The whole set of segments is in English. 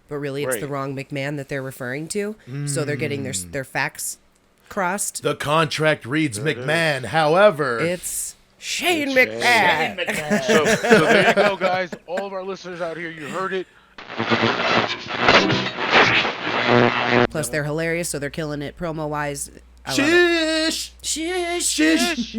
but really it's the wrong McMahon that they're referring to. So they're getting their facts crossed. The contract reads McMahon, however, it's Shane McMahon. So there you go, guys. All of our listeners out here, you heard it. Plus, they're hilarious, so they're killing it promo-wise. Shish! Shish! Shish!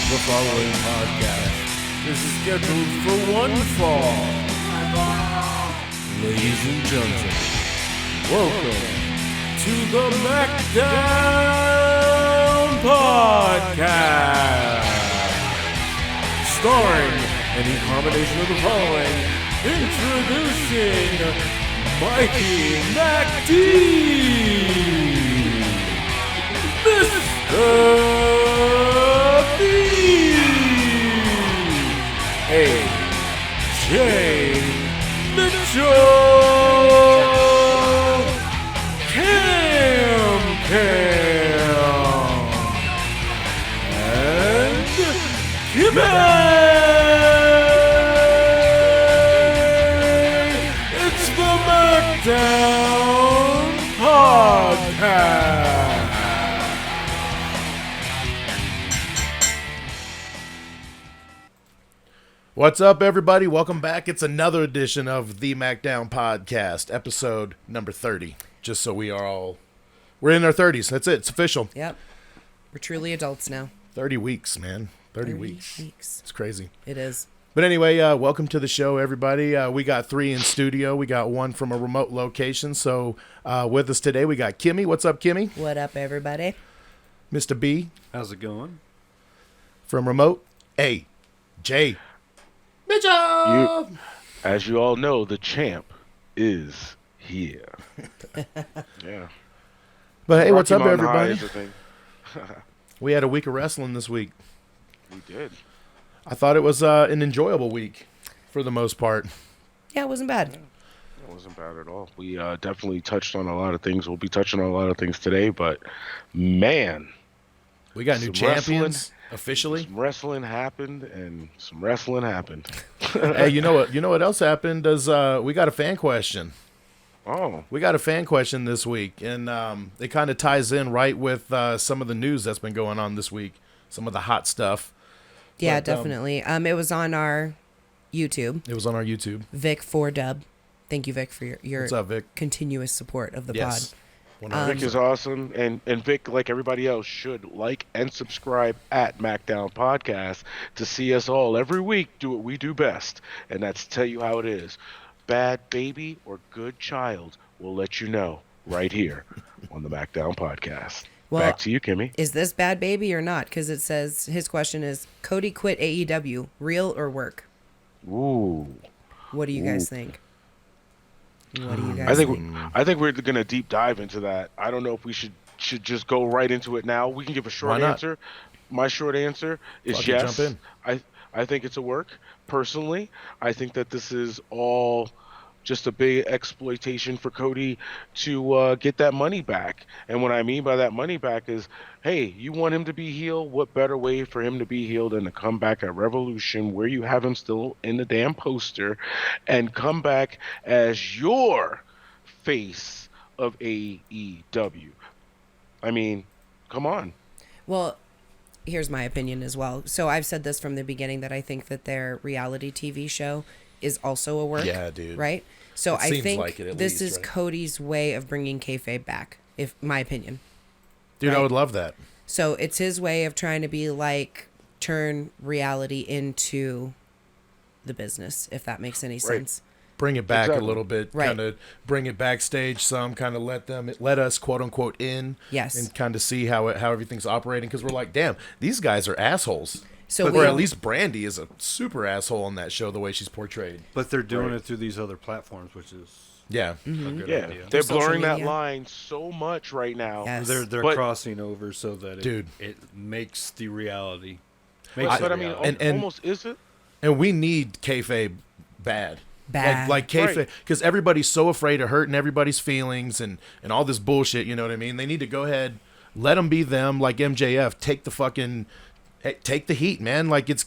The following podcast is scheduled for one fall. Ladies and gentlemen, welcome to the MACKDOWN Podcast. Starring any combination of the following. Introducing Mikey MacD, Mr. B, A.J. Mitchell, Cam, and Kimmy. MACKDOWN Podcast. What's up, everybody? Welcome back. It's another edition of the MACKDOWN Podcast, episode number 30. Just so we're in our 30s. That's it. It's official. Yep. We're truly adults now. 30 weeks, man. 30 weeks. It's crazy. It is. But anyway, welcome to the show, everybody. We got 3 in studio. We got 1 from a remote location. So with us today, we got Kimmy. What's up, Kimmy? What up, everybody? Mr. B. How's it going? From remote, A.J. Mitchell. As you all know, the champ is here. Yeah. But hey, what's up, Rocky Mountain everybody? High is a thing. We had a week of wrestling this week. We did. I thought it was an enjoyable week for the most part. Yeah, it wasn't bad. It wasn't bad at all. We definitely touched on a lot of things. We'll be touching on a lot of things today, but man, we got new champions officially. Some wrestling happened, and some wrestling happened. Hey, you know what? You know what else happened? Is we got a fan question. Oh, we got a fan question this week, and it kind of ties in right with some of the news that's been going on this week. Some of the hot stuff. Yeah, but, definitely. It was on our YouTube. It was on our YouTube. Vic 4Dub. Thank you, Vic, for your What's up, Vic? Continuous support of the pod. Vic is awesome, and Vic, like everybody else, should like and subscribe at MACKDOWN Podcast to see us all every week do what we do best, and that's tell you how it is. Bad baby or good child, we'll let you know right here on the MACKDOWN Podcast. Well, back to you, Kimmy. Is this bad baby or not? Because it says his question is Cody quit AEW, real or work? Ooh. What do you guys think? What do you guys think? I think we're gonna deep dive into that. I don't know if we should just go right into it now. We can give a short answer. My short answer is yes. Jump in. I think it's a work. Personally, I think that this is all just a big exploitation for Cody to get that money back. And what I mean by that money back is, hey, you want him to be healed? What better way for him to be healed than to come back at Revolution, where you have him still in the damn poster, and come back as your face of AEW? I mean, come on. Well, here's my opinion as well. So I've said this from the beginning that I think that their reality TV show is also a work. Yeah, dude. Right? So I think like this is Cody's way of bringing kayfabe back, if my opinion. Dude, right? I would love that. So it's his way of trying to be like, turn reality into the business, if that makes any sense. Bring it back a little bit, kind of bring it backstage some, kind of let us quote unquote in, and kind of see how everything's operating, because we're like, damn, these guys are assholes. So or at least Brandy is a super asshole on that show, the way she's portrayed. But they're doing it through these other platforms, which is a good idea. They're blurring that line so much right now. Yes. They're crossing over so that it makes the reality. Almost is it? And we need kayfabe bad. Like kayfabe, because everybody's so afraid of hurting everybody's feelings and all this bullshit. You know what I mean? They need to go ahead, let them be them, like MJF. Take the fucking hey, take the heat, man. Like it's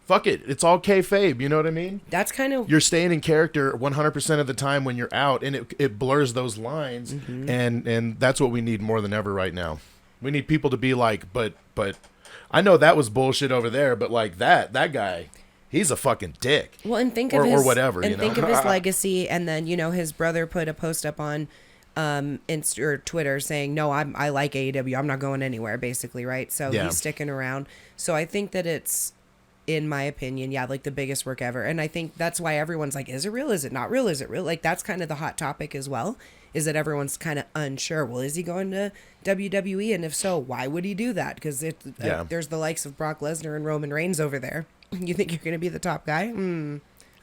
fuck it. It's all kayfabe. You know what I mean? That's kind of... You're staying in character 100% of the time when you're out, and it blurs those lines, and that's what we need more than ever right now. We need people to be like, but I know that was bullshit over there, but like that guy, he's a fucking dick. Well, and think of his... Or whatever, and you know? think of his legacy, and then, his brother put a post up on Insta or Twitter saying, no, I like AEW. I'm not going anywhere, basically, right? So he's sticking around. So I think that it's, in my opinion, like the biggest work ever. And I think that's why everyone's like, is it real? Is it not real? Is it real? Like, that's kind of the hot topic as well, is that everyone's kind of unsure. Well, is he going to WWE? And if so, why would he do that? Because there's the likes of Brock Lesnar and Roman Reigns over there. You think you're going to be the top guy?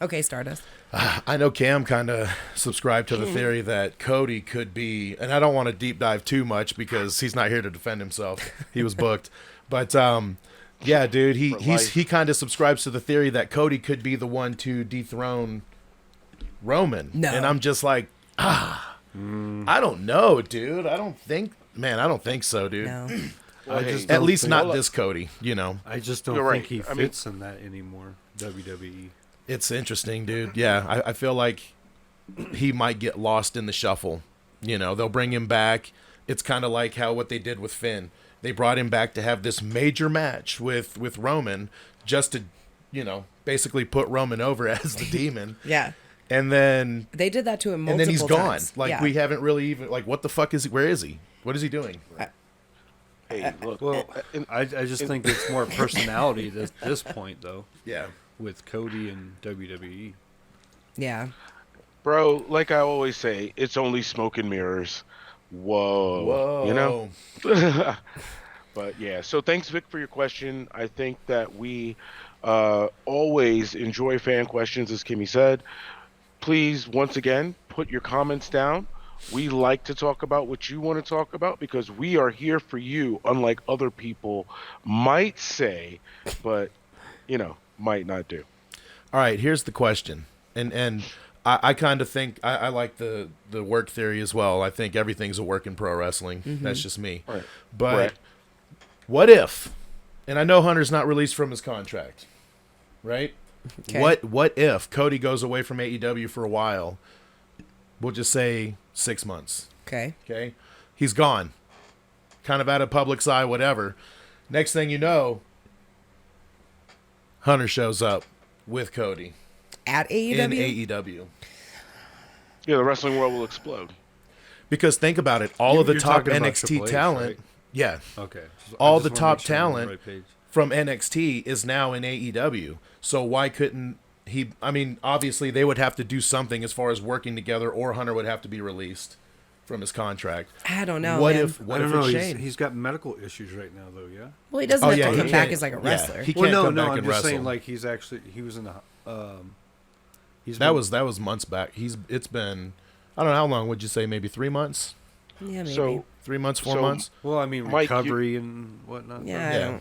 Okay, Stardust. I know Cam kind of subscribed to the theory that Cody could be, and I don't want to deep dive too much because he's not here to defend himself. He was booked. But, yeah, dude, he kind of subscribes to the theory that Cody could be the one to dethrone Roman. No. And I'm just like, I don't know, dude. I don't think so, dude. No. Well, at least not this Cody, I just don't think he fits in that anymore, WWE. It's interesting, dude. Yeah, I feel like he might get lost in the shuffle. They'll bring him back. It's kind of like what they did with Finn. They brought him back to have this major match with Roman just to, basically put Roman over as the demon. Yeah. And then... They did that to him multiple times. And then he's times. gone. We haven't really even... what the fuck is he... Where is he? What is he doing? Hey, look. Well, I just think it's more personality at this point, though. Yeah. With Cody and WWE. Yeah. Bro, like I always say, it's only smoke and mirrors. Whoa. But yeah, so thanks, Vic, for your question. I think that we always enjoy fan questions, as Kimmy said. Please, once again, put your comments down. We like to talk about what you want to talk about because we are here for you, unlike other people might say, but, might not do. All right, here's the question. And I kind of think I like the work theory as well. I think everything's a work in pro wrestling. That's just me. Right. But what if, and I know Hunter's not released from his contract, right? Okay. What if Cody goes away from AEW for a while? We'll just say 6 months. Okay. He's gone. Kind of out of public's eye, whatever. Next thing you know, Hunter shows up with Cody. At AEW? In AEW. Yeah, the wrestling world will explode. Because think about it. All of the top NXT talent. Right? Yeah. Okay. So all the top talent from NXT is now in AEW. So why couldn't he... I mean, obviously they would have to do something as far as working together, or Hunter would have to be released from his contract. I don't know. What if it's Shane? He's got medical issues right now, though. Yeah. Well, he doesn't have to come back as like a wrestler. Yeah, he can't come back I'm and just wrestle. saying, like he was in the. That was months back. It's been, I don't know how long would you say? Maybe 3 months. Yeah, maybe. So 3 months, 4 months. Well, I mean, Mike, recovery and whatnot. Yeah.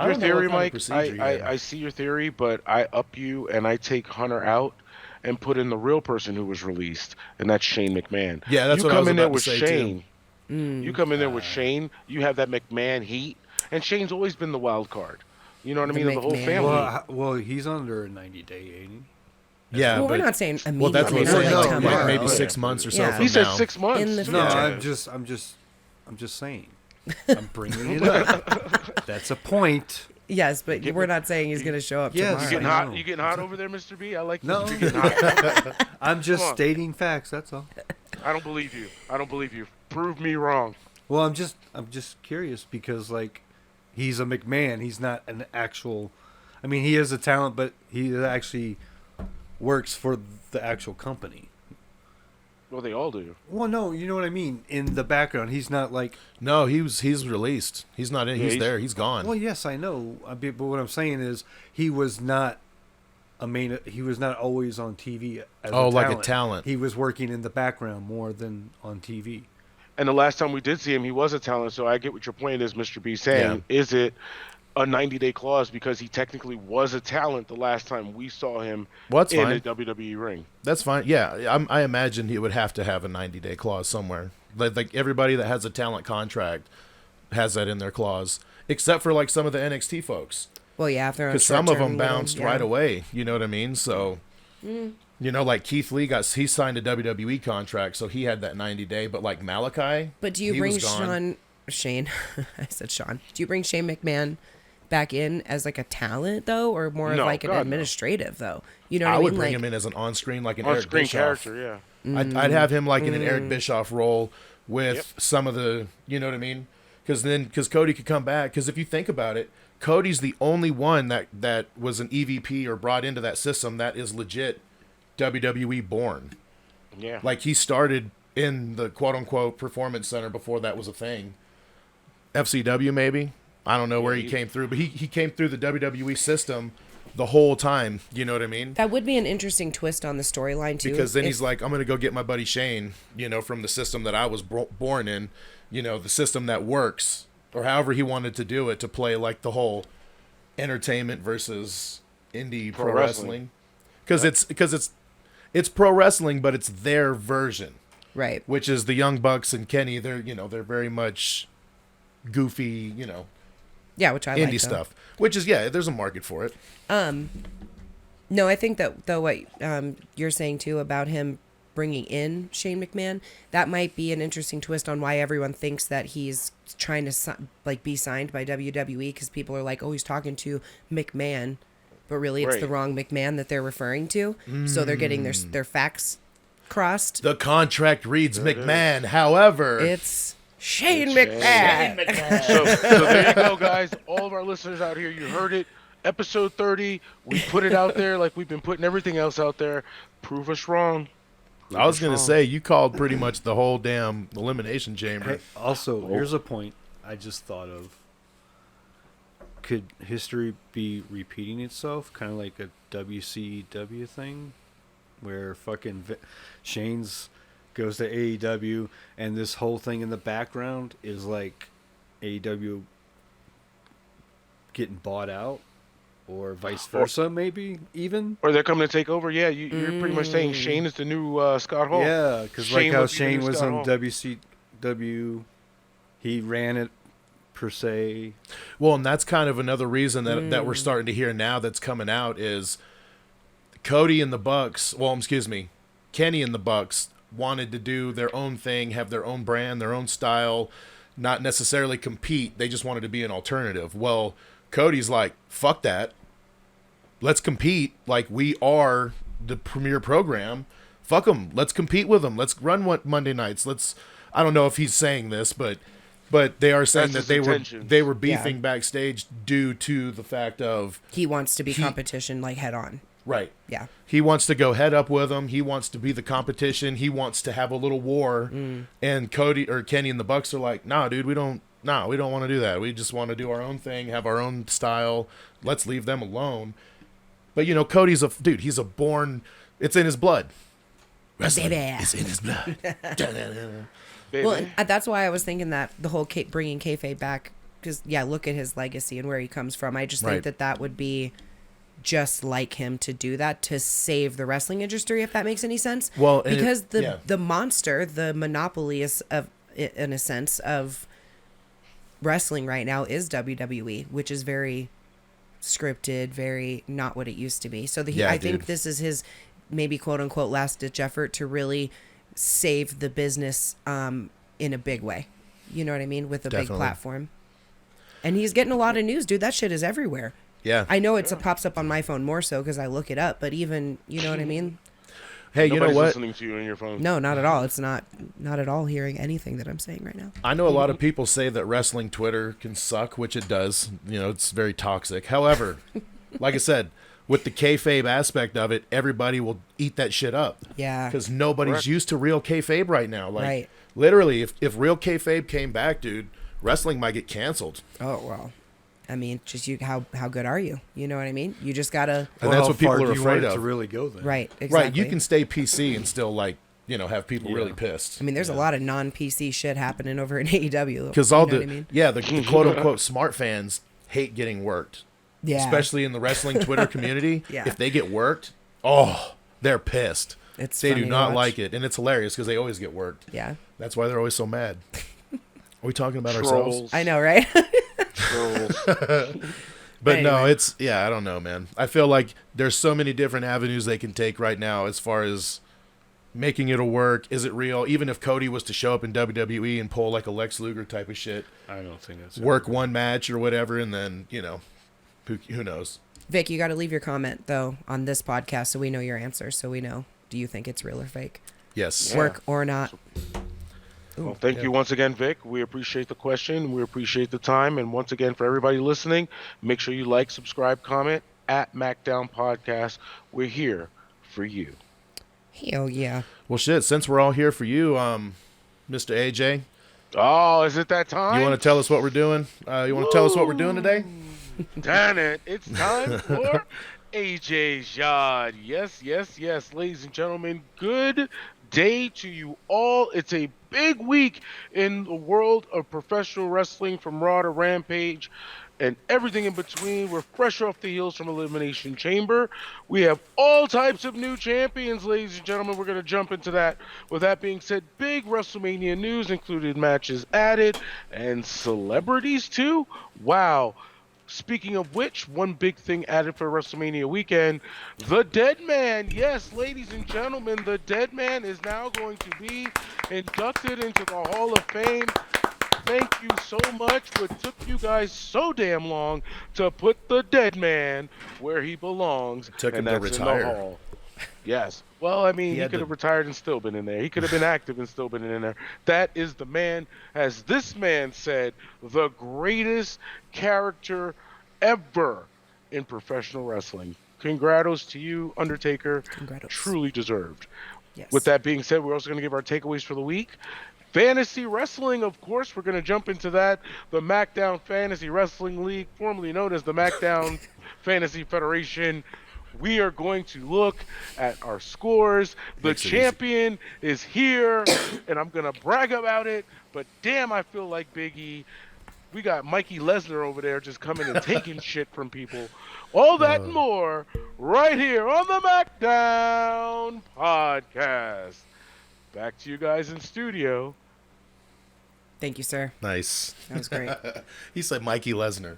Your theory, Mike. I see your theory, but I up you and I take Hunter out and put in the real person who was released, and that's Shane McMahon. Yeah, that's what I was about to say Shane. Too. You come in there with Shane. You have that McMahon heat, and Shane's always been the wild card. You know what I mean? Of the whole family. Well, he's under a 90-day, ain't he? Yeah, well, we're not saying immediately. Well, that's what I'm saying. Maybe 6 months or so. He said 6 months. No, I'm just saying. I'm bringing it up. That's a point. Yes, but we're not saying he's going to show up tomorrow. You getting hot over there, Mr. B? I like you. No. You getting hot. I'm just stating facts. That's all. I don't believe you. Prove me wrong. Well, I'm just curious because he's a McMahon. He's not an actual. I mean, he is a talent, but he actually works for the actual company. Well, they all do. Well, no, you know what I mean. In the background, he's not like. No, he's released. He's not in. He's there. He's gone. Well, yes, I know. But what I'm saying is, he was not He was not always on TV as a talent. He was working in the background more than on TV. And the last time we did see him, he was a talent. So I get what your point is, Mr. B saying. Yeah. Is it a 90-day clause because he technically was a talent the last time we saw him in a WWE ring? That's fine. Yeah, I imagine he would have to have a 90-day clause somewhere. Like everybody that has a talent contract has that in their clause, except for like some of the NXT folks. Well, yeah, if they're on because some of them short-term bounced little- right away. You know what I mean? So, you know, like Keith Lee he signed a WWE contract, so he had that 90-day. But like Malachi, But do you he bring was gone. Shane? I said Sean. Do you bring Shane McMahon back in as like a talent though, or more of No, like an God, no. administrative though? You know what I I mean? would bring Like, him in as an on-screen, like an Eric On-screen Bischoff. character, yeah. I'd have him like in an Eric Bischoff role with Yep. some of the, you know what I mean? Because Cody could come back. Because if you think about it, Cody's the only one that was an EVP or brought into that system that is legit WWE born. Yeah. Like he started in the quote unquote performance center before that was a thing. FCW maybe. I don't know where he came through, but he came through the WWE system the whole time. You know what I mean? that would be an interesting twist on the storyline too. Because then if- he's like, I'm going to go get my buddy Shane, you know, from the system that I was born in, you know, the system that works, or however he wanted to do it, to play like the whole entertainment versus indie pro wrestling. Because it's pro wrestling, but it's their version, right. which is the Young Bucks and Kenny. They're very much goofy, you know, Yeah, which I indie like, though. stuff, which is, yeah, there's a market for it. No, I think that though what you're saying too about him bringing in Shane McMahon, that might be an interesting twist on why everyone thinks that he's trying to be signed by WWE, because people are like, oh, he's talking to McMahon, but really it's Right. the wrong McMahon that they're referring to. So they're getting their facts crossed. The contract reads McMahon, however, It's Shane It's McMahon. So there you go, guys. All of our listeners out here, you heard it. Episode 30, we put it out there like we've been putting everything else out there. Prove us wrong. I was going to say, you called pretty much the whole damn Elimination Chamber. Hey, also, here's a point I just thought of. Could history be repeating itself? Kind of like a WCW thing? Where fucking Shane's goes to AEW, and this whole thing in the background is like AEW getting bought out? Or vice versa, maybe, even? Or they're coming to take over. Yeah, you're pretty much saying Shane is the new Scott Hall. Yeah, because like Shane how would be the Shane new was Scott on Hall. WCW, he ran it per se. Well, and that's kind of another reason that we're starting to hear now that's coming out is Cody and the Bucks, Kenny and the Bucks wanted to do their own thing, have their own brand, their own style, not necessarily compete. They just wanted to be an alternative. Well, Cody's like, fuck that. Let's compete like we are the premier program. Fuck them. Let's compete with them. Let's run Monday nights. I don't know if he's saying this, but they are saying That's that his intention. they were beefing Yeah. backstage due to the fact of He wants to be competition like head on. right. Yeah. He wants to go head up with them. He wants to be the competition. He wants to have a little war. And Kenny and the Bucks are like, nah, dude, we don't want to do that. We just want to do our own thing, have our own style. Let's leave them alone. But you know, Cody's he's a born. It's in his blood. Wrestling is in his blood. Baby. Well, and that's why I was thinking that the whole bringing kayfabe back, because look at his legacy and where he comes from. I just think Right. that would be just like him to do that to save the wrestling industry, if that makes any sense. Well, and because yeah. the monster, the monopoly is in a sense of wrestling right now is WWE, which is very scripted, very not what it used to be. So I think dude. this is his maybe quote unquote last ditch effort to really save the business in a big way. You know what I mean? With a big Definitely. platform. And he's getting a lot of news, dude. That shit is everywhere. Yeah. I know it pops up on my phone more so because I look it up, but even, you know what I mean? Hey, you know Nobody's what? listening to you on your phone. No, not at all. It's not at all hearing anything that I'm saying right now. I know a lot of people say that wrestling Twitter can suck, which it does. You know, it's very toxic. However, like I said, with the kayfabe aspect of it, everybody will eat that shit up. Yeah. Because nobody's Correct. used to real kayfabe right now. Like, Right. literally, if real kayfabe came back, dude, wrestling might get canceled. Oh, well. I mean, just how good are you? You know what I mean? You just gotta And that's how what people far are do you want afraid it of. to really go then? right, exactly. Right, you can stay PC and still, like, you know, have people really pissed. I mean, there's a lot of non-PC shit happening over in AEW. Because you all know the what I mean? the quote unquote smart fans hate getting worked. Yeah. Especially in the wrestling Twitter community. Yeah. If they get worked, they're pissed. It's They funny do to not watch. like it. And it's hilarious because they always get worked. Yeah. That's why they're always so mad. Are we talking about ourselves? Trolls. I know, right? Trolls. But no, Anyway. it's I don't know, man. I feel like there's so many different avenues they can take right now as far as making it a work. Is it real? Even if Cody was to show up in WWE and pull like a Lex Luger type of shit, I don't think that's work one match or whatever, and then who knows? Vic, you got to leave your comment though on this podcast so we know your answer. So we know, do you think it's real or fake? Yes. Yeah. Work or not? Well, thank you once again, Vic. We appreciate the question. We appreciate the time. And once again, for everybody listening, make sure you like, subscribe, comment at MACKDOWN Podcast. We're here for you. Hell yeah. Well, shit. Since we're all here for you, Mr. AJ, Oh, is it that time? you want to tell us what we're doing? You want to tell us what we're doing today? Darn it. It's time for AJ's Yard. Yes, yes, yes. Ladies and gentlemen, good day to you all. It's a big week in the world of professional wrestling, from Raw to Rampage and everything in between. We're fresh off the heels from Elimination Chamber. We have all types of new champions, ladies and gentlemen. We're going to jump into that. With that being said, big WrestleMania news, included matches added and celebrities too. Wow. Speaking of which, one big thing added for WrestleMania weekend, the Dead Man. Yes, ladies and gentlemen, the Dead Man is now going to be inducted into the Hall of Fame. Thank you so much. What took you guys so damn long to put the Dead Man where he belongs? Took him and to that's in retire. the Hall. Yes. Well, I mean, he had could to- have retired and still been in there. He could have been active and still been in there. That is the man, as this man said, the greatest character ever in professional wrestling. Congratos to you, Undertaker. Congratos. Truly deserved. Yes. With that being said, we're also going to give our takeaways for the week. Fantasy wrestling, of course, we're going to jump into that. The MACKDOWN Fantasy Wrestling League, formerly known as the MACKDOWN Fantasy Federation. We are going to look at our scores. The Makes it champion is here, and I'm going to brag about it. But damn, I feel like Big E. We got Mikey Lesnar over there just coming and taking shit from people. All that and more right here on the MACKDOWN Podcast. Back to you guys in studio. Thank you, sir. Nice. That was great. He said Mikey Lesnar.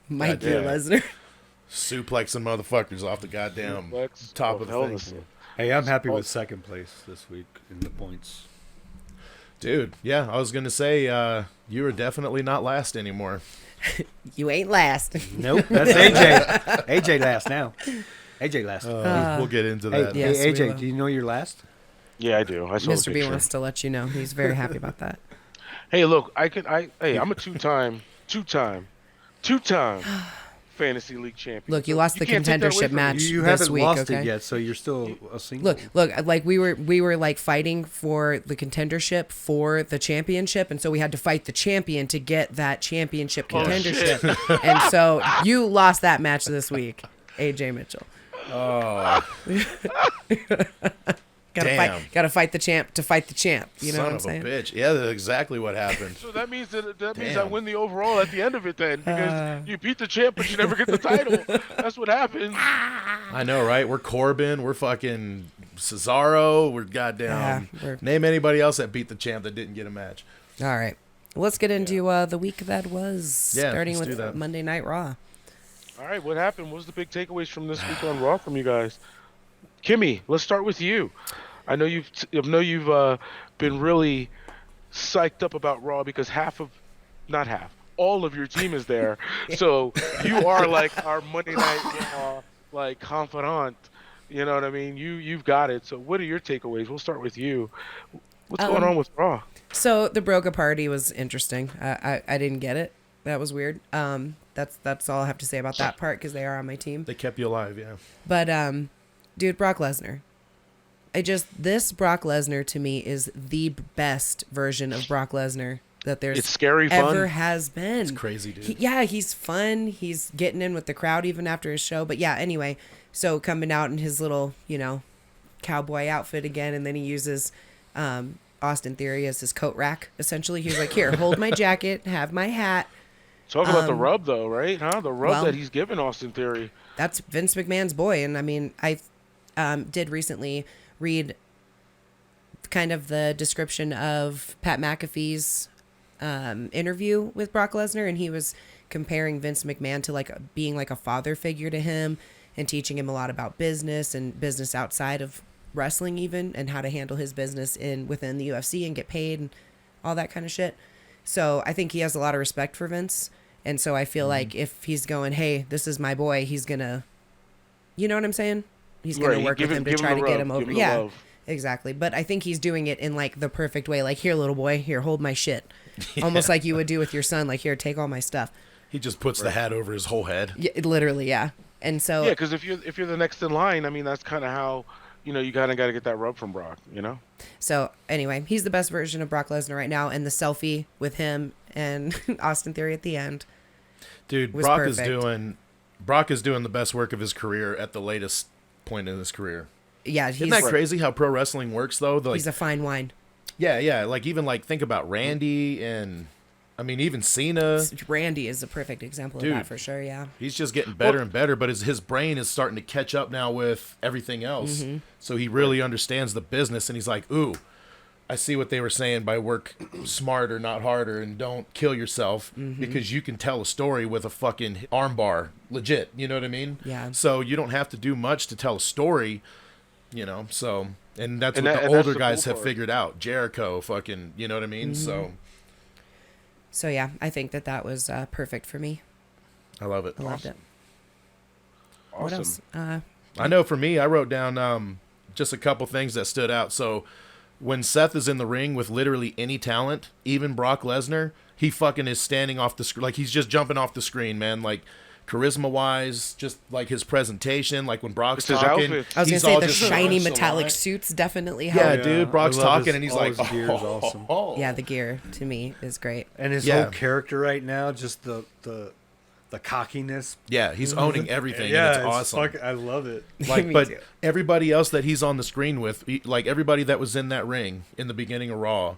Mikey damn. Lesnar. Suplexing motherfuckers off the goddamn Suplex top of the Hell thing. in a- Hey, I'm happy with second place this week in the points. Dude, yeah, I was going to say, you are definitely not last anymore. You ain't last. Nope, that's AJ. AJ last now. AJ last. We'll get into hey, that. yeah. Yes, hey, we AJ, will. do you know you're last? Yeah, I do. I saw the Mr. B picture. wants to let you know. He's very happy about that. Hey, look, I'm a two-time fantasy league champion. Look, you So lost the can't take that away contendership from me. match. You this haven't week, lost okay? it yet, so you're still a single. Look, like we were like fighting for the contendership for the championship, and so we had to fight the champion to get that championship contendership. And so you lost that match this week, AJ Mitchell. Oh, Damn. Gotta fight the champ to fight the champ. You know son what I'm of saying? a bitch. Yeah, that's exactly what happened. So that means I Damn. win the overall at the end of it then, because you beat the champ but you never get the title. That's what happens. I know, right? We're Corbin. We're fucking Cesaro. We're goddamn. Yeah, we're- Name anybody else that beat the champ that didn't get a match. All right, let's get into the week that was. Yeah, starting let's do with that. Monday Night Raw. All right, what happened? What was the big takeaways from this week on Raw from you guys? Kimmy, let's start with you. I know you've been really psyched up about Raw because all of your team is there. So you are like our Monday Night Raw like confidant. You know what I mean? You've got it. So what are your takeaways? We'll start with you. What's going on with Raw? So the Broga party was interesting. I didn't get it. That was weird. That's all I have to say about that part because they are on my team. They kept you alive, yeah. But dude, Brock Lesnar. This Brock Lesnar to me is the best version of Brock Lesnar that there's It's scary fun. ever has been. It's crazy, dude. He's fun. He's getting in with the crowd even after his show. But yeah, anyway, so coming out in his little, cowboy outfit again, and then he uses Austin Theory as his coat rack. Essentially, he's like, "Here, hold my jacket, have my hat." Talk about the rub though, right? Huh? The rub well- that he's given Austin Theory. That's Vince McMahon's boy, and I mean, I did recently read kind of the description of Pat McAfee's interview with Brock Lesnar, and he was comparing Vince McMahon to like being like a father figure to him and teaching him a lot about business and business outside of wrestling even, and how to handle his business within the UFC and get paid and all that kind of shit. So I think he has a lot of respect for Vince. And so I feel like if he's going, hey, this is my boy, he's going to, you know what I'm saying? He's going to work with him to try to get him over. Yeah, exactly. But I think he's doing it in like the perfect way. Like, here, little boy, here, hold my shit. Yeah. Almost like you would do with your son. Like, here, take all my stuff. He just puts the hat over his whole head. Yeah, literally, yeah. And so. Yeah, because if you're the next in line, I mean, that's kind of how, you kind of got to get that rub from Brock, So anyway, he's the best version of Brock Lesnar right now. And the selfie with him and Austin Theory at the end. Dude, Brock is doing the best work of his career at the latest point in his career. Yeah, isn't that crazy how pro wrestling works though? Like, he's a fine wine. Yeah. Like even like think about Randy and I mean even Cena. Randy is a perfect example of that for sure. Yeah, he's just getting better and better, but his brain is starting to catch up now with everything else. Mm-hmm. So he really understands the business, and he's like, ooh. I see what they were saying by work smarter, not harder, and don't kill yourself because you can tell a story with a fucking armbar, legit. You know what I mean? Yeah. So you don't have to do much to tell a story, So, and that's what the older guys have figured out. Jericho, fucking, you know what I mean? Mm-hmm. So yeah, I think that was perfect for me. I love it. I loved it. Awesome. What else? I know for me, I wrote down just a couple things that stood out. So. When Seth is in the ring with literally any talent, even Brock Lesnar, he fucking is standing off the screen. Like, he's just jumping off the screen, man. Like, charisma-wise, just like his presentation. Like, when Brock's talking, I was going to say the shiny metallic suits definitely help. Yeah, dude, Brock's talking, and he's like, his gear is awesome. Yeah, the gear, to me, is great. And his whole character right now, just the cockiness. Yeah, he's owning everything. Yeah, and it's awesome. I love it. Like, but everybody else that he's on the screen with, like everybody that was in that ring in the beginning of Raw,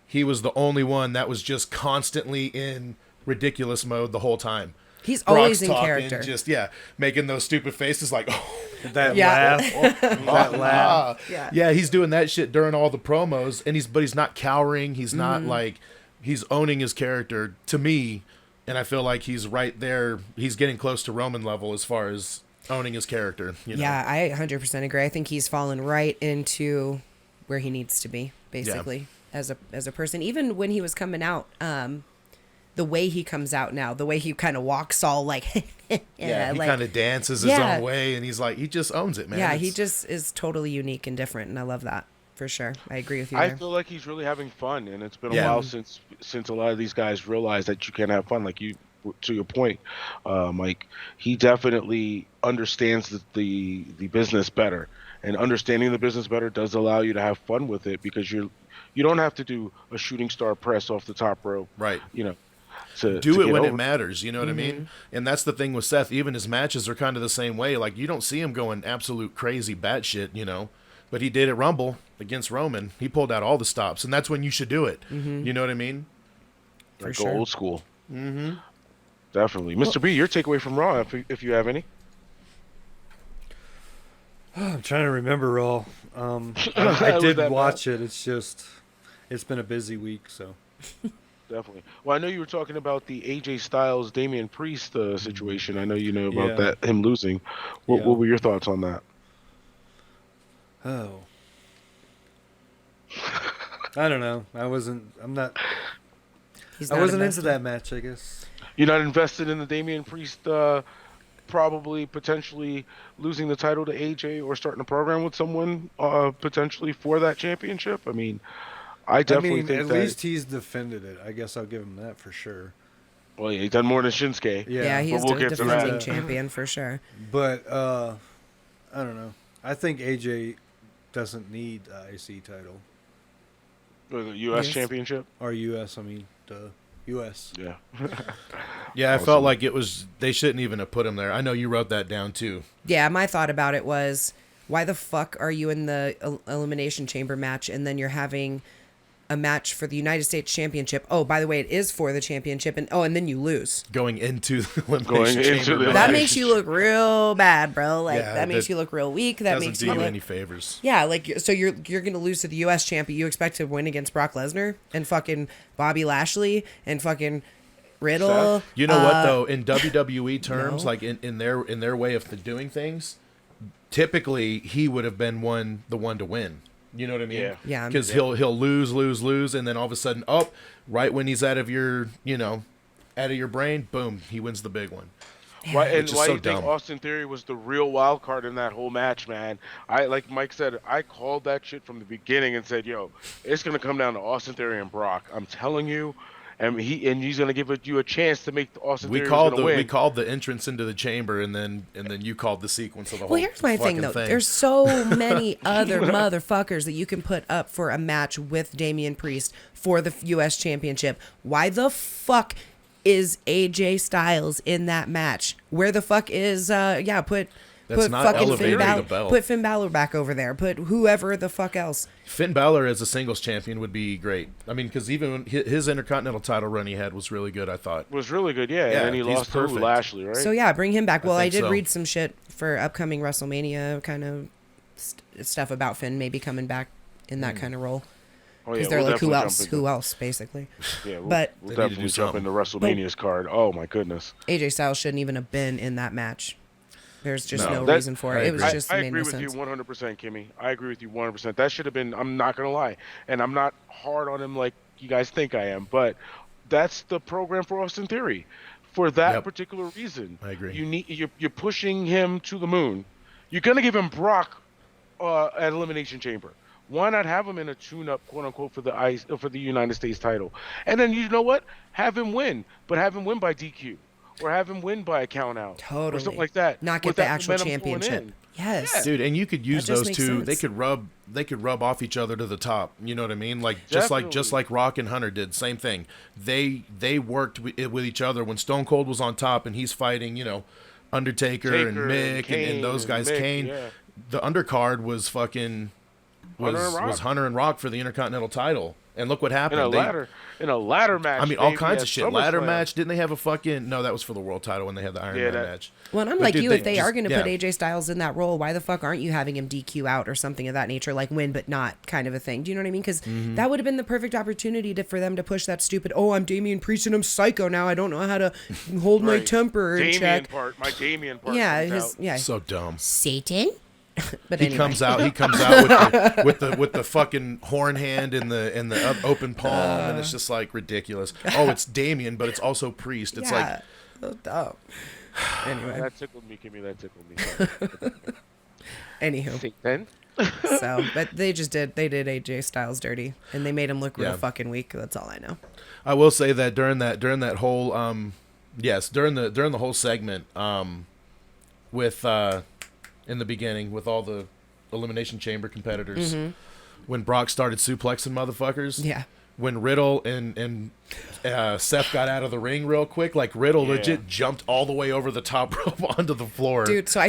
he was the only one that was just constantly in ridiculous mode the whole time. He's Brock's always in talking, character. Just making those stupid faces like, that laugh, that laugh. Yeah, he's doing that shit during all the promos, and he's not cowering. He's not like, he's owning his character to me. And I feel like he's right there. He's getting close to Roman level as far as owning his character. Yeah, I 100% agree. I think he's fallen right into where he needs to be, basically, as a person. Even when he was coming out, the way he comes out now, the way he kind of walks all like... he kind of dances his own way, and he's like, he just owns it, man. Yeah, he just is totally unique and different, and I love that. For sure. I agree with you there. I feel like he's really having fun, and it's been a while since a lot of these guys realize that you can have fun. Like you, to your point, Mike, he definitely understands the business better, and understanding the business better does allow you to have fun with it because you don't have to do a shooting star press off the top rope, right? To do it when it matters. You know what I mean? And that's the thing with Seth. Even his matches are kind of the same way. Like you don't see him going absolute crazy batshit, But he did at Rumble against Roman. He pulled out all the stops, and that's when you should do it. Mm-hmm. You know what I mean? For sure. Go old school. Mm-hmm. Definitely. Mr. B, your takeaway from Raw, if you have any. I'm trying to remember Raw. I did watch it. It's been a busy week, so. Definitely. Well, I know you were talking about the AJ Styles, Damian Priest situation. I know you know about that, him losing. What were your thoughts on that? Oh. I don't know. I wasn't into that match, I guess. You're not invested in the Damian Priest probably potentially losing the title to AJ or starting a program with someone potentially for that championship? I mean, I definitely think at least he's defended it. I guess I'll give him that for sure. Well, yeah, he's done more than Shinsuke. Yeah, he's a defending champion for sure. But I don't know. I think AJ doesn't need the IC title. Or the U.S. championship? Or U.S., the U.S. Yeah. Yeah, I felt like they shouldn't even have put him there. I know you wrote that down, too. Yeah, my thought about it was, why the fuck are you in the Elimination Chamber match and then you're having a match for the United States Championship. Oh, by the way, it is for the championship, and then you lose. Going into the Elimination Chamber. That makes you look real bad, bro. Like that makes you look real weak. That makes you do you any favors. Yeah, like so you're gonna lose to the U.S. champion. You expect to win against Brock Lesnar and fucking Bobby Lashley and fucking Riddle. You know what though? In WWE terms, like in their way of doing things, typically he would have been the one to win. You know what I mean? Yeah. Because he'll lose, and then all of a sudden, right when he's out of your brain, boom, he wins the big one. Why do you think Austin Theory was the real wild card in that whole match, man? Like Mike said, I called that shit from the beginning and said, "Yo, it's gonna come down to Austin Theory and Brock." I'm telling you. And he's gonna give you a chance to make Austin Theory win. We called the entrance into the chamber, and then you called the sequence of the whole. Well, here's my thing though. There's so many other motherfuckers that you can put up for a match with Damian Priest for the U.S. Championship. Why the fuck is AJ Styles in that match? Where the fuck is Put fucking Finn Balor back over there. Put whoever the fuck else. Finn Balor as a singles champion would be great. I mean, because even his Intercontinental title run he had was really good, I thought. Was really good, yeah. And then he lost to Lashley, right? So, yeah, bring him back. Well, I did read some shit for upcoming WrestleMania kind of stuff about Finn maybe coming back in that kind of role. Because they're like, who else, basically. Yeah, we'll definitely jump into WrestleMania's card. Oh, my goodness. AJ Styles shouldn't even have been in that match. There's just no reason for it. It was just I made agree no with sense. you 100%, Kimmy. I agree with you 100%. That should have been, I'm not going to lie. And I'm not hard on him like you guys think I am. But that's the program for Austin Theory. For that particular reason. I agree. You're pushing him to the moon. You're going to give him Brock at Elimination Chamber. Why not have him in a tune-up, quote-unquote, for the United States title? And then, you know what? Have him win. But have him win by DQ. Or have him win by a count out. Totally. Or something like that. Not get the actual championship. Yes. Yeah. Dude, and you could use those two. They could rub off each other to the top. You know what I mean? Like just like Rock and Hunter did. Same thing. They worked with each other when Stone Cold was on top and he's fighting, Undertaker and Mick and those guys. Kane. Yeah. The undercard was Hunter and Rock for the Intercontinental title. And look what happened. In a ladder match. I mean, all kinds of shit. Ladder match. Didn't they have No, that was for the world title when they had the Iron Man match. Well, and I'm like you. If they are going to put AJ Styles in that role, why the fuck aren't you having him DQ out or something of that nature, like win but not kind of a thing? Do you know what I mean? Because that would have been the perfect opportunity for them to push that stupid, I'm Damian Priest and I'm psycho now. I don't know how to hold my temper in check. My Damian part. Yeah, so dumb. Satan. But he comes out with the fucking horn hand in the open palm, and it's just like ridiculous. Oh, it's Damien, but it's also Priest. It's like so dumb. Anyway, that tickled me, Kimmy. That tickled me. Anywho, then. So, but they did AJ Styles dirty, and they made him look real fucking weak. That's all I know. I will say that during that whole during the whole segment with in the beginning with all the Elimination Chamber competitors, when Brock started suplexing motherfuckers. Yeah. When Riddle and Seth got out of the ring real quick, like Riddle legit jumped all the way over the top rope onto the floor. Dude, so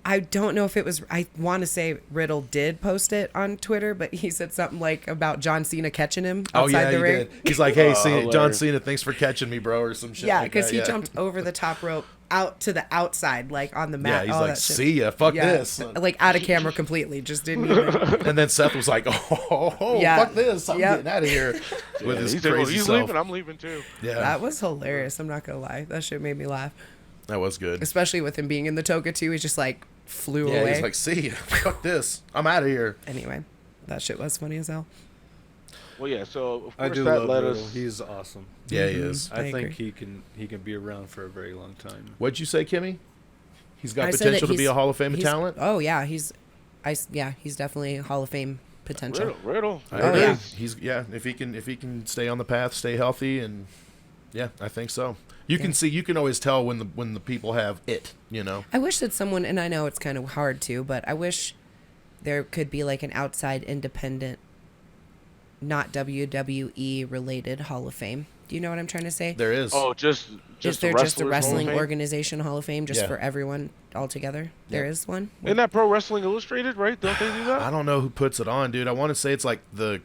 I don't know if it was, I want to say Riddle did post it on Twitter, but he said something like about John Cena catching him outside the ring. Did. He's like, hey, John Cena, thanks for catching me, bro, or some shit. Yeah, because he jumped over the top rope out to the outside, like on the mat. Yeah, he's like, see ya, fuck this. Like out of camera completely, just didn't even. And then Seth was like, fuck this, I'm getting out of here. With his crazy he's self. leaving, I'm leaving too. Yeah. That was hilarious, I'm not going to lie. That shit made me laugh. That was good. Especially with him being in the toga too, he's just like flew away. Yeah, he's like, see ya, fuck this, I'm out of here. Anyway, that shit was funny as hell. Well, yeah. So of course I do that love Riddle. He's awesome. Yeah, he is. I think he can be around for a very long time. What'd you say, Kimmy? He's got potential to be a Hall of Fame talent. Oh yeah, he's definitely Hall of Fame potential. Riddle. He's if he can stay on the path, stay healthy, and I think so. You can always tell when the people have it. I wish that someone, and I know it's kind of hard to, but I wish there could be like an outside independent, not WWE related Hall of Fame. Do you know what I'm trying to say? There is. Oh, just is there just a wrestling organization Hall of Fame just for everyone all together? Yeah. There is one. Isn't that Pro Wrestling Illustrated, right? Don't they do that? I don't know who puts it on, dude. I want to say it's like the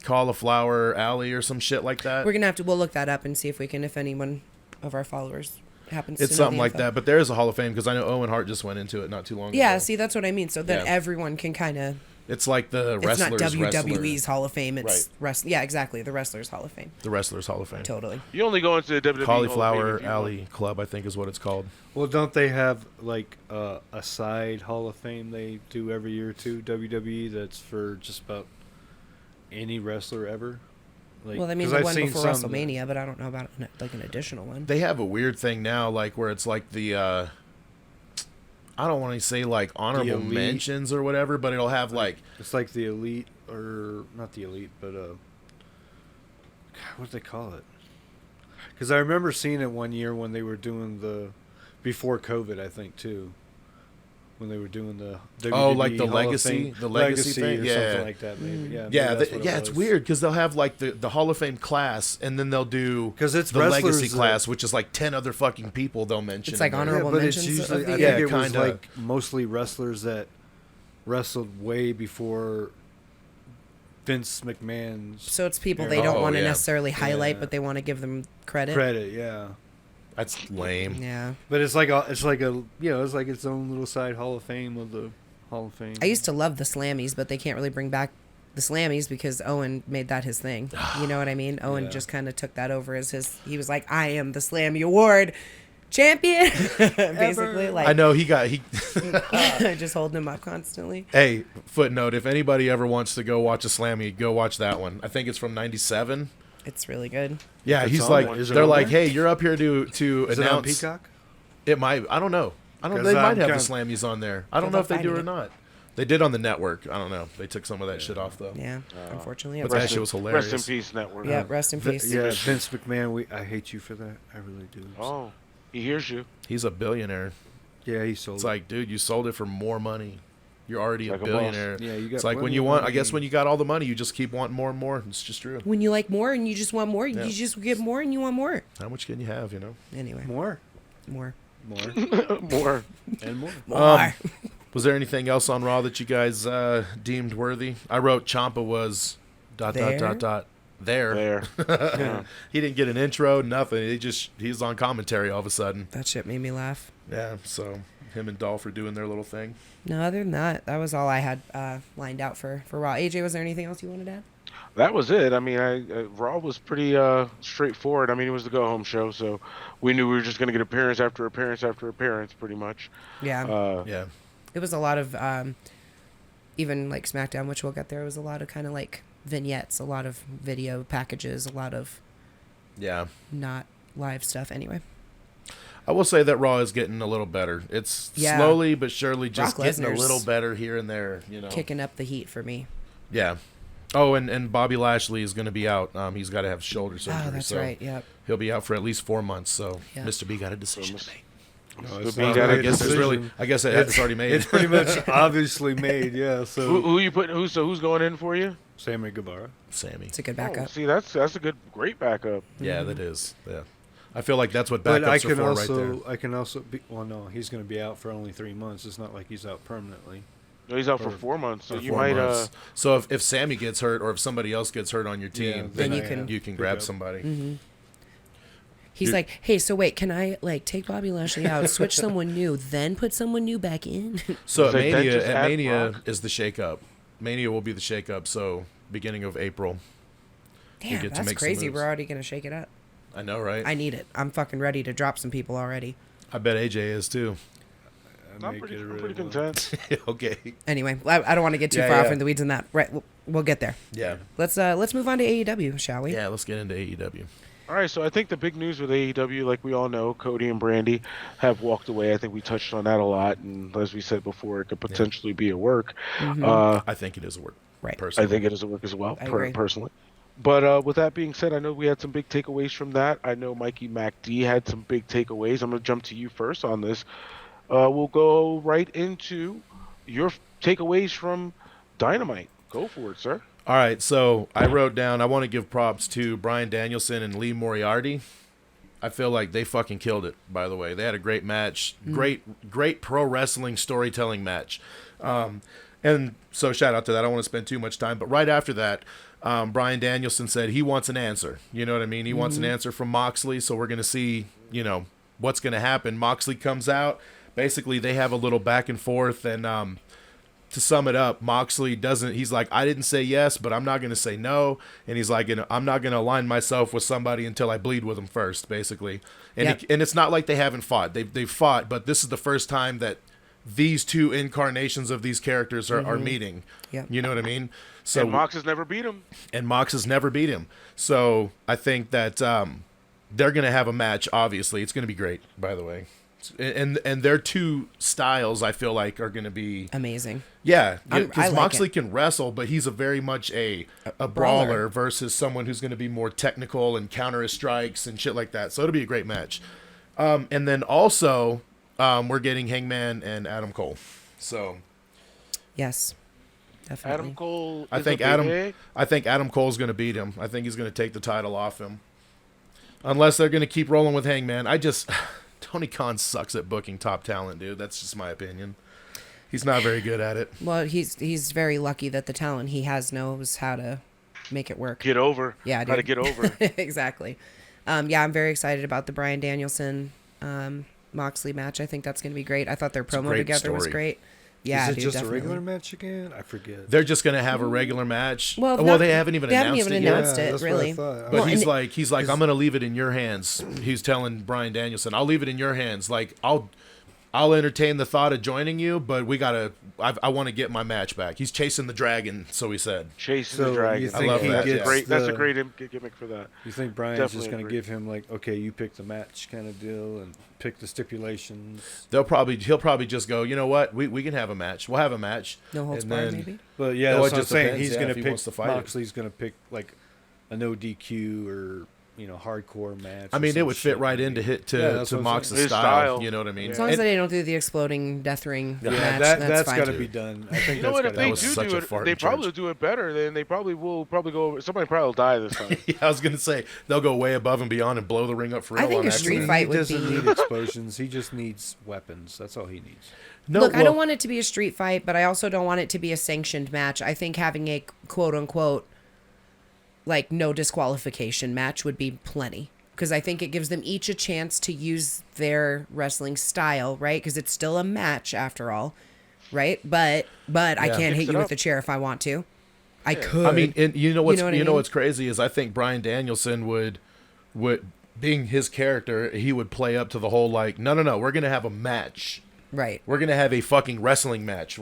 Cauliflower Alley or some shit like that. We'll look that up and see if we can, if anyone of our followers happens It's to know something the like info. that, but there is a Hall of Fame because I know Owen Hart just went into it not too long ago. Yeah, see, that's what I mean. So then Yeah. everyone can kind of. It's like the It's not wrestlers. WWE's Hall of Fame. It's Yeah, exactly. The Wrestlers Hall of Fame. The Wrestlers Hall of Fame. Totally. You only go into the WWE Hall of Fame Cauliflower if you Alley want. Club, I think is what it's called. Well, don't they have like a side Hall of Fame they do every year too? WWE that's for just about any wrestler ever. Like, Well, I mean, 'cause the I've one seen before some- WrestleMania, but I don't know about like an additional one. They have a weird thing now, like where it's like the I don't want to say like honorable elite. mentions or whatever, but it'll have like It's like the elite, or not the elite, but God, what do they call it? Because I remember seeing it one year when they were doing before COVID, I think too. When they were doing the WWE like the Hall of legacy- Fame- the legacy thing? or Yeah. something like that. Maybe. Yeah, maybe yeah, that's what it it's was. weird because they'll have like the Hall of Fame class, and then they'll do 'Cause it's the legacy wrestlers that- class, which is like 10 other fucking people they'll mention. It's like in there. honorable but it's mentions usually, of the I year. think it was kinda. like mostly wrestlers that wrestled way before Vince McMahon's So it's people they don't Oh, want to yeah. necessarily highlight, Yeah. but they want to give them credit. credit. Yeah. That's lame. Yeah. But it's like it's like its own little side Hall of Fame of the Hall of Fame. I used to love the Slammies, but they can't really bring back the Slammies because Owen made that his thing. You know what I mean? Owen Yeah. just kind of took that over as his. He was like, "I am the Slammy Award champion," basically. Like I know he just holding him up constantly. Hey, footnote, if anybody ever wants to go watch a Slammy, go watch that one. I think it's from 97. It's really good. Yeah, It's he's on like one. Is it they're on like, there? "Hey, you're up here to Is it on announce." Peacock? It might. I don't know. They 'Cause might I'm have the kinda- Slammies on there. I don't They're know if they do or finding it. not. They did on the network. I don't know. They took some of that shit off though. Yeah, unfortunately. But Yeah, that shit was hilarious. Rest in peace, network. yeah, rest in peace. Yeah, Vince McMahon. I hate you for that. I really do. Oh, he hears you. He's a billionaire. Yeah, he sold. It's like, dude, you sold it for more money. You're already Like a a boss. billionaire. Yeah, you got It's like when plenty you of want. I money. guess when you got all the money, you just keep wanting more and more. It's just true. When you like more and you just want more, Yeah. you just get more and you want more. How much can you have? You know. Anyway, more, more. More. and more. More. Was there anything else on Raw that you guys deemed worthy? I wrote Ciampa was ... there. There. Yeah. He didn't get an intro, nothing. He's on commentary all of a sudden. That shit made me laugh. Yeah, so him and Dolph are doing their little thing. No, other than that, that was all I had lined out for Raw. AJ, was there anything else you wanted to add? That was it. I mean, Raw was pretty straightforward. I mean, it was the go-home show, so we knew we were just going to get appearance after appearance after appearance, pretty much. Yeah. Yeah. It was a lot of, even like SmackDown, which we'll get there, it was a lot of kind of like vignettes, a lot of video packages, a lot of Yeah. not live stuff. Anyway, I will say that Raw is getting a little better. It's Yeah. slowly but surely just Brock getting a Lesnar's little better here and there, you know. kicking up the heat for me. Yeah. Oh, and Bobby Lashley is going to be out. He's got to have shoulder surgery. Oh, that's so right. Yep. He'll be out for at least 4 months. So Yeah. Mr. B got a decision to make. No, The it's B not got really a a guess it's decision. really. I guess it's already made. It's pretty much obviously made. Yeah. So Who you putting? Who's going in for you? Sammy Guevara. Sammy. It's a good Oh, backup. see, that's a great backup. Yeah, that is. Yeah. I feel like that's what But backups I are can for right also, there. I can also be. Well, no, he's going to be out for only 3 months. It's not like he's out permanently. No, he's out for Or- 4 months, so For you 4 might. months. So if Sammy gets hurt or if somebody else gets hurt on your team, Yeah, then then you can pick grab up. somebody. Mm-hmm. He's Dude. like, hey, so wait, can I like take Bobby Lashley out, switch someone new, then put someone new back in? So It's like, then just add Mania Brock. is the shakeup. Mania will be the shakeup. So beginning of April. Damn, get to that's make some crazy. moves. We're already gonna shake it up. I know, right? I need it. I'm fucking ready to drop some people already. I bet AJ is too. I I'm may pretty, get I'm rid pretty of him. content. Okay. Anyway, I don't want to get too Yeah, far off yeah. in the weeds in that. Right, we'll get there. Yeah. Let's move on to AEW, shall we? Yeah. Let's get into AEW. All right, so I think the big news with AEW, like we all know, Cody and Brandy have walked away. I think we touched on that a lot, and as we said before, it could potentially be a work. I think it is a work. Right. Personally. I think it is a work as well, I agree. personally. But with that being said, I know we had some big takeaways from that. I know Mikey MacD had some big takeaways. I'm going to jump to you first on this. We'll go right into your takeaways from Dynamite. Go for it, sir. All right, so I wrote down, I want to give props to Bryan Danielson and Lee Moriarty. I feel like they fucking killed it, by the way. They had a great match. Great pro wrestling storytelling match. And so shout out to that. I don't want to spend too much time. But right after that, Bryan Danielson said he wants an answer. You know what I mean? He wants an answer from Moxley, so we're going to see, what's going to happen. Moxley comes out. Basically, they have a little back and forth, and to sum it up, Moxley he's like, I didn't say yes, but I'm not going to say no. And he's like, I'm not going to align myself with somebody until I bleed with them first, basically. And and it's not like they haven't fought. They've fought, but this is the first time that these two incarnations of these characters are meeting. Yep. You know what I mean? So and Mox has never beat him. So I think that they're going to have a match, obviously. It's going to be great, by the way. And their two styles, I feel like, are going to be amazing. Yeah, because Moxley can wrestle, but he's a very much a brawler versus someone who's going to be more technical and counter his strikes and shit like that. So it'll be a great match. And then also, we're getting Hangman and Adam Cole. So yes, definitely. Adam Cole. I think Adam Cole's going to beat him. I think he's going to take the title off him, unless they're going to keep rolling with Hangman. Tony Khan sucks at booking top talent, dude. That's just my opinion. He's not very good at it. Well, he's very lucky that the talent he has knows how to make it work. Get over. Yeah, dude. How to get over. Exactly. I'm very excited about the Bryan Danielson Moxley match. I think that's going to be great. I thought their promo together was great. Yeah, is it just definitely. a regular match again? I forget. They're just going to have a regular match. Well, they haven't even announced it yet. Really. But he's like, I'm going to leave it in your hands. He's telling Bryan Danielson, I'll leave it in your hands. Like, I'll entertain the thought of joining you, but I want to get my match back. He's chasing the dragon, so he said. Chasing the dragon. I love that. That's a great gimmick for that. You think Bryan's just going to give him like, okay, you pick the match kind of deal and pick the stipulations? He'll probably just go, you know what, we can have a match. We'll have a match. No holds barred, maybe. But yeah, that's what I'm saying. He's going to pick. Moxley's going to pick like a no DQ or hardcore match. I mean, it would fit right into to Mox's style. You know what I mean? As long as they don't do the exploding death ring match, that's fine. got to be done. I think if they do it, they probably do it better. Then they probably will go over. Somebody probably will die this time. Yeah, I was gonna say they'll go way above and beyond and blow the ring up for real. I think a street fight would be. He doesn't need explosions. He just needs weapons. That's all he needs. I don't want it to be a street fight, but I also don't want it to be a sanctioned match. I think having a quote unquote like no disqualification match would be plenty. Because I think it gives them each a chance to use their wrestling style, right? Because it's still a match after all, right? But I can't hit you with a chair if I want to. I could. I mean, and you know what's crazy is I think Bryan Danielson would being his character, he would play up to the whole like, no, we're gonna have a match, right? We're gonna have a fucking wrestling match.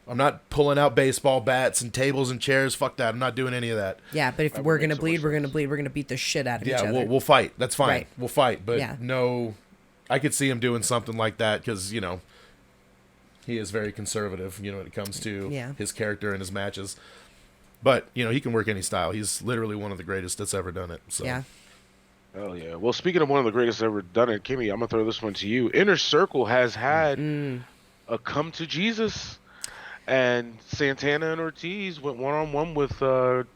I'm not pulling out baseball bats and tables and chairs. Fuck that. I'm not doing any of that. Yeah, but if we're going to bleed, we're going to bleed. We're going to beat the shit out of each other. Yeah, we'll fight. That's fine. Right. We'll fight. But no, I could see him doing something like that because, he is very conservative, when it comes to his character and his matches. But, he can work any style. He's literally one of the greatest that's ever done it. So. Yeah. Oh, yeah. Well, speaking of one of the greatest ever done it, Kimmy, I'm going to throw this one to you. Inner Circle has had a come to Jesus. And Santana and Ortiz went one-on-one with, but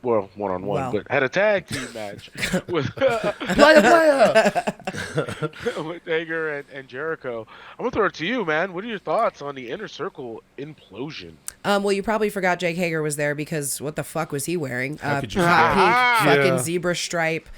had a tag team match with with Hager and Jericho. I'm going to throw it to you, man. What are your thoughts on the Inner Circle implosion? Well, you probably forgot Jake Hager was there because what the fuck was he wearing? How could you hot pink, fucking zebra stripe,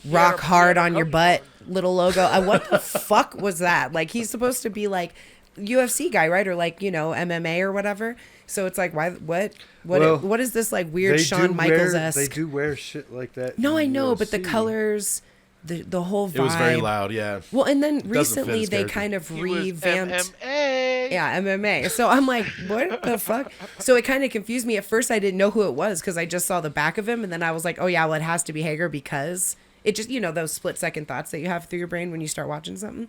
rock hard on your butt, little logo. What the fuck was that? Like, he's supposed to be like UFC guy, right? Or like, MMA or whatever. So it's like, what is this like weird Shawn Michaels-esque? They do wear shit like that. No, I know, but the colors, the whole vibe. It was very loud, yeah. Well, and then recently they kind of revamped. MMA. Yeah, MMA. So I'm like, what the fuck? So it kind of confused me. At first, I didn't know who it was because I just saw the back of him, and then I was like, oh yeah, well, it has to be Hager because it just, those split-second thoughts that you have through your brain when you start watching something.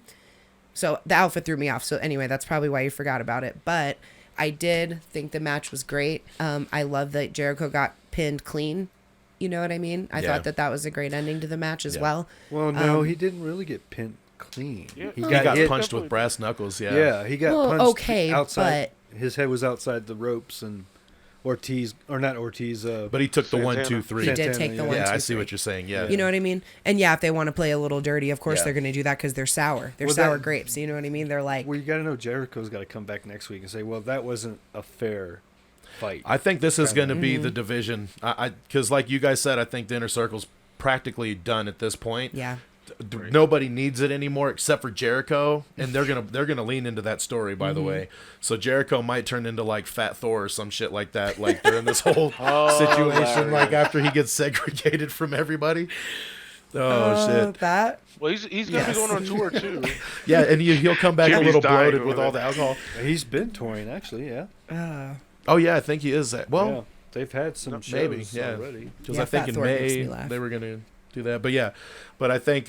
So the outfit threw me off. So anyway, that's probably why you forgot about it. But I did think the match was great. I love that Jericho got pinned clean. You know what I mean? I thought that was a great ending to the match as well. Well, no, he didn't really get pinned clean. Yeah. He got punched with brass knuckles, Yeah, he got punched outside. His head was outside the ropes, and Ortiz, or not Ortiz. But he took Santana. the 1, 2, 3. He did take the 1, 2, 3. Yeah, I see what you're saying. Yeah. You know what I mean? And yeah, if they want to play a little dirty, of course they're going to do that because they're sour. They're sour grapes. You know what I mean? They're like. Well, you got to know Jericho's got to come back next week and say, well, that wasn't a fair fight. I think this is going to be the division. Because like you guys said, I think the Inner Circle's practically done at this point. Yeah. Nobody needs it anymore except for Jericho, and they're gonna lean into that story, by the way. So Jericho might turn into like Fat Thor or some shit like that, like during this whole situation, like after he gets segregated from everybody. Oh shit! That. Well, he's gonna be going on tour too. Yeah, and he'll come back Jimmy's a little dying bloated over with all the there. alcohol. He's been touring, actually, yeah. Oh yeah, I think he is. Well, Yeah. They've had some shows maybe, yeah. already. because Yeah, I think Fat in Thor makes me May laugh. they were gonna do that. But I think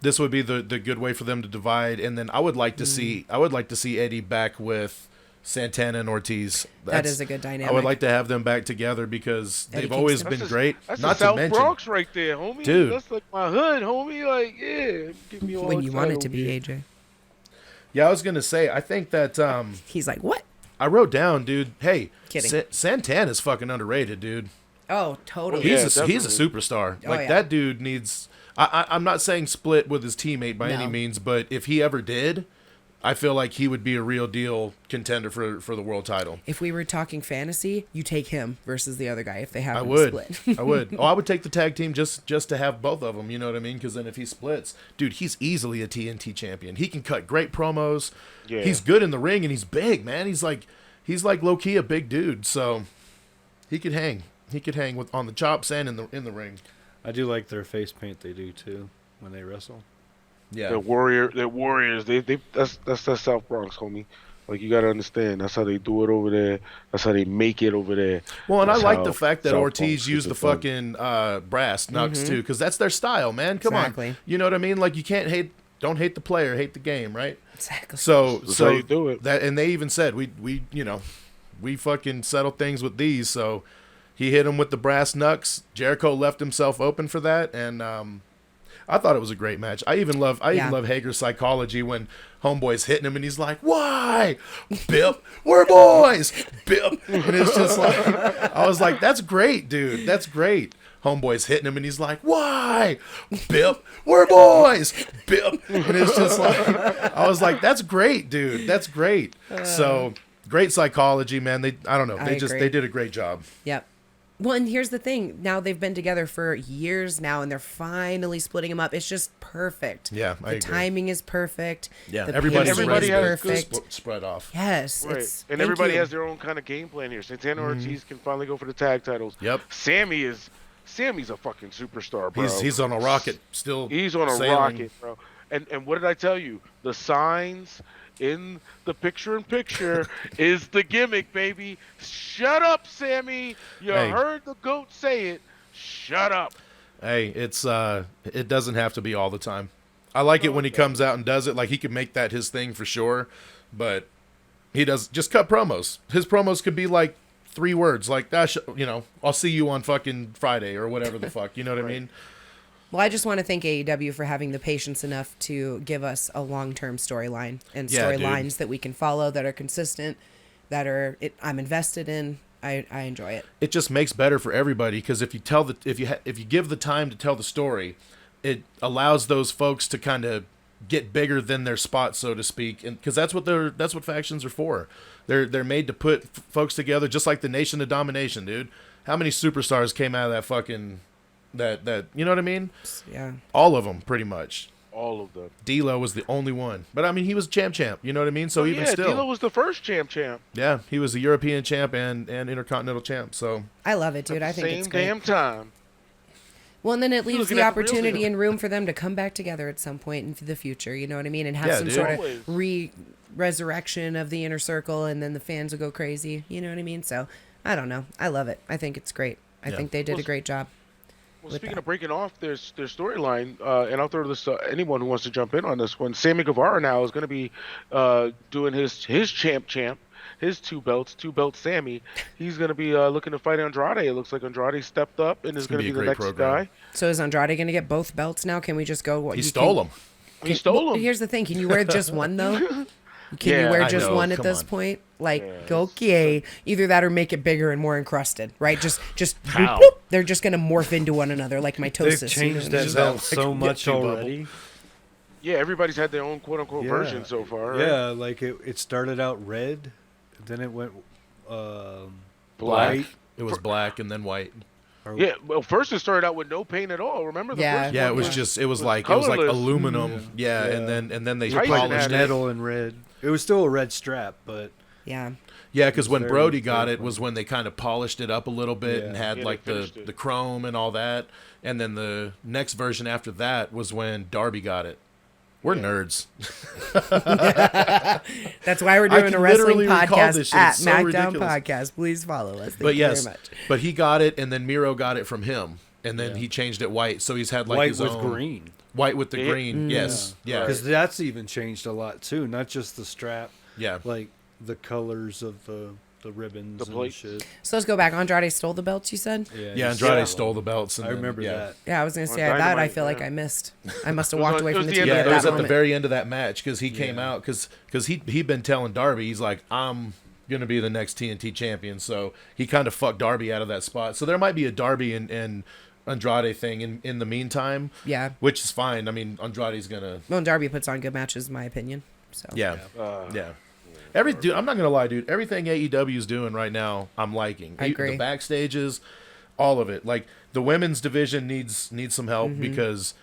this would be the good way for them to divide. And then I would like to see Eddie back with Santana and Ortiz. That is a good dynamic. I would like to have them back together because Eddie they've always Kingston. been great. That's Not the to South mention, Bronx right there, homie. Dude. That's like my hood, homie. Like, yeah, give me all when the you want it to title. be, AJ. yeah, I was gonna say, I think that He's like, what? I wrote down, dude. Hey, Kidding. Santana's fucking underrated, dude. Oh, totally. Yeah, He's a definitely. superstar. Oh, Like yeah. that dude needs. I'm not saying split with his teammate by any No. means, but if he ever did, I feel like he would be a real deal contender for the world title. If we were talking fantasy, you take him versus the other guy if they have I him would. split. I would. Oh, I would take the tag team just to have both of them. You know what I mean? Because then if he splits, dude, he's easily a TNT champion. He can cut great promos. Yeah. He's good in the ring and he's big, man. He's like low key a big dude. So he could hang. He could hang with on the chops and in the ring. I do like their face paint they do, too, when they wrestle. Yeah. They're warriors. That's the South Bronx, homie. Like, you gotta understand, that's how they do it over there. That's how they make it over there. Well, and I That's like how the fact that South Ortiz Bronx used the gets it done. fucking brass knucks too, because that's their style, man. Come Exactly. on, you know what I mean? Like you can't don't hate the player, hate the game, right? Exactly. So That's so how you do it. that, and they even said we fucking settle things with these. So he hit him with the brass knucks. Jericho left himself open for that, and I thought it was a great match. I even love Hager's psychology when Homeboy's hitting him and he's like, "Why, Bip? We're boys, Bip." And it's just like, I was like, "That's great, dude. That's great." Homeboy's hitting him and he's like, "Why, Bip? We're boys, Bip." And it's just like, I was like, "That's great, dude. That's great." So great psychology, man. I don't know. I agree. They did a great job. Yep. Well, and here's the thing. Now they've been together for years now, and they're finally splitting them up. It's just perfect. Yeah, I the agree. timing is perfect. Yeah, the everybody's pacing everybody is has good perfect. spread off. Yes, Right. it's, And thank everybody you. has their own kind of game plan here. Santana Ortiz can finally go for the tag titles. Yep. Sammy's a fucking superstar, bro. He's on a rocket still. He's on a sailing. rocket, bro. And what did I tell you? The signs in the picture-in-picture is the gimmick, baby. Shut up, Sammy. You Hey. heard the GOAT say it. Shut up. Hey, it doesn't have to be all the time. I like it when he comes out and does it. Like he could make that his thing for sure, but he does just cut promos. His promos could be like 3 words, like I'll see you on fucking Friday or whatever the fuck. You know what I mean? Well, I just want to thank AEW for having the patience enough to give us a long-term storyline and Yeah, dude. storylines that we can follow, that are consistent, I'm invested in. I enjoy it. It just makes better for everybody because if you give the time to tell the story, it allows those folks to kind of get bigger than their spot, so to speak, and because that's what factions are for. They're made to put folks together, just like the Nation of Domination, dude. How many superstars came out of that fucking that you know what I mean? Yeah. All of them, pretty much. All of them. D'Lo was the only one, but I mean he was champ. You know what I mean? So even still, D'Lo was the first champ. yeah, he was the European champ and Intercontinental champ. So I love it, dude. I think Same it's great. damn time. Well, and then it leaves looking the at the real opportunity deal. and room for them to come back together at some point in the future. You know what I mean? And have Yeah, some dude. sort Always. of resurrection of the Inner Circle, and then the fans will go crazy. You know what I mean? So I don't know. I love it. I think it's great. I Yeah. think they did a great job. Well, with speaking that. of breaking off their storyline, and I'll throw this to anyone who wants to jump in on this one. Sammy Guevara now is going to be doing his champ, his two belts Sammy. He's going to be looking to fight Andrade. It looks like Andrade stepped up and is going to be a the great next program. guy. So is Andrade going to get both belts now? Can we just go? he stole them. He stole Well, him. here's the thing. Can you wear just one, though? Can Yeah, you wear I just know, one at come this on. point? Like, Yeah, okay. Either that or make it bigger and more encrusted, right? Just How? boop, boop. They're just going to morph into one another like mitosis. They've you changed know? that Just belt like, so get much you, bubble. already. Yeah, everybody's had their own quote-unquote version so far. Right? Yeah, like it started out red, then it went Black. It was black and then white. Yeah, well, first it started out with no paint at all. Remember the first Yeah, one it was like aluminum. Yeah, and then they polished metal and red. It was still a red strap, but yeah. Yeah, because when Brody got it was when they kind of polished it up a little bit and had like the chrome and all that. And then the next version after that was when Darby got it. We're nerds. That's why we're doing a wrestling podcast at so MACKDOwn ridiculous. Podcast. Please follow us. Thank you very much. But he got it, and then Miro got it from him, and then he changed it white. So he's had like white his with own green. White with the green. Yes. Yeah. Because that's even changed a lot too. Not just the strap. Yeah. Like the colors of the ribbons and shit. So let's go back. Andrade stole the belts, you said? Yeah, Andrade stole the belts. And I remember that. Yeah, I was going to say, that I feel like I missed. I must have walked away from the TV Yeah, at it was that at moment. the very end of that match because he came out because he'd been telling Darby, he's like, I'm going to be the next TNT champion. So he kind of fucked Darby out of that spot. So there might be a Darby and Andrade thing in the meantime. Yeah. Which is fine. I mean, Andrade's going to... Well, Darby puts on good matches, in my opinion. So Yeah. Dude, I'm not gonna lie, dude. Everything AEW is doing right now, I'm liking. I agree. The backstages, all of it. Like the women's division needs some help because,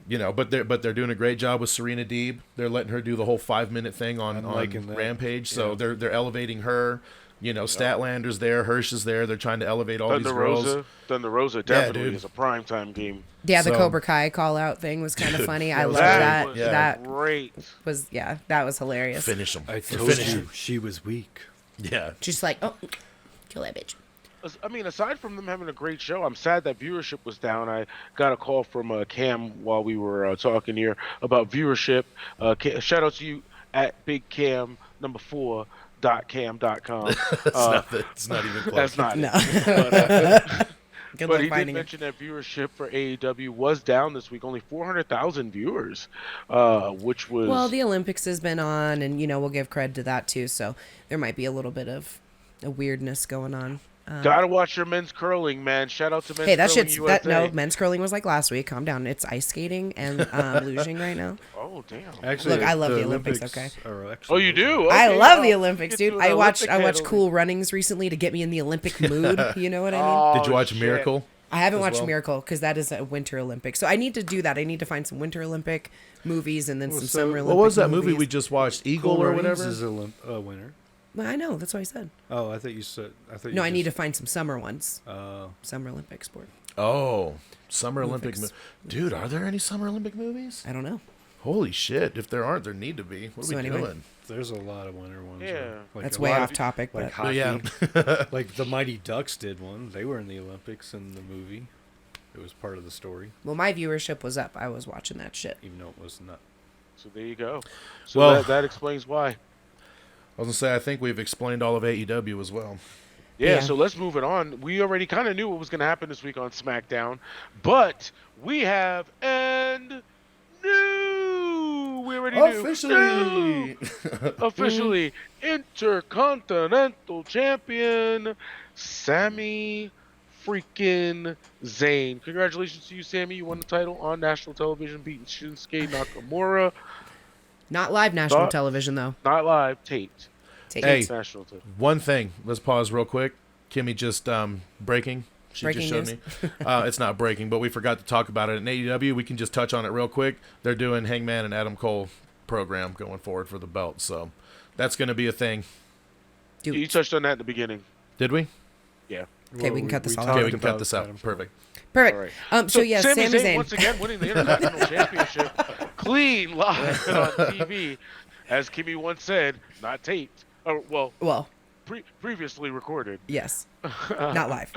but they're doing a great job with Serena Deeb. They're letting her do the whole 5-minute thing on Rampage. So they're elevating her. Statlander's there, Hirsch is there. They're trying to elevate all these girls. Thunder Rosa definitely is a primetime game. Yeah, the Cobra Kai call out thing was kind of funny. I love that. That great. That was hilarious. Finish them. I told you she was weak. Yeah. Just like, oh, kill that bitch. I mean, aside from them having a great show, I'm sad that viewership was down. I got a call from Cam while we were talking here about viewership. Shout out to you at Big Cam #4. .cam.com. It's not even close. That's not no. it. But he did mention that viewership for AEW was down this week, only 400,000 viewers, which was... Well, the Olympics has been on, and, we'll give credit to that, too, so there might be a little bit of a weirdness going on. Gotta watch your men's curling, man. Shout out to men's curling. Hey, that shit's USA. men's curling was like last week. Calm down. It's ice skating and lugeing right now. Oh damn! Actually, look, I love the Olympics. Okay. Oh, you do? Okay, I love the Olympics, dude. I watched Cool Runnings recently to get me in the Olympic mood. You know what I mean? Did you watch Miracle? I haven't watched Miracle because that is a Winter Olympic. So I need to do that. I need to find some Winter Olympic movies and then some Summer Olympic. What was that movies. movie we just watched? Eagle Cool or whatever? Is a winner. Well, I know. That's what I said. Oh, I thought you said. No, I need to find some summer ones. Summer Olympic sport. Oh, Summer Olympic. Dude, are there any Summer Olympic movies? I don't know. Holy shit. If there aren't, there need to be. What are we doing? There's a lot of winter ones. Yeah. That's way off topic. Like but hockey. Yeah. Like the Mighty Ducks did one. They were in the Olympics in the movie. It was part of the story. Well, my viewership was up. I was watching that shit. Even though it was not. So there you go. So that explains why. I was going to say, I think we've explained all of AEW as well. Yeah, so let's move it on. We already kind of knew what was going to happen this week on SmackDown, but we have we already knew. Officially, Intercontinental Champion, Sami freaking Zayn. Congratulations to you, Sami. You won the title on national television, beating Shinsuke Nakamura. Not live national television, though. Not live, taped. Hey, national one thing. Let's pause real quick. Kimmy just breaking. She breaking just showed news. me. It's not breaking, but we forgot to talk about it. In AEW, we can just touch on it real quick. They're doing Hangman and Adam Cole program going forward for the belt. So that's going to be a thing. Dude. You touched on that at the beginning. Did we? Yeah. Okay, we can cut this off. Okay, we can cut this out. Perfect. Perfect. Right. So yeah, Sami Zayn once again winning the Intercontinental Championship clean live on TV. As Kimmy once said, not taped. Previously recorded. Yes. Not live.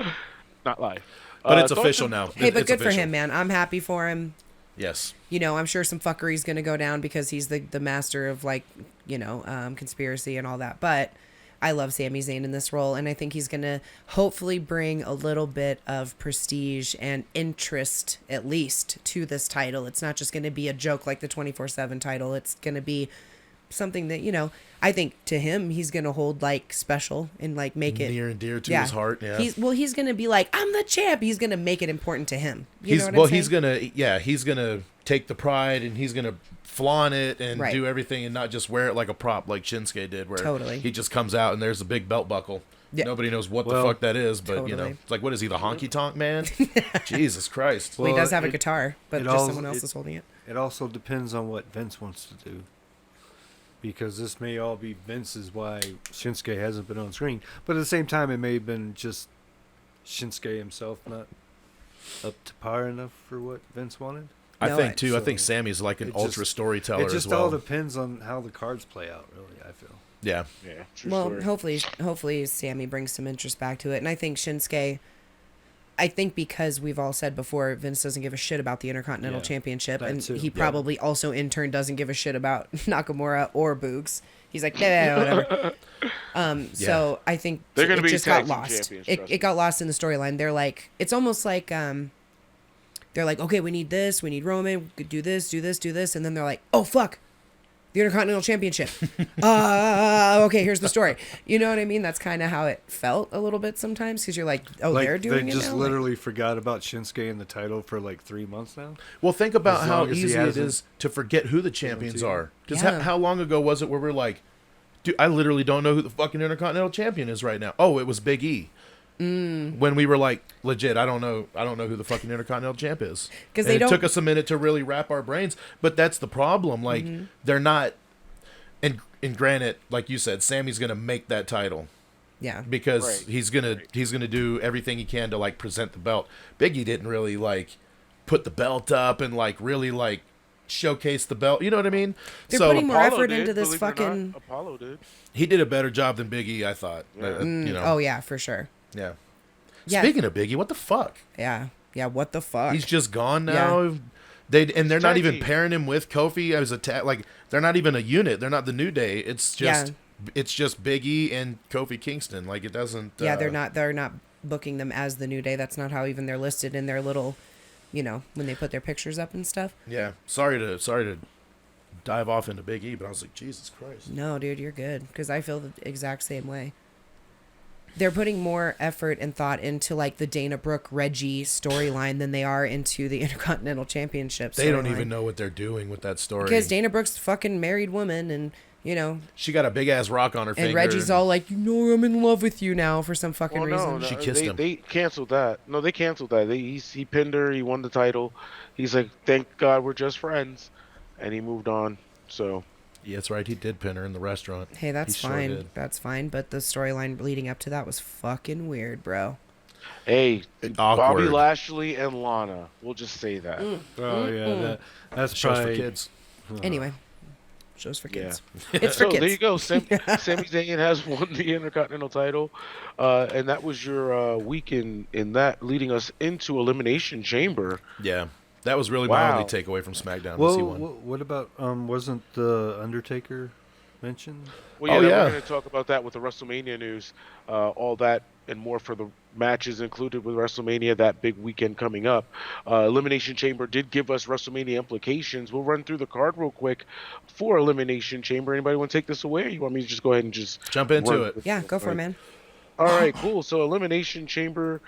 Not live. But it's official now. Hey, but it's good official. for him, man. I'm happy for him. Yes. I'm sure some fuckery's going to go down because he's the master of, conspiracy and all that. But I love Sami Zayn in this role, and I think he's going to hopefully bring a little bit of prestige and interest, at least, to this title. It's not just going to be a joke like the 24/7 title. It's going to be something that, you know, I think to him, he's going to hold like special and like make it near and dear to his heart. Yeah. He's going to be like, I'm the champ. He's going to make it important to him. You know what I'm saying? he's going to take the pride and he's going to flaunt it and do everything and not just wear it like a prop like Shinsuke did, where he just comes out and there's a big belt buckle. Yeah. Nobody knows what the fuck that is, but you know, it's like, what is he, the honky tonk man? Jesus Christ. Well, he does have a guitar, but just someone else is holding it. It also depends on what Vince wants to do, because this may all be Vince's why Shinsuke hasn't been on screen, but at the same time, it may have been just Shinsuke himself not up to par enough for what Vince wanted. I think Sammy's like an ultra storyteller as well. It just all depends on how the cards play out, really, I feel. Yeah. Yeah. Well, hopefully Sammy brings some interest back to it. And I think Shinsuke, I think because we've all said before, Vince doesn't give a shit about the Intercontinental Championship. And he probably also in turn doesn't give a shit about Nakamura or Boogs. He's like, whatever. So I think it just got lost. It got lost in the storyline. They're like, it's almost like, they're like, okay, we need this. We need Roman. We could do this, do this, do this. And then they're like, oh, fuck. The Intercontinental Championship. Okay, here's the story. You know what I mean? That's kind of how it felt a little bit sometimes, because you're like, oh, they're doing it now? They just literally forgot about Shinsuke in the title for like 3 months now. Well, think about how easy it is to forget who the champions are. Because how long ago was it where we're like, dude, I literally don't know who the fucking Intercontinental Champion is right now. Oh, it was Big E. When we were like, legit, I don't know who the fucking Intercontinental Champ is. Because it took us a minute to really wrap our brains. But that's the problem. Like, they're not. And granted, like you said, Sammy's gonna make that title. Yeah. Because he's gonna do everything he can to like present the belt. Big E didn't really like put the belt up and like really like showcase the belt. You know what I mean? They're putting more effort into this fucking. Apollo did. He did a better job than Big E, I thought. Yeah. You know. Oh yeah, for sure. Yeah. Speaking of Biggie, what the fuck? Yeah, what the fuck? He's just gone now. Yeah. They're not even pairing him with Kofi as a like they're not even a unit. They're not the New Day. It's just Biggie and Kofi Kingston. Like it doesn't. Yeah, they're not booking them as the New Day. That's not how even they're listed in their little, you know, when they put their pictures up and stuff. Yeah, sorry to dive off into Big E, but I was like, Jesus Christ. No, dude, you're good, because I feel the exact same way. They're putting more effort and thought into like the Dana Brooke Reggie storyline than they are into the Intercontinental Championship. They don't even know what they're doing with that story. Because Dana Brooke's a fucking married woman, and you know she got a big ass rock on her finger. And Reggie's all like, you know, I'm in love with you now for some fucking reason. No, she kissed him. They canceled that. No, they canceled that. He pinned her. He won the title. He's like, thank God we're just friends, and he moved on. So. Yeah, that's right. He did pin her in the restaurant. Hey, that's fine. Sure, that's fine. But the storyline leading up to that was fucking weird, bro. Hey, Bobby Lashley and Lana. We'll just say that. That's shows for kids. Anyway, shows for kids. Yeah. It's for kids. There you go. Sami Zayn has won the Intercontinental title, and that was your week in that, leading us into Elimination Chamber. Yeah. That was really my only takeaway from SmackDown. What about wasn't the Undertaker mentioned? Well, we're going to talk about that with the WrestleMania news. All that and more for the matches included with WrestleMania, that big weekend coming up. Elimination Chamber did give us WrestleMania implications. We'll run through the card real quick for Elimination Chamber. Anybody want to take this away? Or you want me to just go ahead and just jump into it? Yeah, go for it, man. All right, cool. So Elimination Chamber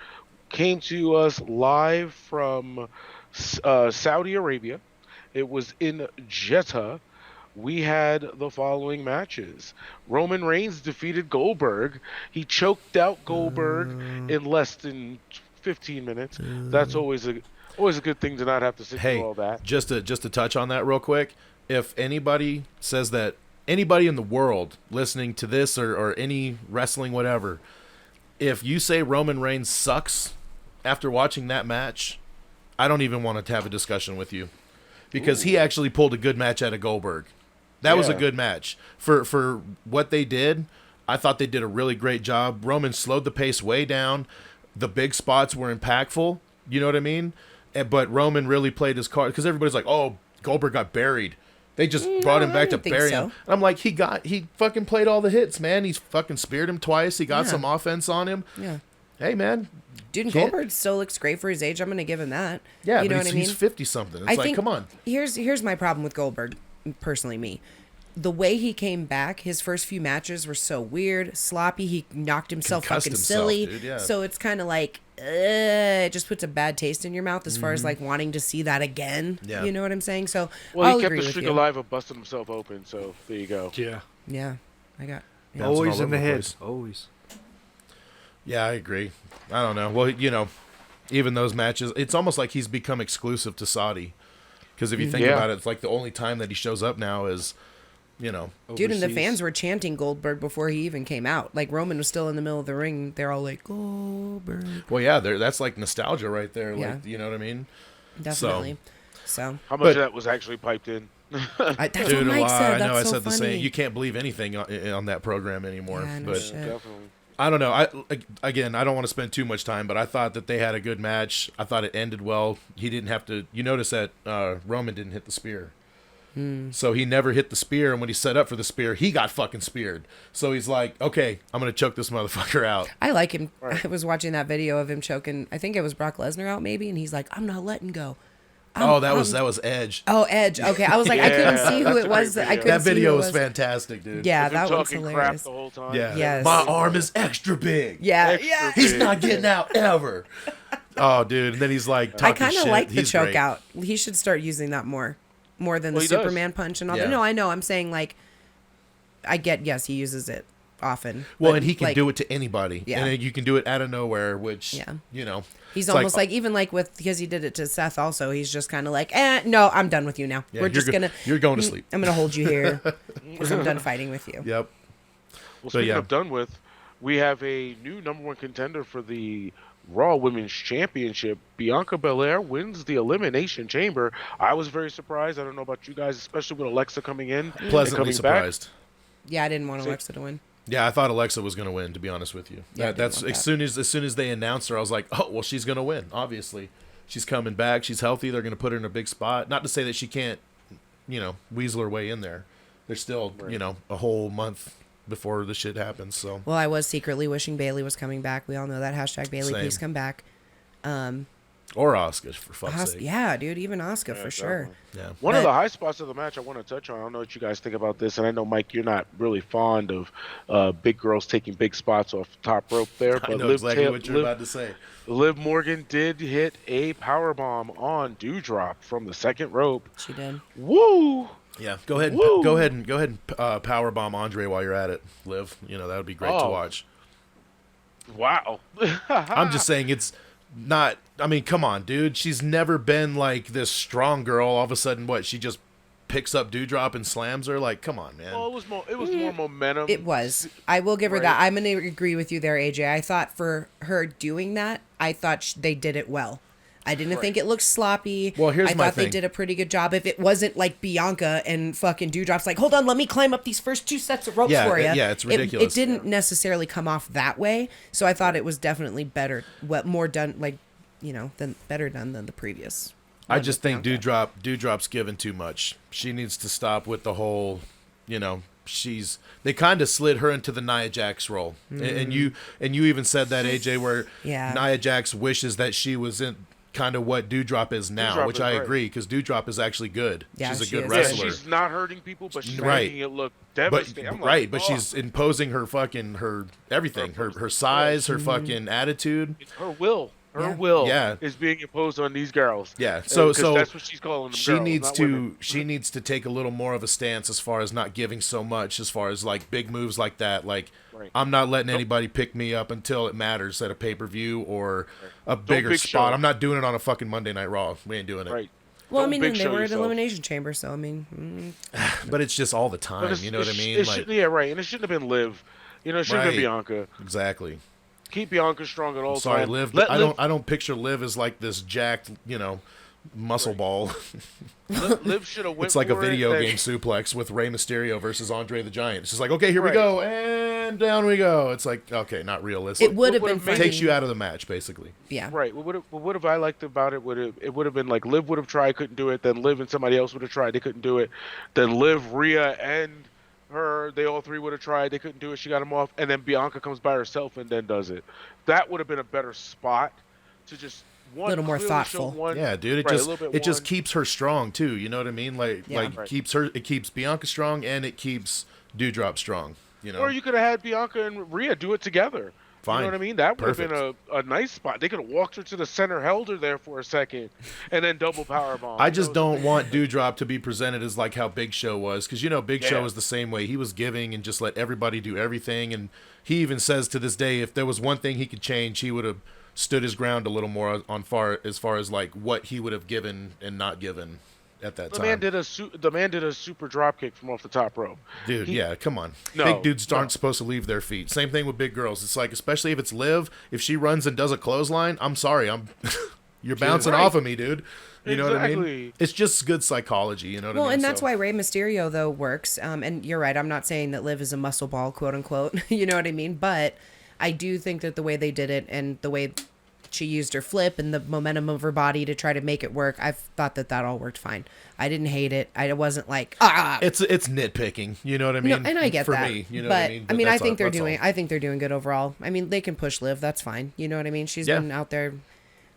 came to us live from Saudi Arabia. It was in Jeddah. We had the following matches. Roman Reigns defeated Goldberg. He choked out Goldberg in less than 15 minutes. That's always a good thing to not have to sit through all that. Just to touch on that real quick, if anybody says that, anybody in the world listening to this or any wrestling whatever, if you say Roman Reigns sucks after watching that match, I don't even want to have a discussion with you, because he actually pulled a good match out of Goldberg. That was a good match. For what they did, I thought they did a really great job. Roman slowed the pace way down. The big spots were impactful. You know what I mean? But Roman really played his card, because everybody's like, oh, Goldberg got buried. They just brought him back to bury him. And I'm like, he fucking played all the hits, man. He's fucking speared him twice. He got some offense on him. Yeah. Hey, man. Dude, Goldberg still looks great for his age. I'm going to give him that. Yeah, you know what I mean? He's 50-something. It's like, come on. Here's my problem with Goldberg, personally, me. the way he came back, his first few matches were so weird, sloppy. He knocked himself Concussed fucking himself, silly. dude, yeah. So it's kind of like, it just puts a bad taste in your mouth as far as like wanting to see that again. Yeah. You know what I'm saying? So Well, I'll he kept agree the with streak you. alive of busting himself open, so there you go. Yeah. Yeah, I got. Bouncing Always all in the over head. place. Always. Yeah, I agree. I don't know. Well, even those matches, it's almost like he's become exclusive to Saudi. Because if you think Yeah. about it, it's like the only time that he shows up now is, Dude, and the overseas. fans were chanting Goldberg before he even came out. Like, Roman was still in the middle of the ring. They're all like, Goldberg. well, yeah, that's like nostalgia right there. Yeah. Like, you know what I mean? Definitely. So, How much But- of that was actually piped in? that's Dude, what a Mike lot. said. I know. That's I so said the funny. same. You can't believe anything on that program anymore. Yeah, no but shit. Definitely. I don't know. Again, I don't want to spend too much time, but I thought that they had a good match. I thought it ended well. He didn't have to. You notice that Roman didn't hit the spear. So he never hit the spear, and when he set up for the spear, he got fucking speared. So he's like, okay, I'm going to choke this motherfucker out. I like him. Right. I was watching that video of him choking. I think it was Brock Lesnar out maybe, and he's like, "I'm not letting go." That was Edge. Oh, Edge. Okay, I was like, I couldn't Yeah, see who that's it a was. great I video. couldn't That see who video it was fantastic, dude. Yeah, Him that was talking crap hilarious. the whole time. Yeah. Yes. My arm is extra big. Yeah, Extra yeah. He's big. not getting out ever. Oh, dude. And then he's like, I talking kind of shit. like the He's choke great. out. He should start using that more than Well, the he does. Superman punch and all Yeah. that. No, I know. I'm saying like, yes, he uses it often. Well, but, and he can like, do it to anybody. Yeah. And you can do it out of nowhere, which, Yeah. He's it's almost like even like with because he did it to Seth also. He's just kind of like, no, I'm done with you now. Yeah, We're you're just go- gonna. you're going to sleep. I'm gonna hold you here because I'm done fighting with you. Yep. Well, speaking yeah. of done with, we have a new number one contender for the Raw Women's Championship. Bianca Belair wins the Elimination Chamber. I was very surprised. I don't know about you guys, especially with Alexa coming in. and Pleasantly coming surprised. Yeah, I didn't want See- Alexa to win. Yeah, I thought Alexa was going to win, to be honest with you. Yeah, I didn't That's want as that. soon as they announced her, I was like, oh, well, she's going to win, obviously. She's coming back. She's healthy. They're going to put her in a big spot. Not to say that she can't, weasel her way in there. There's still, a whole month before the shit happens, so. Well, I was secretly wishing Bailey was coming back. We all know that hashtag Bailey, Same. please come back. Or Asuka, for fuck's sake. Yeah, dude, even Asuka for sure. definitely. Yeah. One of But- the high spots of the match I want to touch on. I don't know what you guys think about this, and I know Mike, you're not really fond of big girls taking big spots off the top rope there. But I know exactly what you're about to say. Liv Morgan did hit a power bomb on Dewdrop from the second rope. She did. Woo! Yeah, go ahead Woo! and power bomb Andre while you're at it, Liv. That would be great to Oh. watch. Wow. I'm just saying it's not. I mean, come on, dude. She's never been like this strong girl. All of a sudden, she just picks up Dewdrop and slams her? Like, come on, man. Well, it was more momentum. It was. I will give her Right. that. I'm going to agree with you there, AJ. I thought for her doing that, I thought they did it well. I didn't think it looked sloppy. Well, here's I my thought they thing. did a pretty good job. If it wasn't like Bianca and fucking Dewdrop's like, hold on, let me climb up these first two sets of ropes Yeah, for you. yeah, it's It ridiculous. didn't necessarily come off that way. So I thought it was definitely better, more done, better done than the previous. I one just with think Bianca. Dewdrop's given too much. She needs to stop with the whole, they kind of slid her into the Nia Jax role. And you even said that, AJ, where Yeah. Nia Jax wishes that she was in kind of what Dewdrop is now, Dewdrop which is I right. agree, because Dewdrop is actually good. Yeah, She's a she good is. Yeah, wrestler. she's not hurting people, but she's Right. making it look but devastating. I'm like, right, but oh, she's imposing her fucking her everything, her size, her fucking attitude. her will. Her Yeah. will Yeah. is being imposed on these girls. Yeah, so 'Cause that's what she's calling them. she girls, needs not to women. she needs to take a little more of a stance as far as not giving so much, as far as like big moves like that. Like, Right. I'm not letting anybody pick me up until it matters at a pay-per-view or a bigger big spot. show. I'm not doing it on a fucking Monday Night Raw. We ain't doing it. Right. Well, I Don't mean, big and they show were at yourself. Elimination Chamber, so I mean, But it's just all the But time. it's- You know what I mean? It Like, shouldn't, yeah, right. And it shouldn't have been Liv. It should have Right. been Bianca. exactly. Keep Bianca strong at all Sorry, times. Liv. Let I Liv, don't picture Liv as like this jacked, muscle ball. Liv should have went It's like a for it, video then- game suplex with Rey Mysterio versus Andre the Giant. It's just like, okay, here we Right. go, and down we go. It's like, okay, not realistic. it would have What been would've made- funny. Takes you out of the match, basically. Yeah. Right. What have I liked about it? It would have been like Liv would have tried, couldn't do it. Then Liv and somebody else would have tried, they couldn't do it. Then Liv, Rhea, and her, they all three would have tried, they couldn't do it. She got them off, and then Bianca comes by herself and then does it. That would have been a better spot to just a little more thoughtful. Yeah, dude. It just keeps her strong too. You know what I mean? It keeps Bianca strong and it keeps Doudrop strong. You know. Or you could have had Bianca and Rhea do it together. Fine. You know what I mean? That would have been a nice spot. They could have walked her to the center, held her there for a second, and then double powerbomb. I just don't want Doudrop to be presented as like how Big Show was, because Big Show was the same way. He was giving and just let everybody do everything, and he even says to this day, if there was one thing he could change, he would have stood his ground a little more as far as like what he would have given and not given at that time. The man did a super drop kick from off the top rope. Dude, come on. Big dudes aren't supposed to leave their feet. Same thing with big girls. It's like, especially if it's Liv, if she runs and does a clothesline, I'm sorry, you're bouncing off of me, dude. You know what I mean? It's just good psychology, you know what I mean? Well, and that's why Rey Mysterio, though, works. And you're right, I'm not saying that Liv is a muscle ball, quote unquote. You know what I mean? But I do think that the way they did it and the way she used her flip and the momentum of her body to try to make it work, I thought that all worked fine. I didn't hate it. I wasn't like, It's nitpicking, you know what I mean? No, and I get for that. me, you know but, what I mean? But I think they're doing good overall. I mean, they can push Liv, that's fine. You know what I mean? She's been out there.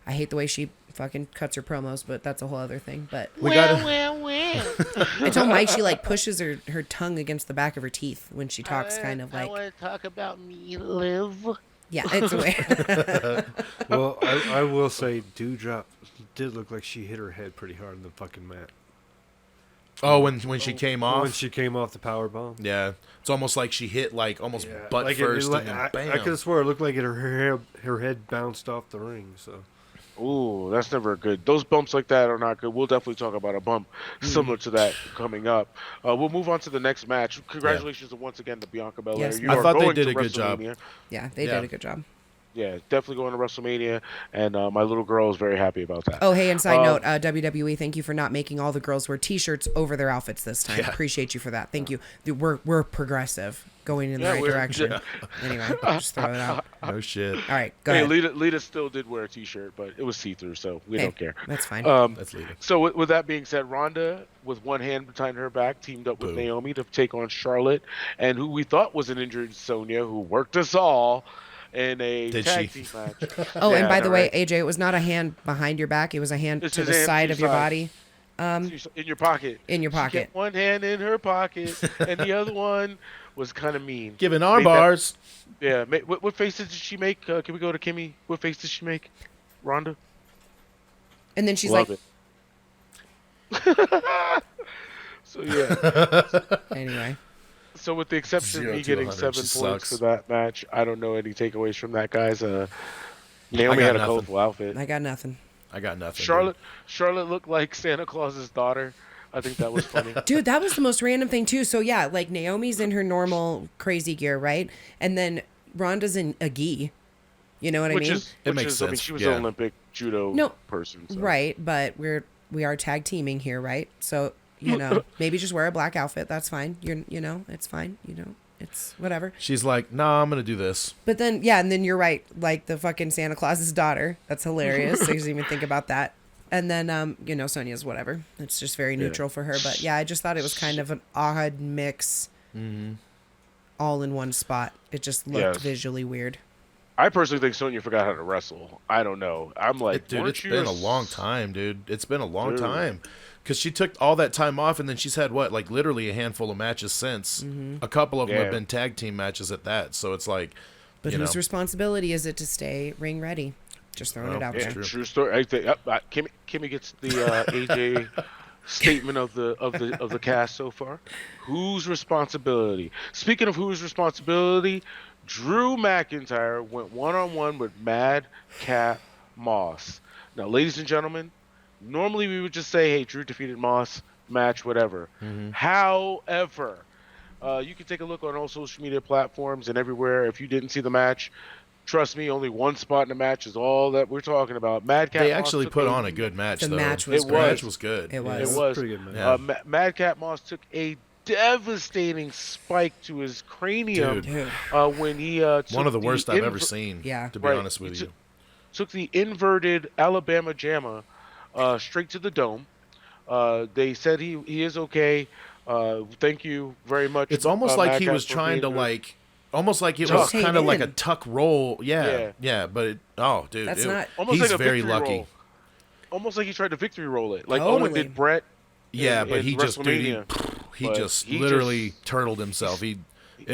I hate the way she fucking cuts her promos, but that's a whole other thing. But I told Mike she like pushes her tongue against the back of her teeth when she talks, kind of like. I want to talk about me, Liv. Yeah, it's weird. Well, I will say, Doudrop did look like she hit her head pretty hard on the fucking mat. Oh, when she came off? When she came off the power bomb. Yeah. It's almost like she hit butt first and then bam. I could have swore it looked like her head bounced off the ring, so. Ooh, that's never good. Those bumps like that are not good. We'll definitely talk about a bump similar to that coming up. We'll move on to the next match. Congratulations once again to Bianca Belair. Yes. I thought they did a good job. Yeah, they did a good job. Yeah, definitely going to WrestleMania, and my little girl is very happy about that. Oh, hey, and side note, WWE, thank you for not making all the girls wear T-shirts over their outfits this time. Yeah. Appreciate you for that. Thank you. We're progressive, going in the right direction. Yeah. Anyway, just throw it out. No shit. All right, go ahead. Lita still did wear a T-shirt, but it was see-through, so we don't care. That's fine. That's Lita. So with that being said, Ronda, with one hand behind her back, teamed up with Naomi to take on Charlotte, and who we thought was an injured Sonya, who worked us all in a tag team match. And by the way, AJ, it was not a hand behind your back. It was a hand to the side of your body. In your pocket. In your pocket. She kept one hand in her pocket, and the other one was kind of mean. Giving arm bars. What faces did she make? Can we go to Kimmy? What face did she make? Ronda? And then she's Love like... it. So, yeah. Anyway. So with the exception of me getting 7 points for that match, I don't know any takeaways from that, guys. Naomi had a colorful outfit. I got nothing. Charlotte looked like Santa Claus's daughter. I think that was funny. Dude, that was the most random thing too. So yeah, like Naomi's in her normal crazy gear, right? And then Ronda's in a gi. You know what I mean? It makes sense. I mean, she was an Olympic judo person. So. Right, but we are tag teaming here, right? So maybe just wear a black outfit. That's fine. It's fine. It's whatever. She's like, nah, I'm going to do this. But then, and then you're right. Like the fucking Santa Claus's daughter. That's hilarious. So you didn't even think about that. And then, Sonya's whatever. It's just very neutral for her. But yeah, I just thought it was kind of an odd mix all in one spot. It just looked visually weird. I personally think Sonya forgot how to wrestle. I don't know. I'm like, dude, it's been a long time, dude. It's been a long time. Because she took all that time off, and then she's had, literally a handful of matches since. Mm-hmm. A couple of them have been tag team matches at that. So it's like, but whose responsibility is it to stay ring ready? Just throwing it out there. True story. I think Kimmy gets the AJ statement of the cast so far. Whose responsibility? Speaking of whose responsibility, Drew McIntyre went one-on-one with Madcap Moss. Now, ladies and gentlemen, normally we would just say, hey, Drew defeated Moss, match, whatever. Mm-hmm. However, you can take a look on all social media platforms and everywhere. If you didn't see the match, trust me, only one spot in the match is all that we're talking about. Madcap They Moss actually put on a good match, though. The match was great. The match was good. It was. It was. Pretty good match. Yeah. Madcap Moss took a devastating spike to his cranium when he took one of the worst I've ever seen, to be honest with you. Took the inverted Alabama Jamma straight to the dome. They said he is okay. Thank you very much. It's almost like he was trying to Almost like it Tuck. was kind of like a tuck roll. Yeah. But dude, That's not almost he's like a very victory lucky. roll. Almost like he tried to victory roll it, like Totally. Owen did Brett. Yeah, in but he just, dude, he But just he literally just- turtled himself. It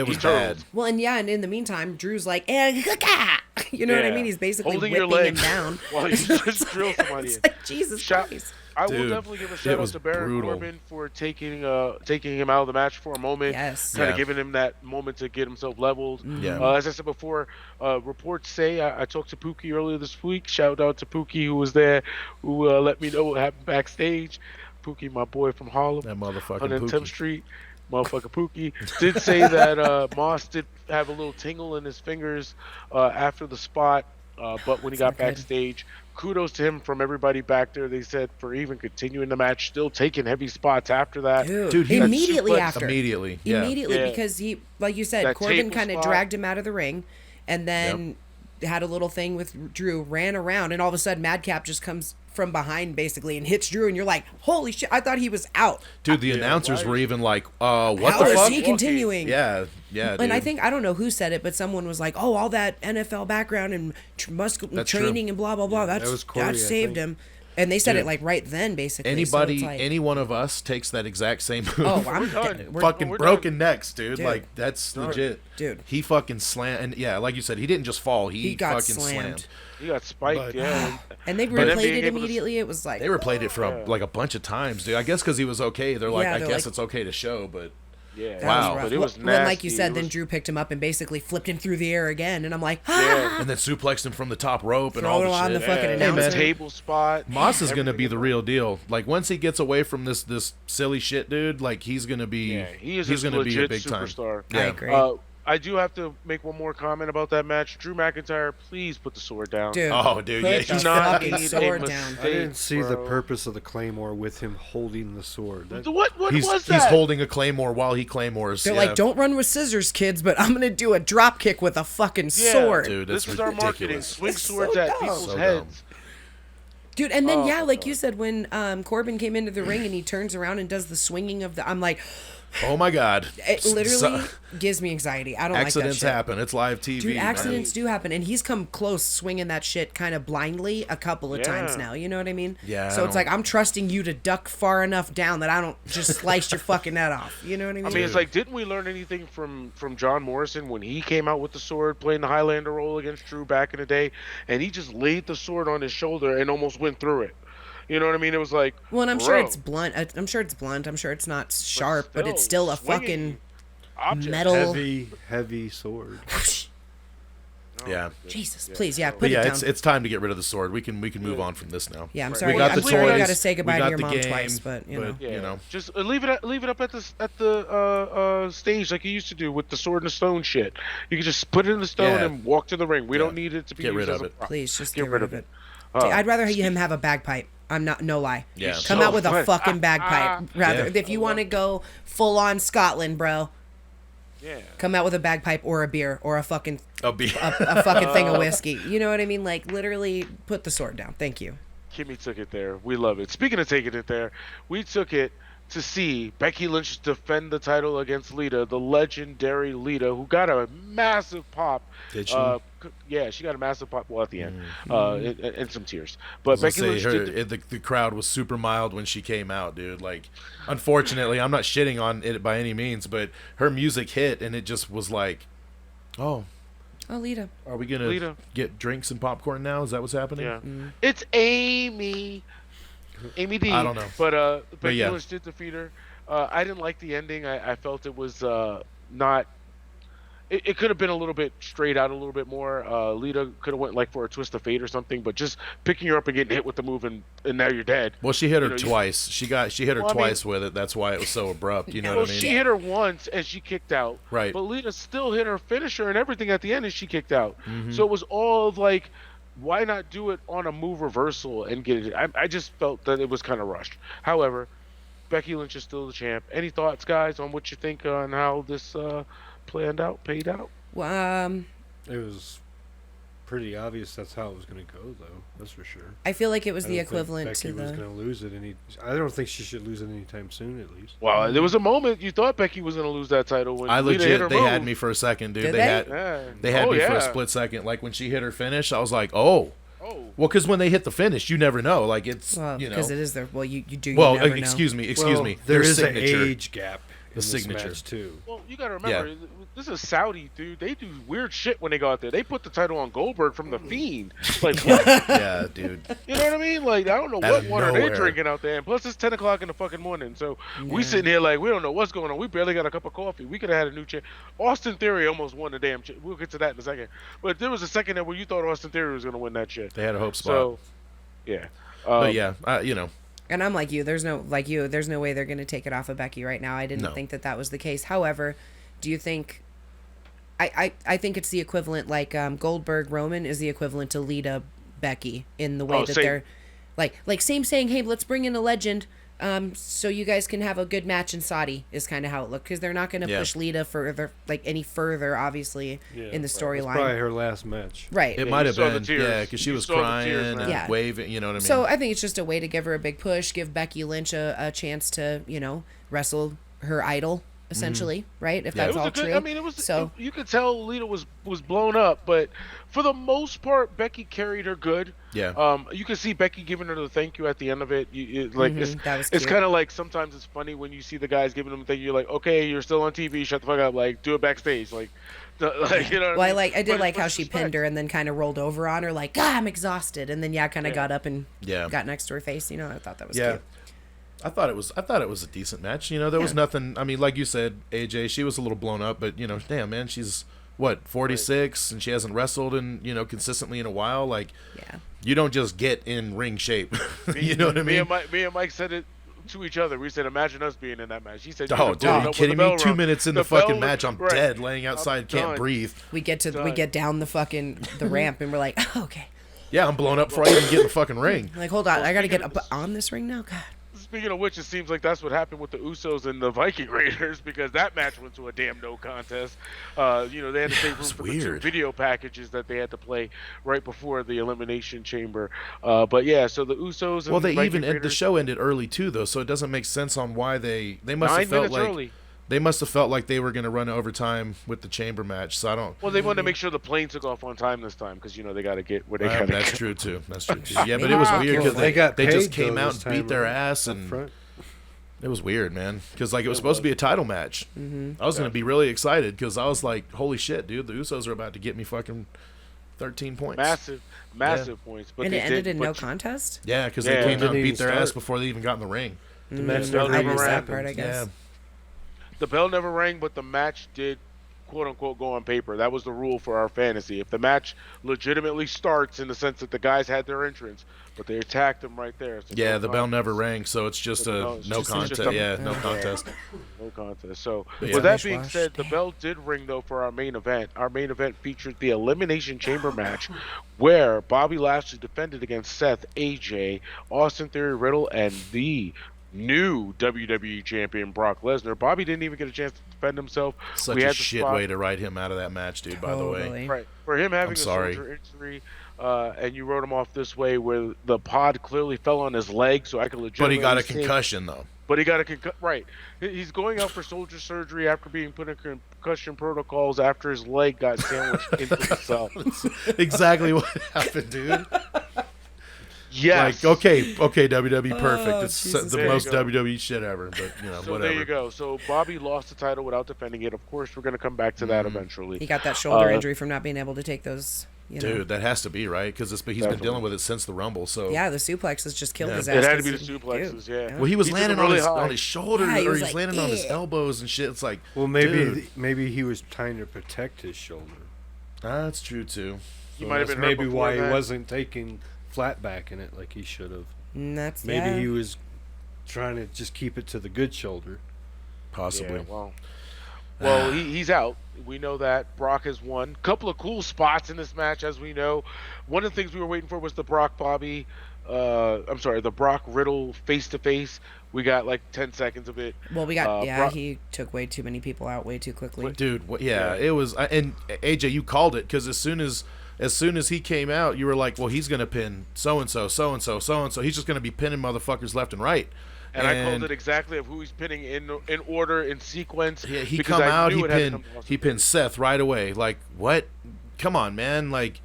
was turtled. bad. Well, and in the meantime, Drew's like, you know what I Yeah. mean? He's basically Holding your whipping him leg down. while you just drill somebody. It's like, Jesus Shout- Christ. I will Dude, definitely give a it shout out was to Baron brutal. Corbin for taking him out of the match for a moment. Yes. Kind Yeah. of giving him that moment to get himself leveled. Yeah. As I said before, reports say I talked to Pookie earlier this week. Shout out to Pookie who was there, who let me know what happened backstage. Pookie, my boy from Harlem, That motherfucking 110th Pookie. Street. Motherfucker Pookie did say that Moss did have a little tingle in his fingers after the spot, but when he got not good. backstage, kudos to him from everybody back there. They said for even continuing the match, still taking heavy spots after that. Dude, he- immediately Suplex- after. Immediately, yeah. Immediately, because he, like you said, That Corbin table kind of spot. dragged him out of the ring, and then had a little thing with Drew, ran around, and all of a sudden Madcap just comes from behind basically and hits Drew, and you're like, holy shit, I thought he was out. Dude, the announcers were even like, what How the is fuck? he continuing? Yeah, dude. And I think, I don't know who said it, but someone was like, oh, all that NFL background and That's training true. and blah, blah, blah. that was Corey, that I saved think. him. And they said Dude. it like right then, basically. Anybody, so it's like, any one of us takes that exact same move. oh, I'm done. we're- fucking we're broken necks, dude. Dude. Like, that's legit. Dude. He fucking slammed. And yeah, like you said, he didn't just fall. He got fucking slammed. He got spiked, But- yeah. And they But then replayed being it able to- immediately. It was like, They replayed it for like a bunch of times, dude. I guess because he was okay. They're like, Yeah, I they're guess like- it's okay to show, but Yeah. that Wow. was rough. But it was nasty. When, like you said, It then was- Drew picked him up and basically flipped him through the air again. And I'm like, Yeah. and then suplexed him from the top rope and all Throw the it on shit. the fucking Yeah. announcer. man. Table spot. Moss is gonna be everything the about real deal. Like once he gets away from this silly shit, dude, like he's gonna be Yeah, he is he's a gonna be a legit big time. superstar. I Yeah. agree. I do have to make one more comment about that match. Drew McIntyre, please put the sword down. Dude, Oh, dude, put yeah, the he's not fucking being a sword mistake. down. I didn't see the bro. purpose of the Claymore with him holding the sword. That, What He's was that? he's holding a claymore while he claymores. They're yeah. like, don't run with scissors, kids, but I'm gonna do a drop kick with a fucking Yeah, sword. Dude, This that's is our marketing. ridiculous. Swing It's swords so at dumb. people's So heads. Dude, and then Oh, yeah, like you God. said, when Corbin came into the ring and he turns around and does the swinging of the, I'm like, Oh my god. it literally So- gives me anxiety. I don't accidents like that shit. happen. It's live TV. Dude, man. accidents do happen, and he's come close swinging that shit kind of blindly a couple of times Yeah. now. You know what I mean? Yeah, So I it's don't- like I'm trusting you to duck far enough down that I don't just slice your fucking head off. You know what I mean? I mean, it's like, didn't we learn anything from John Morrison when he came out with the sword, playing the Highlander role against Drew back in the day, and he just laid the sword on his shoulder and almost went through it. You know what I mean? It was like, well, and I'm sure bro, it's blunt. I'm sure it's blunt. I'm sure it's not sharp, but it's still still a swinging fucking object. metal. heavy sword. Yeah. Jesus, please, yeah, But put yeah, it down. it's time to get rid of the sword. We can move on from this now. Yeah, I'm Right. sorry. We got I'm the sorry you toys. got to say goodbye we to got your the mom game, twice, but you know. Yeah, you know. just leave it up at the stage like you used to do with the sword and the stone shit. You can just put it in the stone Yeah. and walk to the ring. We Yeah. don't need it to be Get used rid as of a it. prop. Please just Get rid of it. I'd rather him have a bagpipe. I'm not, no lie. Yeah. Come So out with a fun. fucking bagpipe. Rather, Yeah. if you want to go full on Scotland, bro, Yeah. come out with a bagpipe or a beer or a fucking I'll be a fucking thing of whiskey. You know what I mean? Like literally, put the sword down. Thank you. Kimmy took it there. We love it. Speaking of taking it there, we took it to see Becky Lynch defend the title against Lita, the legendary Lita, who got a massive pop. Did she? Yeah, she got a massive pop. Well, at the end, and some tears. But Becky say Lynch did. the crowd was super mild when she came out, dude. Like, unfortunately, I'm not shitting on it by any means, but her music hit, and it just was like, oh, Oh, Lita. are we gonna Lita. get drinks and popcorn now? Is that what's happening? Yeah, it's Amy D. I don't know. But Becky yeah. Lynch did defeat her. I didn't like the ending. I felt it was not. It could have been a little bit straight out, a little bit more. Lita could have went like for a twist of fate or something, but just picking her up and getting hit with the move and now you're dead. Well, she hit her You know, you- twice. She hit her Well, I mean- tuse with it. That's why it was so abrupt. You know Well, what I mean? she hit her once and she kicked out. Right. But Lita still hit her finisher and everything at the end and she kicked out. Mm-hmm. So it was all of like, why not do it on a move reversal and get it? I just felt that it was kind of rushed. However, Becky Lynch is still the champ. Any thoughts, guys, on what you think on how this paid out? Well, It was pretty obvious that's how it was going to go, though. That's for sure. I feel like it was I the don't think equivalent to Becky was the. going to lose it I don't think she should lose it anytime soon, at least. Well, there was a moment you thought Becky was going to lose that title when I Lita hit legit, her they move. had me for a second, dude. Did They they? had Yeah. me for a split second. Like when she hit her finish, I was like, oh. Well, because when they hit the finish, you never know. Like it's because it is their. Well, you do. Well, you never excuse know. me. There Their is an signature. age gap. In The signature. this match too. Well, you got to remember, this is Saudi, dude. They do weird shit when they go out there. They put the title on Goldberg from The Fiend. Like, what? Yeah, dude. You know what I mean? Like, I don't know Out what of water they're nowhere. drinking out there. And plus, it's 10 o'clock in the fucking morning. So we sitting here like, we don't know what's going on. We barely got a cup of coffee. We could have had a new champ. Austin Theory almost won the damn shit. We'll get to that in a second. But there was a second there where you thought Austin Theory was going to win that shit. They had a hope spot. So, yeah. But yeah, And I'm like you. There's no way they're going to take it off of Becky right now. I didn't think that was the case. However, do you think? I think it's the equivalent. Like Goldberg Roman is the equivalent to Lita Becky in the way that same. they're like same saying. Hey, let's bring in a legend. So you guys can have a good match in Saudi is kind of how it looked because they're not going to push Lita further, like any further, obviously in the storyline. Probably her last match. Right. it might have saw the been. tears. Yeah, because she You was saw the crying tears, and man. Yeah. waving. You know what I mean? So I think it's just a way to give her a big push, give Becky Lynch a chance to, wrestle her idol, essentially, right? If Yeah. that's It was all a good, true. I mean, it was. So You could tell Lita was blown up, but for the most part, Becky carried her good. Yeah. You can see Becky giving her the thank you at the end of it. that was It's cute. kind of like sometimes it's funny when you see the guys giving them a thank you. You're like, okay, you're still on TV. Shut the fuck up. Like, do it backstage. Like, you know. What Well, I mean? I did But like how it's she respect. pinned her and then kind of rolled over on her, like, I'm exhausted, and then kind of got up and got next to her face. I thought that was yeah. cute. I thought it was a decent match. There was nothing. I mean, like you said, AJ, she was a little blown up, but damn man, she's what 46 and she hasn't wrestled in consistently in a while. Like, you don't just get in ring shape. You know what I mean? Me and Mike said it to each other. We said, imagine us being in that match. He said, Oh, dude, are you kidding me? 2 minutes in the fucking match, I'm right. dead, laying outside, can't breathe. We get down the ramp and we're like, oh, okay. Yeah, I'm blown up before I even get in the fucking ring. Like, hold on, I got to get up on this ring now. God. Speaking of which, it seems like that's what happened with the Usos and the Viking Raiders because that match went to a damn no contest. They had to take room for the 2 video packages that they had to play right before the Elimination Chamber. But yeah, so the Usos and They Viking even the Raiders, show ended early too, though, so it doesn't make sense on why they must 9 have felt minutes like early. they must have felt like they were going to run overtime with the chamber match. So I don't. Well, they wanted to make sure the plane took off on time this time because they got to get where they got to That's get. true too. That's true too. Yeah, but it was weird because they just came out and beat their ass and. It was weird, man, because it was supposed to be a title match. I was going to be really excited because I was like, holy shit, dude, the Usos are about to get me fucking 13 points. Massive points. But And they it ended did, in no contest? Yeah, because they came out and Didn't beat their even ass start. before they even got in the ring. The match Bell never never even ran. That part, I happened. guess. The bell never rang, but the match did, quote unquote, go on paper. That was the rule for our fantasy. If the match legitimately starts in the sense that the guys had their entrance, but they attacked them right there. So Yeah, the bell never rang, so it's just a no contest. No contest. No contest. So, Yeah. with that being Wash. said, the bell did ring, though, for our main event. Our main event featured the Elimination Chamber match where Bobby Lashley defended against Seth, AJ, Austin Theory, Riddle, and the new WWE champion Brock Lesnar. Bobby didn't even get a chance to defend himself. Such We a had the shit spot- way to write him out of that match, dude, by the way. Totally. Right. For him having I'm a sorry. shoulder injury, and you wrote him off this way where the pod clearly fell on his leg, so I could But legitimately he got a say- concussion, though. But he got a concussion. Right. He's going out for soldier surgery after being put in concussion protocols after his leg got sandwiched into the cell. Exactly what happened, dude. Yes. Like, okay, WWE, perfect. Oh, It's Jesus. the There most you go. WWE shit ever, but, So whatever. there you go. So Bobby lost the title without defending it. Of course, we're going to come back to that eventually. He got that shoulder injury from not being able to take those. Dude, that has to be, right? Because he's been Definitely. dealing with it since the Rumble, so... Yeah, the suplexes just killed Yeah. his It ass. had to be the 'cause suplexes, yeah. Well, he was He took landing him really on high. his shoulder, Yeah, he or was he's like, landing on his "Eh." elbows and shit. It's like, Well, dude. maybe he was trying to protect his shoulder. That's true, too. He So might have that's been hurt maybe before why that. he wasn't taking flat back in it like he should have. And that's Maybe he was trying to just keep it to the good shoulder. Possibly. Yeah, well, he's out. We know that. Brock has won. Couple of cool spots in this match, as we know. One of the things we were waiting for was the Brock Riddle face-to-face. We got like 10 seconds of it. Well, we got Brock- he took way too many people out way too quickly. Dude, it was... And AJ, you called it, because as soon as as soon as he came out, you were like, well, he's going to pin so-and-so, so-and-so, so-and-so. He's just going to be pinning motherfuckers left and right. And I called it exactly of who he's pinning in order, in sequence. Yeah, he come out, he pinned Seth right away. Like, what? Come on, man. Like,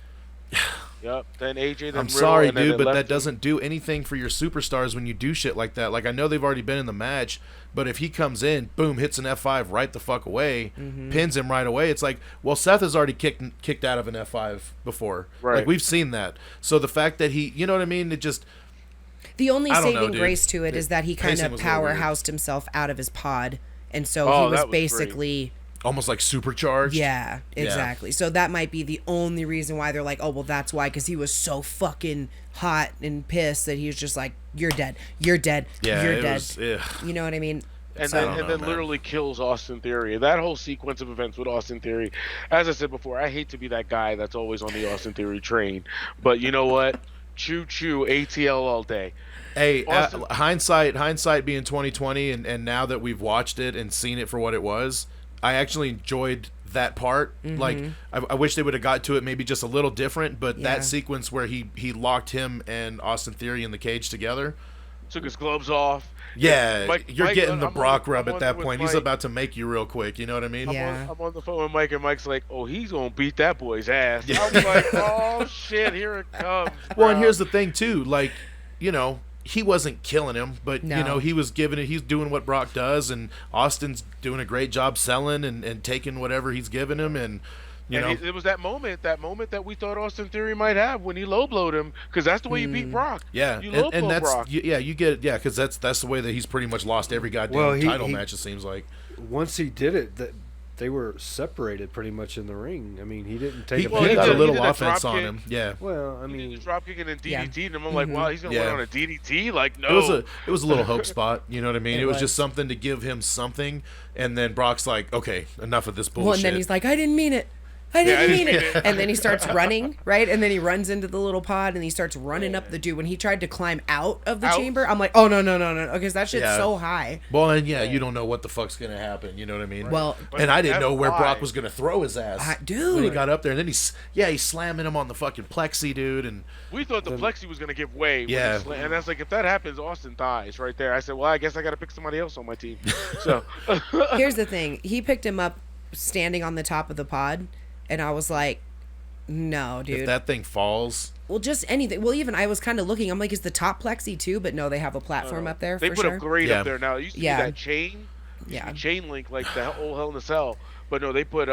yep. Then AJ. Then I'm sorry, dude, but that doesn't do anything for your superstars when you do shit like that. Like, I know they've already been in the match, but if he comes in, boom, hits an F5 right the fuck away, pins him right away. It's like, well, Seth has already kicked out of an F5 before. Right. Like, we've seen that. So the fact that he, you know what I mean? It just. The only saving grace to it is that he kind of powerhoused himself out of his pod, and so he was basically almost like supercharged. Yeah, exactly. So that might be the only reason why they're like, oh, well, that's why, because he was so fucking hot and pissed that he was just like, you're dead, you're dead, you're dead. You know what I mean? And then literally kills Austin Theory. That whole sequence of events with Austin Theory, as I said before, I hate to be that guy that's always on the Austin Theory train, but you know what? Choo choo, ATL all day. Hey, hindsight being 2020, and now that we've watched it and seen it for what it was, I actually enjoyed that part. Like, I wish they would have got to it maybe just a little different, but that sequence where he locked him and Austin Theory in the cage together, took his gloves off. Yeah, you're getting the Brock rub at that point. He's about to make you real quick. You know what I mean? Yeah. I'm on the phone with Mike, and Mike's like, "Oh, he's gonna beat that boy's ass." I'm like, "Oh shit, here it comes." Well, and here's the thing too. Like, you know, he wasn't killing him, but you know, he was giving it. He's doing what Brock does, and Austin's doing a great job selling and taking whatever he's giving him, and you know, it was that moment that we thought Austin Theory might have when he low blowed him, because that's the way you beat Brock. Yeah, you low blow that's Brock. you get it. Yeah, because that's the way that he's pretty much lost every goddamn title match. It seems like once he did it, that they were separated pretty much in the ring. I mean, he didn't take he got a little offense on him. Yeah. Well, I mean, he did drop kicking and DDT, and I'm like, wow, he's gonna win on a DDT? Like, no. It was a little hope spot. You know what I mean? It was just something to give him something, and then Brock's like, okay, enough of this bullshit. Well, and then he's like, I didn't mean it. I didn't mean it. And then he starts running, right? And then he runs into the little pod, and he starts running up the dude. When he tried to climb out of the chamber, I'm like, oh, no. Because that shit's so high. Well, and you don't know what the fuck's going to happen. You know what I mean? Well, and I didn't know where Brock was going to throw his ass. Dude. When he got up there. And then he's slamming him on the fucking plexi, dude. And we thought the plexi was going to give way. Yeah. And that's like, if that happens, Austin dies right there. I said, well, I guess I got to pick somebody else on my team. So here's the thing. He picked him up standing on the top of the pod. And I was like, no, dude. If that thing falls. Well, just anything. Well, even I was kind of looking. I'm like, is the top plexi too? But no, they have a platform up there. They put a grade up there now. It used to be that chain. Yeah. Chain link, like the old Hell in a Cell. But no, they put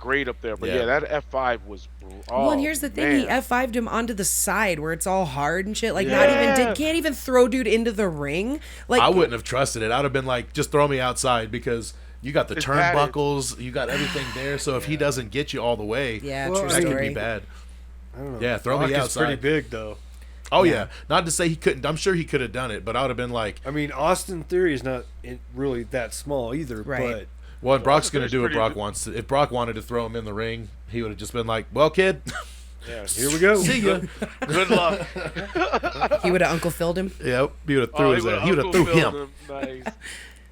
grade up there. But that F5 was. Well, and here's the thing. He F5'd him onto the side where it's all hard and shit. Like, can't even throw dude into the ring. Like, I wouldn't have trusted it. I'd have been like, just throw me outside, because you got the turnbuckles, you got everything there. So if he doesn't get you all the way, true that story. could be bad. I don't know. Yeah, throw me outside. Pretty big though. Oh yeah. Not to say he couldn't. I'm sure he could have done it, but I would have been like. I mean, Austin Theory is not really that small either. Right. But and Brock's going to do what Brock wants. If Brock wanted to throw him in the ring, he would have just been like, "Well, kid, here we go. See ya. Good luck." He would have Uncle Phil'd him. Yep. He would have threw his ass. He would have threw him. Nice.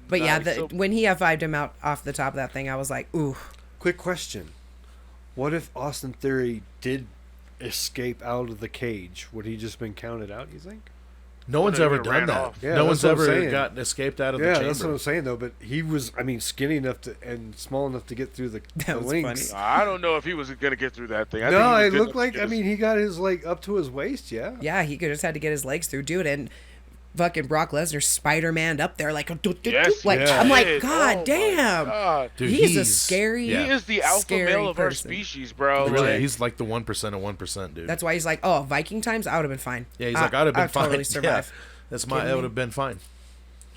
But when he F5'd him out off the top of that thing, I was like, ooh. Quick question. What if Austin Theory did escape out of the cage? Would he just been counted out, you think? No one's ever done that. Yeah, no one's ever gotten escaped out of the chamber. Yeah, that's what I'm saying, though. But he was, skinny enough and small enough to get through the links. Funny. I don't know if he was going to get through that thing. It looked like, he got his, up to his waist, yeah. Yeah, he could just had to get his legs through, dude. And fucking Brock Lesnar Spider-Man up there, like, I'm like, God damn. God. Dude, he's a scary, he is the alpha male of our species, bro. Really, he's like the 1% of 1%, dude. That's why he's like, oh, Viking times, I would have been fine. Yeah, he's like, I'd have been fine. Totally survive. Yeah, I would have been fine.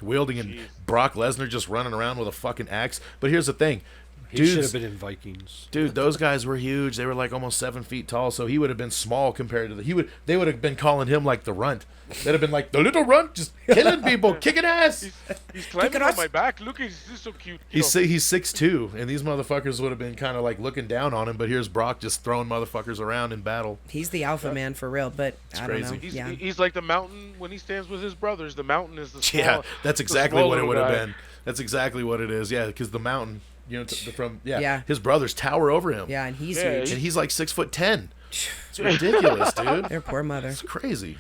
Wielding and Brock Lesnar just running around with a fucking axe. But here's the thing. He should have been in Vikings. Dude, those guys were huge. They were like almost 7 feet tall, so he would have been small compared to they would have been calling him like the Runt. They'd have been like, the little Runt, just killing people, kicking ass. He's climbing on my back. Look, he's so cute. He's 6'2", and these motherfuckers would have been kind of like looking down on him, but here's Brock just throwing motherfuckers around in battle. He's the alpha man for real, but it's crazy. Don't know. He's like the Mountain when he stands with his brothers. The Mountain is the small, that's exactly what it would have been. That's exactly what it is. Yeah, because the Mountain, Yeah. His brothers tower over him. Yeah, and he's Yeah, huge. And he's like 6'10". It's ridiculous, dude. Their poor mother. It's crazy.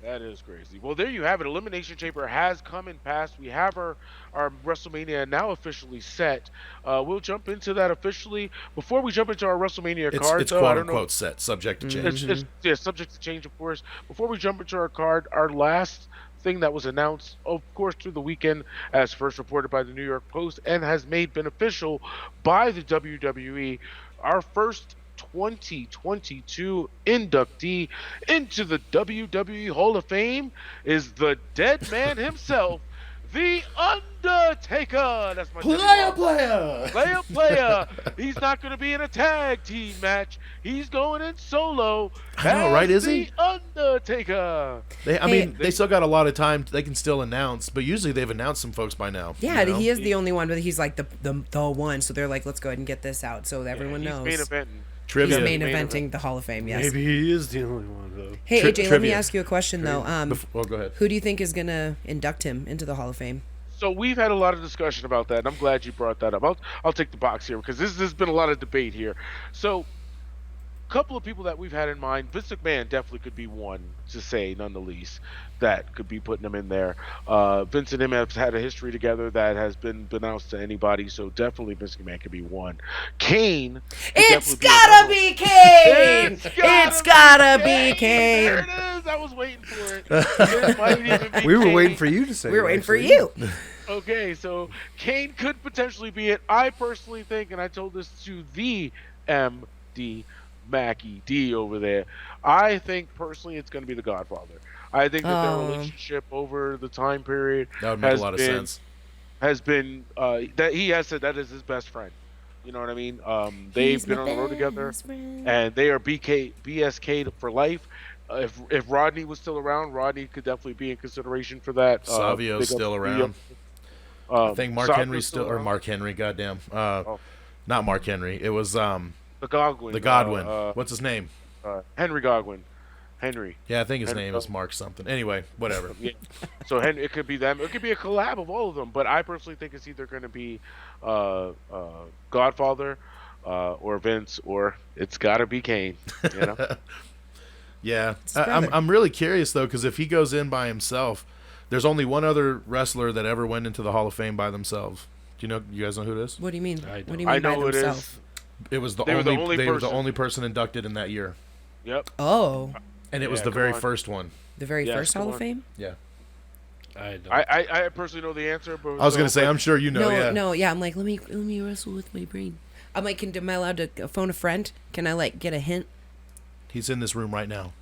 That is crazy. Well, there you have it. Elimination Chamber has come and passed. We have our WrestleMania now officially set. We'll jump into that officially. Before we jump into our WrestleMania card, It's though, quote I don't know. unquote set, subject to change. It's subject to change, of course. Before we jump into our card, our last thing that was announced, of course, through the weekend, as first reported by the New York Post and has made beneficial by the WWE, our first 2022 inductee into the WWE Hall of Fame is the dead man himself, The Undertaker. That's my player. He's not going to be in a tag team match. He's going in solo. I know, right? Is he? The Undertaker. They still got a lot of time. They can still announce, but usually they've announced some folks by now. Yeah, he is the only one, but he's like the one. So they're like, let's go ahead and get this out so everyone knows. Main eventing. Trivia. He's main eventing the Hall of Fame, yes. Maybe he is the only one, though. Hey, AJ, let me trivia. ask you a question, though. Well, go ahead. Who do you think is going to induct him into the Hall of Fame? So we've had a lot of discussion about that, and I'm glad you brought that up. I'll take the box here because there's been a lot of debate here. So a couple of people that we've had in mind, Vince McMahon definitely could be one to say, none the least, that could be putting him in there. Vince and him have had a history together that has been announced to anybody, so definitely Vince McMahon could be one. Kane. It's gotta be Kane! It's gotta be Kane! There it is. I was waiting for it. It might even be We were Kane. waiting for you to say We were it, waiting for actually. you. Okay, so Kane could potentially be it. I personally think, and I told this to the MD Mackie D over there, I think personally it's going to be the Godfather. I think that their relationship over the time period That would make a lot of sense. has been that he has said that is his best friend. You know what I mean? They've been on the road together, and they are BSK for life. If Rodney was still around, Rodney could definitely be in consideration for that. Savio's still around. I think Mark Savio's Henry's still, or around. Mark Henry, goddamn. Not Mark Henry. It was The Godwin. the Godwin. What's his name? Henry Godwin. Henry. Yeah, I think his name is Mark something. Anyway, whatever. Yeah. So Henry, it could be them. It could be a collab of all of them. But I personally think it's either going to be Godfather or Vince, or it's got to be Kane. You know? Yeah, I'm really curious though, because if he goes in by himself, there's only one other wrestler that ever went into the Hall of Fame by themselves. Do you guys know who it is? What do you mean? I What do you I mean by know who it themselves? is. It was They were the only they were the person. only person inducted in that year, Yep. Oh, and it was Yeah, the come very on. first one. the very Yes, first come Hall of on. Fame? Yeah, I don't. I personally know the answer, but I was gonna say I'm sure you know. Yeah, I'm like, let me wrestle with my brain. I'm like, am I allowed to phone a friend? Can I like get a hint? He's in this room right now.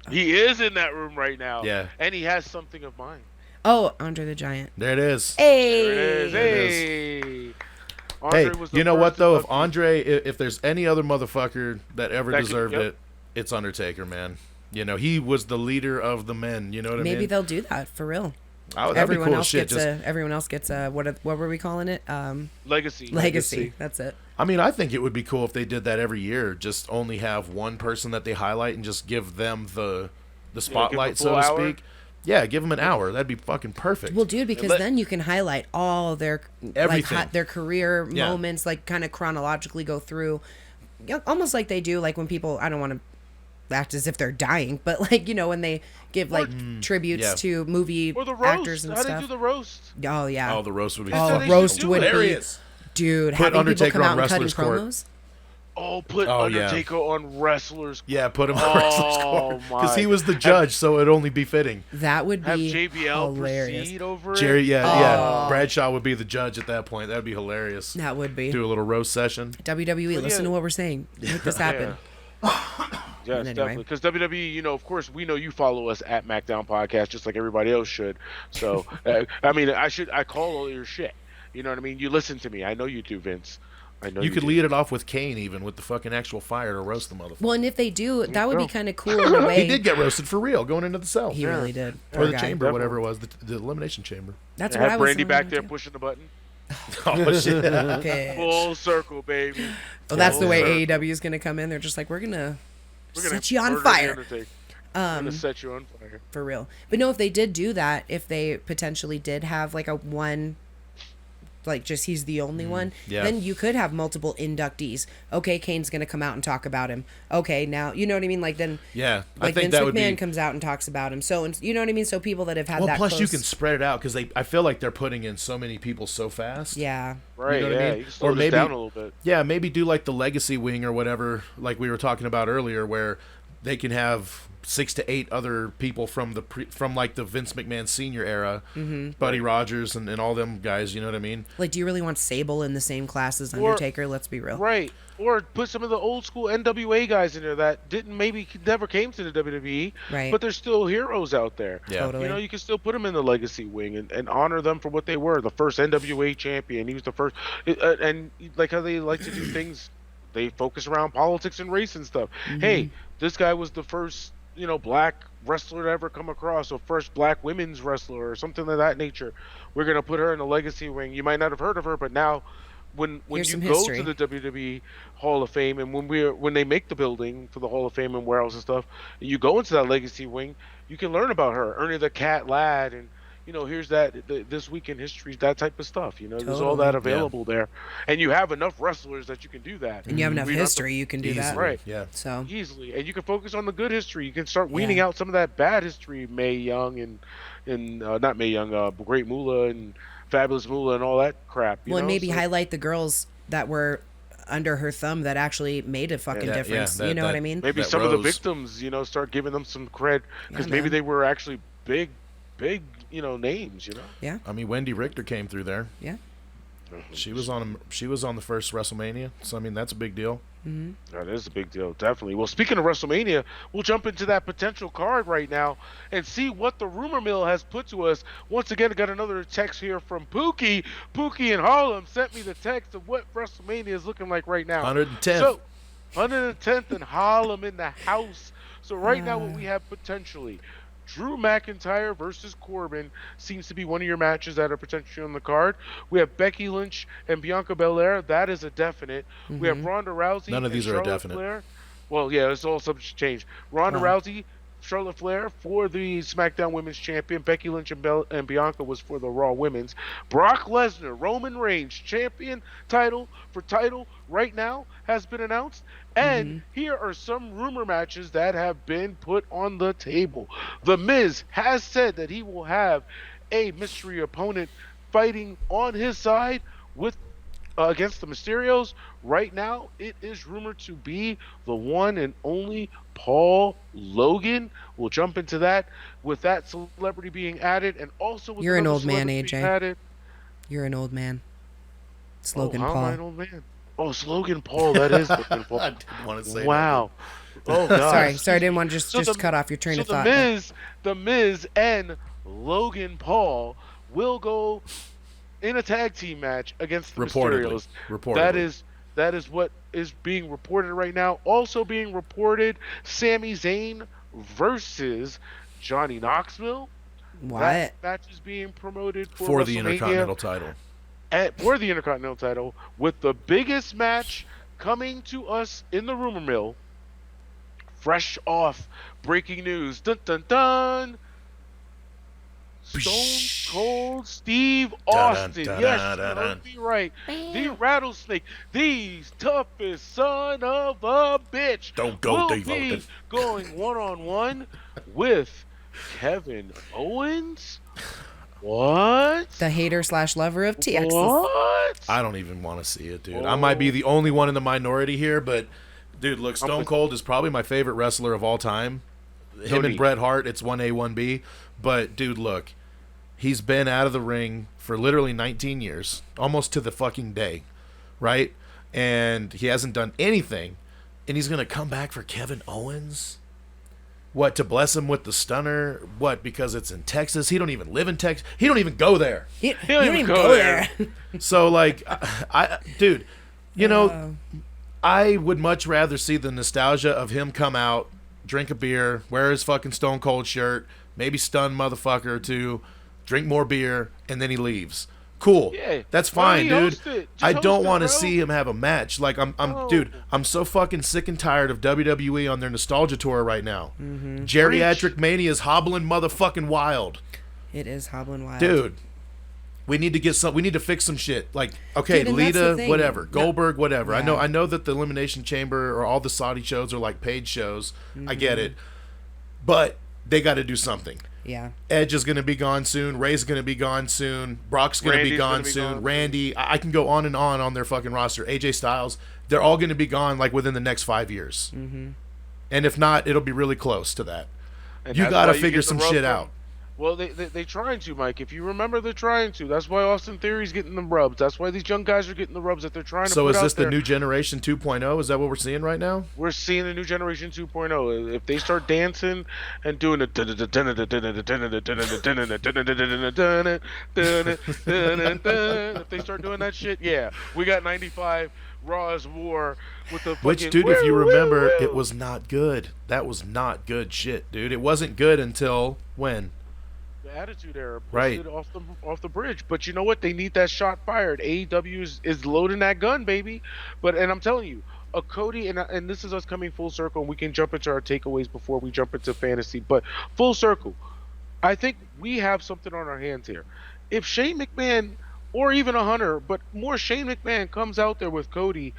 he is in that room right now. Yeah. And he has something of mine. Oh, Andre the Giant. There it is. Hey. There it is. There it Hey. Hey, Andre was the you know what first though? If inductee. Andre, if there's any other motherfucker that ever That could- deserved yep. it, it's Undertaker, man. You know, he was the leader of the men. You know what I mean? Maybe they'll do that for real. Oh, that'd be Everyone cool else as shit. gets everyone else gets a what were we calling it? Legacy. Legacy. That's it. I mean, I think it would be cool if they did that every year. Just only have one person that they highlight and just give them the spotlight, full so to hour. speak. Yeah, give them an hour. That'd be fucking perfect. Well, dude, because then you can highlight all their Everything. their career Yeah. moments, like kind of chronologically go through, almost like they do, like when people. I don't want to act as if they're dying, but like when they give like tributes yeah. to movie Or the roast. actors and How stuff. they do the roast? Oh yeah. Oh, the roast would be Oh, fucking roast would hilarious. be, dude. Put having Undertaker people come on out and cutting Wrestler's Court. promos. Oh, put Oh, yeah. Undertaker on Wrestlers. Yeah, put him on Wrestler's Court my. because he was the judge, so it'd only be fitting. That would Have be JBL hilarious. proceed over Jerry, it. yeah. Bradshaw would be the judge at that point. That'd be hilarious. That would be. Do a little roast session. WWE, Well, listen yeah. to what we're saying. Make this happen. Yes, anyway. definitely. Because WWE, of course, we know you follow us at MACKDOWN Podcast, just like everybody else should. So, I mean, I call all your shit. You know what I mean? You listen to me. I know you do, Vince. I know You could do. lead it off with Kane, even with the fucking actual fire to roast the motherfucker. Well, and if they do, that would be go. kind of cool in a way. He did get roasted for real going into the cell. He really did. Or Poor the guy. chamber, whatever it was, the elimination chamber. That's what I Have was. Brandy back wondering, there too. pushing the button. Oh shit! Okay. Full circle, baby. Well, that's the Full way circle. AEW is going to come in. They're just like, we're gonna We're gonna set you on murder The fire. Undertaker. We're gonna set you on fire. For real. But no, if they did do that, if they potentially did have like a one like just he's the only one, then you could have multiple inductees. Okay, Kane's going to come out and talk about him. Okay, now, you know what I mean? Like then, I like think Vince that would McMahon be... comes out and talks about him. So, you know what I mean? So people that have had well, that plus close... you can spread it out because I feel like they're putting in so many people so fast. Yeah. Right, you know what I mean? You can slow this down a little bit. Yeah, maybe do like the legacy wing or whatever, like we were talking about earlier, where they can have 6 to 8 other people from like the Vince McMahon senior era, Buddy Rogers and all them guys. You know what I mean? Like, do you really want Sable in the same class as Undertaker? Let's be real. Right. Or put some of the old school NWA guys in there that never came to the WWE, right? But they're still heroes out there. Yeah. Totally. You know, you can still put them in the legacy wing and honor them for what they were. The first NWA champion. He was the first, and like how they like to do things. They focus around politics and race and stuff. Hey, this guy was the first, black wrestler to ever come across, or first black women's wrestler, or something of that nature. We're gonna put her in the legacy wing. You might not have heard of her, but now, when Here's you some go history. to the WWE Hall of Fame, and when they make the building for the Hall of Fame and warehouse and stuff, and you go into that legacy wing, you can learn about her, Ernie the Cat Ladd, and here's this week in history, that type of stuff. There's all that available there, and you have enough wrestlers that you can do that. And you have enough history, you can do that. Right. Yeah. So Easily, and you can focus on the good history. You can start weaning out some of that bad history. Mae Young and not Mae Young, Great Moolah and Fabulous Moolah and all that crap. And maybe highlight the girls that were under her thumb that actually made a fucking difference. You know what I mean? Maybe some of the victims, start giving them some cred because maybe they were actually big, names. Yeah. I mean, Wendy Richter came through there. Yeah. She was on the first WrestleMania, so I mean that's a big deal. That is a big deal, definitely. Well, speaking of WrestleMania, we'll jump into that potential card right now and see what the rumor mill has put to us. Once again, I got another text here from Pookie. Pookie in Harlem sent me the text of what WrestleMania is looking like right now. 110th. So, 110th in Harlem in the house. So right now what we have potentially, Drew McIntyre versus Corbin seems to be one of your matches that are potentially on the card. We have Becky Lynch and Bianca Belair. That is a definite. We have Ronda Rousey. None of these and are a Charlotte definite. Flair. Well, yeah, it's all subject to change. Ronda Rousey, Charlotte Flair for the SmackDown Women's Champion. Becky Lynch and Bianca was for the Raw Women's. Brock Lesnar, Roman Reigns, champion title right now has been announced. And here are some rumor matches that have been put on the table. The Miz has said that he will have a mystery opponent fighting on his side with against the Mysterios. Right now, it is rumored to be the one and only Paul Logan. We'll jump into that with that celebrity being added, and also with You're an another old man, celebrity being AJ. added. You're an old man. It's Logan How am I Paul. an old man? Oh, it's Logan Paul. That is Logan Paul. I didn't want to say Wow. Oh God. Sorry, I didn't want to just cut off your train of thought. The Miz and Logan Paul will go in a tag team match against the Mysterios. Reportedly. That is what is being reported right now. Also being reported, Sami Zayn versus Johnny Knoxville. What? That match is being promoted for the WrestleMania Intercontinental title. for the Intercontinental title, with the biggest match coming to us in the rumor mill. Fresh off breaking news. Dun dun dun. Stone Cold Steve Austin. Yes, you heard me right. The Rattlesnake, the toughest son of a bitch, Don't go, will Dave be Austin. going one-on-one with Kevin Owens. What? The hater / lover of TX. What? I don't even want to see it, dude. I might be the only one in the minority here, but dude, look, Stone Cold is probably my favorite wrestler of all time. Him and Bret Hart, it's 1A, 1B. But dude, look, he's been out of the ring for literally 19 years, almost to the fucking day, right? And he hasn't done anything, and he's gonna come back for Kevin Owens. What, to bless him with the stunner? What, because it's in Texas? He don't even live in Texas. He don't even go there. You don't even go there. So, like, dude, you know, I would much rather see the nostalgia of him come out, drink a beer, wear his fucking Stone Cold shirt, maybe stun motherfucker or two, drink more beer, and then he leaves. Cool. Yeah. That's fine, dude. I don't want to see him have a match. Like, dude, I'm so fucking sick and tired of WWE on their nostalgia tour right now. Geriatric Mania is hobbling motherfucking wild. It is hobbling wild. Dude, We need to fix some shit. Like, okay, Dude, Lita, whatever, Goldberg, whatever. Yeah. I know that the Elimination Chamber or all the Saudi shows are like paid shows. I get it, but they got to do something. Yeah. Edge is going to be gone soon. Ray's going to be gone soon. Brock's going to be gone soon. Randy, I can go on and on their fucking roster. AJ Styles, they're all going to be gone like within the next 5 years. And if not, it'll be really close to that. And You got to figure some shit out. Well, they trying to, Mike. If you remember, they're trying to. That's why Austin Theory's getting the rubs. That's why these young guys are getting the rubs that they're trying to So put is this out there. the new generation 2.0? Is that what we're seeing right now? We're seeing the new generation 2.0. If they start dancing and doing the if they start doing that shit, yeah, we got 95 Raw's War with the fucking, which, dude, if you remember, it was not good. That was not good shit, dude. It wasn't good until when? The Attitude Era pushed Right. it off the bridge. But you know what? They need that shot fired. AEW is loading that gun, baby. And I'm telling you, a Cody, and this is us coming full circle, and we can jump into our takeaways before we jump into fantasy. But full circle, I think we have something on our hands here. If Shane McMahon, or even a Hunter, but more Shane McMahon comes out there with Cody,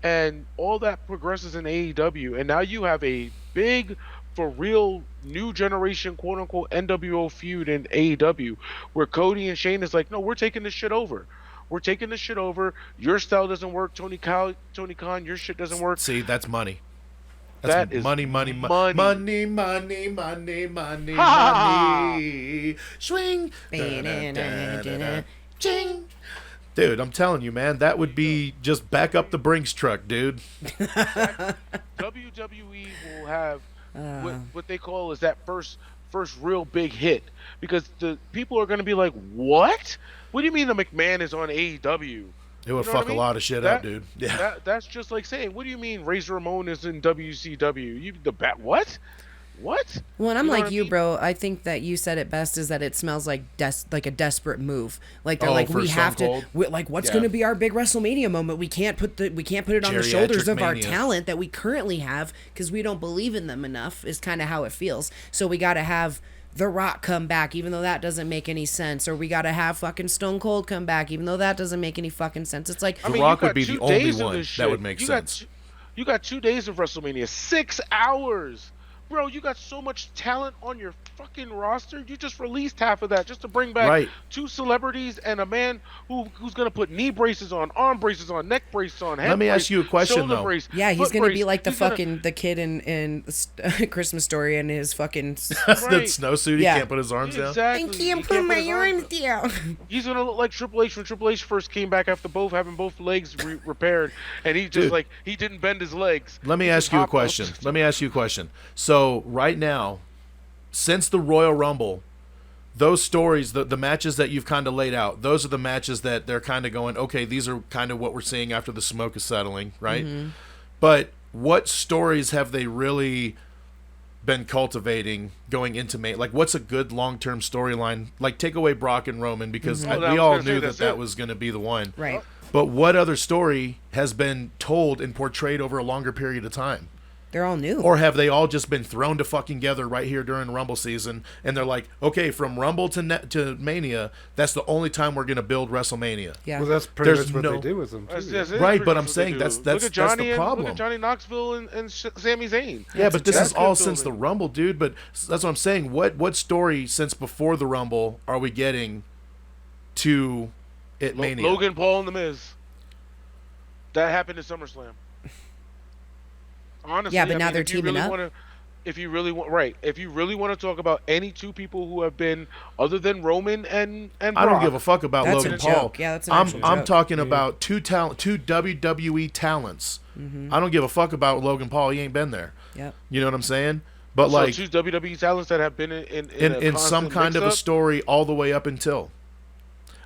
and all that progresses in AEW, and now you have a big, for real, new generation, quote unquote, NWO feud in AEW, where Cody and Shane is like, no, we're taking this shit over. We're taking this shit over. Your style doesn't work, Tony Khan. Your shit doesn't work. See, that's money. That is money. money. Swing. Ching. Dude, I'm telling you, man, that would be just back up the Brinks truck, dude. WWE will have what they call is that first real big hit, because the people are going to be like, what? What do you mean the McMahon is on AEW? It would You know fuck what I mean? a lot of shit up, dude. Yeah. That's just like saying, what do you mean Razor Ramon is in WCW? What? What? Well, and I'm You know like what I you, mean? bro. I think that you said it best, is that it smells like like a desperate move. Like they're Oh, like, for we have Stone to, Cold? like, what's Yeah. going to be our big WrestleMania moment? We can't put it on the Geriatric shoulders of our mania. talent that we currently have, because we don't believe in them enough, is kind of how it feels. So we got to have The Rock come back, even though that doesn't make any sense. Or we got to have fucking Stone Cold come back, even though that doesn't make any fucking sense. It's like, I mean, Rock you would got be 2 the only days of one this that shit. would make You sense. You got 2 days of WrestleMania, 6 hours. Bro, you got so much talent on your fucking roster. You just released half of that just to bring back Right. 2 celebrities and a man who's going to put knee braces on, arm braces on, neck braces on, head Let me brace, ask you a question, shoulder though. brace, yeah, he's foot going to brace. be like the He's gonna- fucking the kid in Christmas Story and his fucking. The Right. snowsuit, he Yeah. can't put his arms down. Exactly. He put my his arms down. down. He's gonna look like Triple H when Triple H first came back after having both legs repaired, and he just Dude. he didn't bend his legs. Let me He ask just you a hopped question. So right now, since the Royal Rumble, those stories, the matches that you've kind of laid out, those are the matches that they're kind of going, okay, these are kind of what we're seeing after the smoke is settling, right? But what stories have they really been cultivating going into May? Like, what's a good long-term storyline? Like, take away Brock and Roman, because Oh, I we was all gonna say knew that's that it. was going to be the one. Right. But what other story has been told and portrayed over a longer period of time? They're all new. Or have they all just been thrown to fucking together right here during Rumble season, and they're like, okay, from Rumble to Mania, that's the only time we're going to build WrestleMania. Yeah. Well, that's pretty There's much what no- they do with them, too. That's Right, pretty but much I'm what saying they that's- do. that's- look at that's the Johnny problem. Look at Johnny Knoxville and Sami Zayn. Yeah, but this is That's all good since the building. Rumble, dude. But that's what I'm saying. What story since before the Rumble are we getting to it Mania? Logan Paul and The Miz. That happened at SummerSlam. Honestly, Yeah, but I now mean, they're if you teaming really up. wanna- if you really want to talk about any 2 people who have been other than Roman and I don't Brock, give a fuck about That's Logan a Paul. joke. Yeah, that's an actual I'm joke. talking about two WWE talents. I don't give a fuck about Logan Paul. He ain't been there. Yep. You know what I'm saying? But So like 2 WWE talents that have been in in some constant kind of a mix-up? story all the way up until.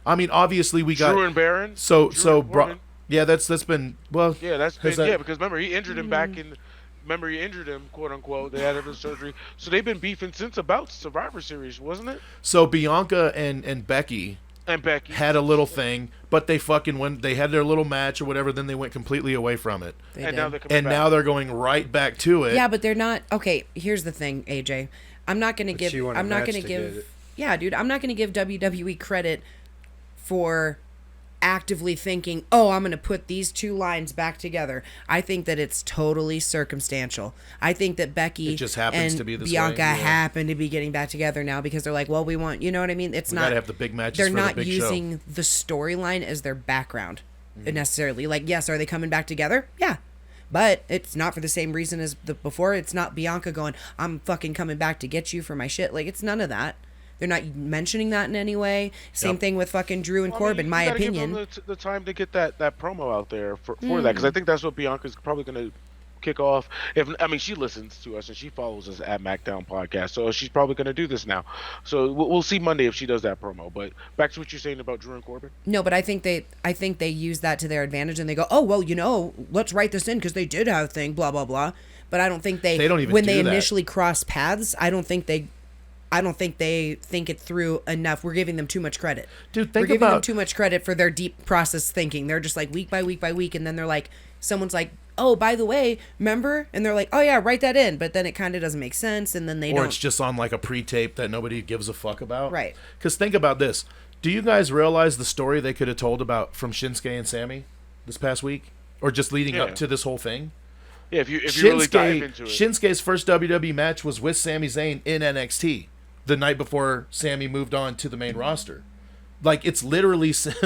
I mean, obviously we got Drew and Baron. so Drew and Brock. Corbin. Yeah, that's been well. Yeah, that's has been, that- yeah, because remember he injured him back in. Remember he injured him, quote unquote. They had the surgery, so they've been beefing since about Survivor Series, wasn't it? So Bianca and Becky And Becky had a little thing, but they fucking went. They had their little match or whatever. Then they went completely away from it, They and did. now they're coming and back. now they're going right back to it. Yeah, but they're not. Okay, here's the thing, AJ. I'm not gonna But give. she won a I'm not match gonna to give. get it. Yeah, dude. I'm not gonna give WWE credit for actively thinking, oh, I'm going to put these two lines back together. I think that it's totally circumstantial. I think that Becky it just happens and to be this Bianca way. Yeah. happen to be getting back together now because they're like, well, we want, you know what I mean? It's We not, gotta have the big matches they're for the not big using show. the storyline as their background necessarily. Like, yes, are they coming back together? Yeah. But it's not for the same reason as before. It's not Bianca going, I'm fucking coming back to get you for my shit. Like, it's none of that. They're not mentioning that in any way. Same thing with fucking Drew and Corbin, my opinion. Give them the time to get that promo out there for that, because I think that's what Bianca's probably going to kick off. She listens to us and she follows us at MACKDOWN Podcast, so she's probably going to do this now. So we'll see Monday if she does that promo. But back to what you're saying about Drew and Corbin. No, but I think they use that to their advantage and they go, oh well, let's write this in because they did have a thing, blah blah blah. But I don't think they don't even when do they that. initially cross paths. I don't think they think it through enough. We're giving them too much credit. Dude, we're giving them too much credit for their deep process thinking. They're just like week by week by week, and then they're like, someone's like, oh, by the way, remember? And they're like, oh yeah, write that in. But then it kind of doesn't make sense, and then they don't. Or it's just on like a pre-tape that nobody gives a fuck about. Right. Because think about this. Do you guys realize the story they could have told about from Shinsuke and Sammy this past week? Or just leading up to this whole thing? Yeah, if you really dive into it. Shinsuke's first WWE match was with Sami Zayn in NXT the night before Sammy moved on to the main roster. Like, it's literally since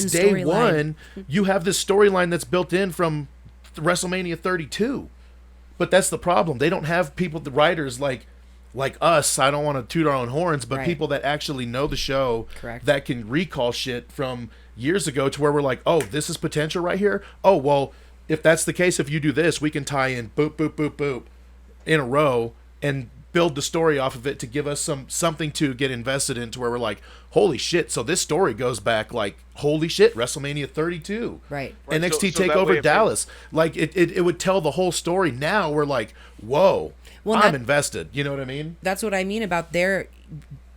day one, you have this storyline that's built in from WrestleMania 32. But that's the problem. They don't have people, the writers like us. I don't want to toot our own horns, but people that actually know the show, that can recall shit from years ago to where we're like, oh, this is potential right here. Oh, well, if that's the case, if you do this, we can tie in boop, boop, boop, boop in a row and build the story off of it to give us something to get invested in, to where we're like, holy shit, so this story goes back like, holy shit, WrestleMania 32. Right. NXT TakeOver Dallas. Like, it would tell the whole story. Now we're like, whoa, I'm invested. You know what I mean? That's what I mean about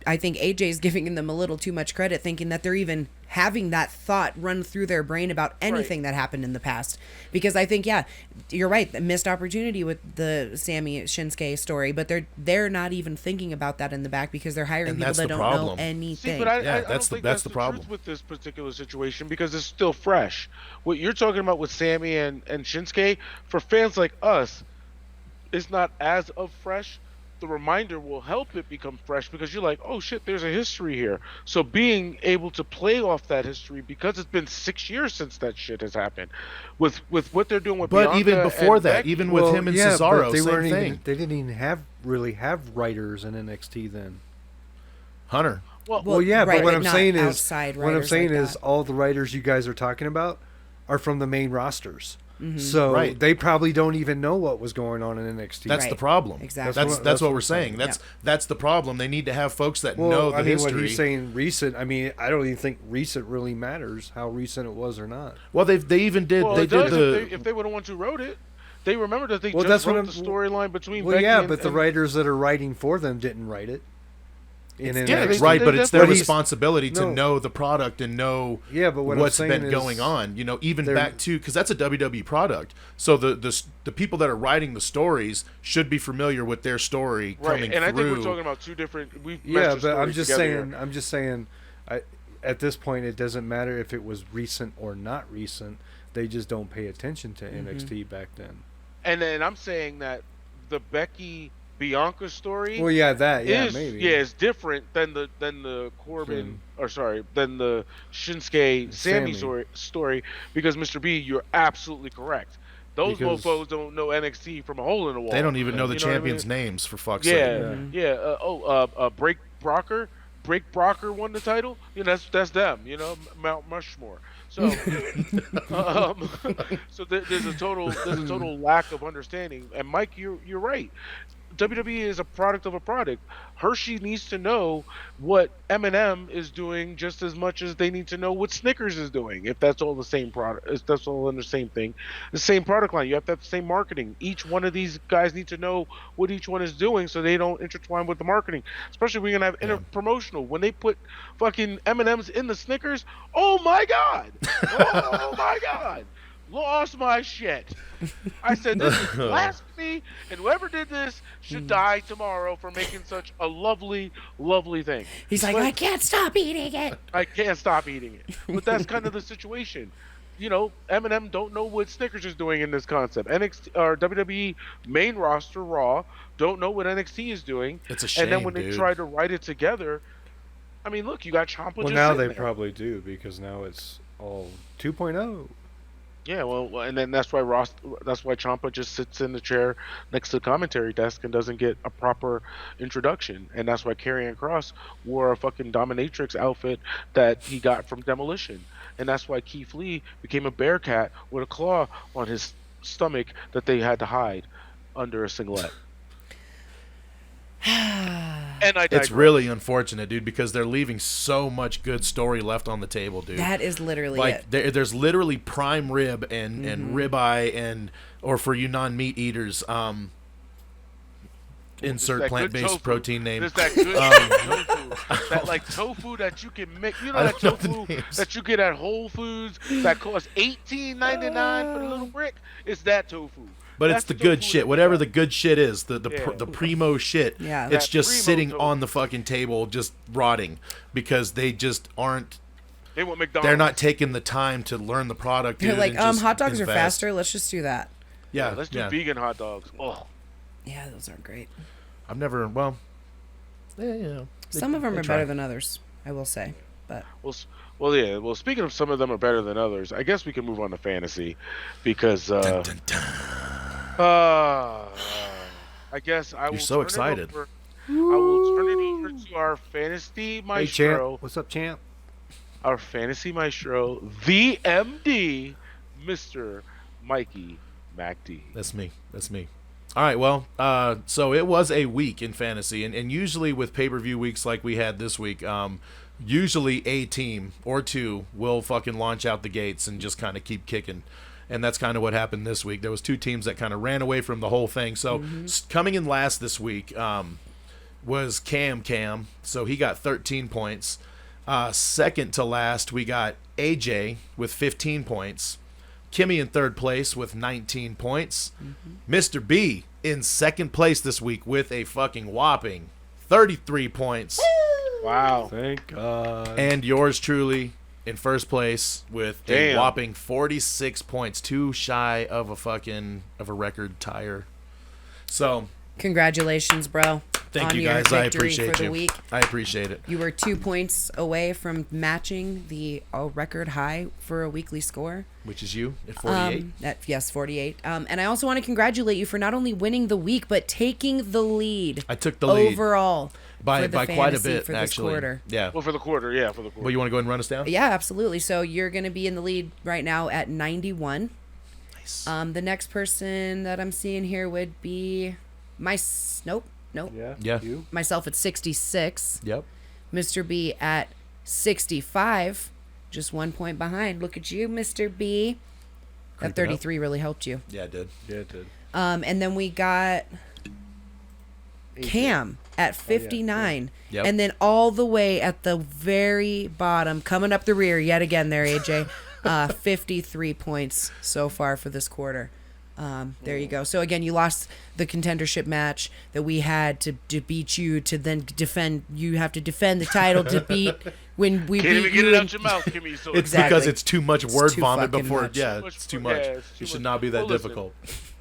I think AJ's giving them a little too much credit, thinking that they're even having that thought run through their brain about anything that happened in the past. Because I think, yeah, you're right, the missed opportunity with the Sammy Shinsuke story, but they're not even thinking about that in the back because they're hiring people that don't know anything. See, but I don't think that's the problem truth with this particular situation, because it's still fresh. What you're talking about with Sammy and Shinsuke, for fans like us, is not as of fresh. The reminder will help it become fresh, because you're like, oh shit, there's a history here. So being able to play off that history, because it's been 6 years since that shit has happened, with what they're doing with Bianca even before that, Becky, even with him and Cesaro, they same thing. They didn't even really have writers in NXT then. Hunter. Well, yeah, right, but what I'm saying is, all the writers you guys are talking about are from the main rosters. Mm-hmm. So they probably don't even know what was going on in NXT. That's the problem. Exactly. That's what we're saying. That's the problem. They need to have folks that know the history. When he's saying recent, I don't even think recent really matters, how recent it was or not. Well, they even did. Well, they did if they were the ones who wrote it. They remember that they just wrote the storyline between Becky but the writers that are writing for them didn't write it. But it's their responsibility to know the product and know what's been going on. You know, even back to, because that's a WWE product. So the people that are writing the stories should be familiar with their story coming through. And I think we're talking about two different. But I'm just saying. At this point, it doesn't matter if it was recent or not recent. They just don't pay attention to NXT back then. And then I'm saying that the Becky Bianca story. Well, maybe. Is different than the Corbin than the Shinsuke Sammy story, because Mr. B, you're absolutely correct. Those mofos don't know NXT from a hole in the wall. They don't even know the champions' names, for fuck's sake. Break Brocker won the title. You know, that's them. You know, Mount Rushmore. So, so there's a total lack of understanding. And Mike, you're right. WWE is a product of a product. Hershey needs to know what M&M is doing just as much as they need to know what Snickers is doing. If that's all the same product, if that's all in the same thing, the same product line, you have to have the same marketing. Each one of these guys need to know what each one is doing so they don't intertwine with the marketing. Especially if we're gonna have promotional. When they put fucking M&Ms in the Snickers, oh my god, oh my god. lost my shit. I said, this is blasphemy, and whoever did this should die tomorrow for making such a lovely, lovely thing. He's like, I can't stop eating it. I can't stop eating it. But that's kind of the situation. You know, Eminem don't know what Snickers is doing in this concept. NXT or WWE main roster Raw don't know what NXT is doing. It's a shame, and then when dude. they try to write it together, I mean, look, you got Ciampa. Well, just now sitting they there. probably do, because now it's all 2.0. Yeah, well, and then that's why Ciampa just sits in the chair next to the commentary desk and doesn't get a proper introduction, and that's why Karrion Kross wore a fucking dominatrix outfit that he got from Demolition, and that's why Keith Lee became a bear cat with a claw on his stomach that they had to hide under a singlet. And I digress. It's really unfortunate, dude, because they're leaving so much good story left on the table, dude. That is literally like it. there's literally prime rib and ribeye and, or for you non-meat eaters, insert plant-based protein name. There's that good tofu. That like tofu that you can make. You know I that don't know the tofu names. that you get at Whole Foods that costs $18.99 for the little brick? It's that tofu. But That's it's the tofu good that shit. we Whatever got. the good shit is, the Yeah. primo shit. Yeah. It's That just primo sitting tofu. on the fucking table, just rotting, because they just aren't. They want McDonald's. They're not taking the time to learn the product. They're dude, like, and just hot dogs are invest. faster. Let's just do that. Yeah, Let's do yeah. vegan hot dogs. Oh, Yeah, those aren't great. I've never. Well, yeah. Some of them they are try. better than others, I will say. But well, yeah. Well, speaking of some of them are better than others, I guess we can move on to fantasy, because Dun, dun, dun. I guess I will. You're so turn it excited. over- I will turn it over to our fantasy Hey, maestro. champ. What's up, champ? Our fantasy maestro, the MD, Mr. Mikey MacD. That's me. All right, well, so it was a week in fantasy, and usually with pay-per-view weeks like we had this week, usually a team or two will fucking launch out the gates and just kind of keep kicking. And that's kind of what happened this week. There was two teams that kind of ran away from the whole thing. So coming in last this week was Cam. So he got 13 points. Second to last, we got AJ with 15 points. Kimmy in third place with 19 points. Mr. B in second place this week with a fucking whopping 33 points. Wow. Thank God. And yours truly in first place with a Damn. whopping 46 points, too shy of a record tire. So congratulations, bro. thank on you your guys. I victory appreciate for you. the week. I appreciate it. You were 2 points away from matching the record high for a weekly score. Which is you at 48. Yes, 48. And I also want to congratulate you for not only winning the week, but taking the lead. I took the lead overall by for the quite a fantasy bit, for this actually. quarter. Yeah. Well, for the quarter, yeah, for the quarter. Well, you want to go ahead and run us down? Yeah, absolutely. So you're going to be in the lead right now at 91. Nice. The next person that I'm seeing here would be nope. Yeah. You? Myself at 66. Yep. Mr. B at 65. Just 1 point behind. Look at you, Mr. B. That Creeping up. 33 really helped you. Yeah, it did. Yeah, it did. And then we got Cam at 59. Yep. And then all the way at the very bottom, coming up the rear yet again there, AJ. 53 points so far for this quarter. There you go. So again, you lost the contendership match that we had to beat you to then defend. You have to defend the title to beat when we Can't beat even get you. it in- out your mouth, Kimmy. So It's Exactly. because it's too much word too vomit fucking before. much. Yeah, Too much it's too for- much. yeah, it's too It should much. not be that Well, listen. difficult.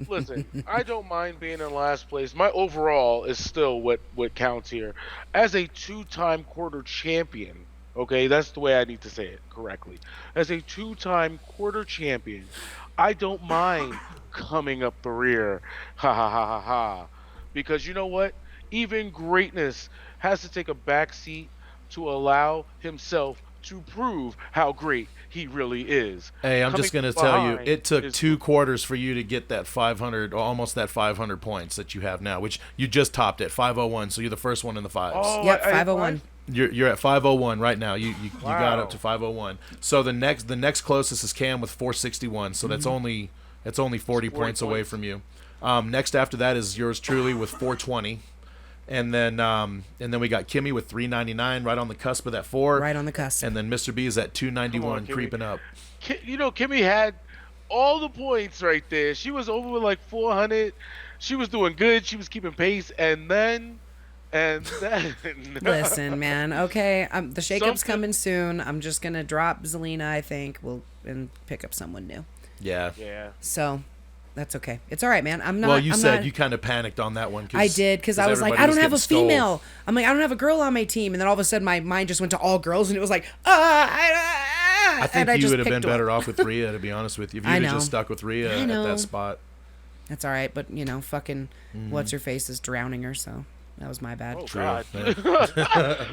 Listen, I don't mind being in last place. My overall is still what counts here. As a two-time quarter champion, okay, that's the way I need to say it correctly. As a two-time quarter champion, I don't mind coming up the rear. Ha ha ha ha ha. Because you know what? Even greatness has to take a back seat to allow himself to prove how great he really is. Hey, I'm just Coming going to tell you, behind it took is- 2 quarters for you to get that 500, or almost that 500 points that you have now, which you just topped at 501, so you're the first one in the fives. Oh, Yep, I- I- 501. You're at 501 right now. You got Wow. up to 501. So the next closest is Cam with 461. So that's only 40 points away from you. Next after that is yours truly with 420. And then we got Kimmy with 399, right on the cusp of that 4. Right on the cusp. And then Mr. B is at 291, Come on, Kimmy. creeping up. You know, Kimmy had all the points right there. She was over with like 400. She was doing good. She was keeping pace, and then. Listen, man. Okay, the shakeup's Something- coming soon. I'm just gonna drop Zelina, I think, and pick up someone new. Yeah. So that's okay. It's all right, man. I'm not. Well, you I'm said not, you kind of panicked on that one. I did because I was like, I don't have a female. I'm like, I don't have a girl on my team, and then all of a sudden my mind just went to all girls, and it was like, I think you would have been better one. off with Rhea, to be honest with you. If you would have just stuck with Rhea at that spot. That's all right, but fucking what's her face is drowning her, so that was my bad. Oh, True. God. Yeah.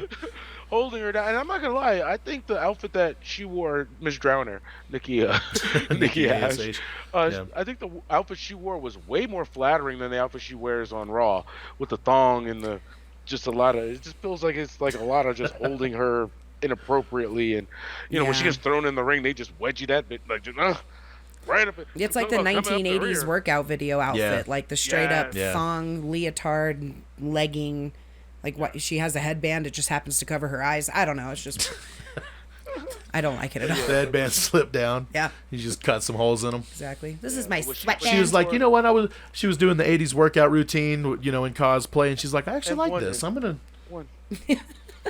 Holding her down. And I'm not going to lie. I think the outfit that she wore, Miss Drowner, Nikki Ash, ASH. I think the outfit she wore was way more flattering than the outfit she wears on Raw with the thong and it just feels like it's like a lot of just holding her inappropriately. And, when she gets thrown in the ring, they just wedgie that bit, like, just, right up. It's like the 1980s workout video outfit, like the straight up thong, leotard, legging. Like what she has a headband, it just happens to cover her eyes. I don't know. It's just I don't like it at all. The headband slipped down. Yeah. You just cut some holes in them. Exactly. This is my sweatband. She was like, you know what? She was doing the 80s workout routine, in cosplay, and she's like, I actually like this. I'm going to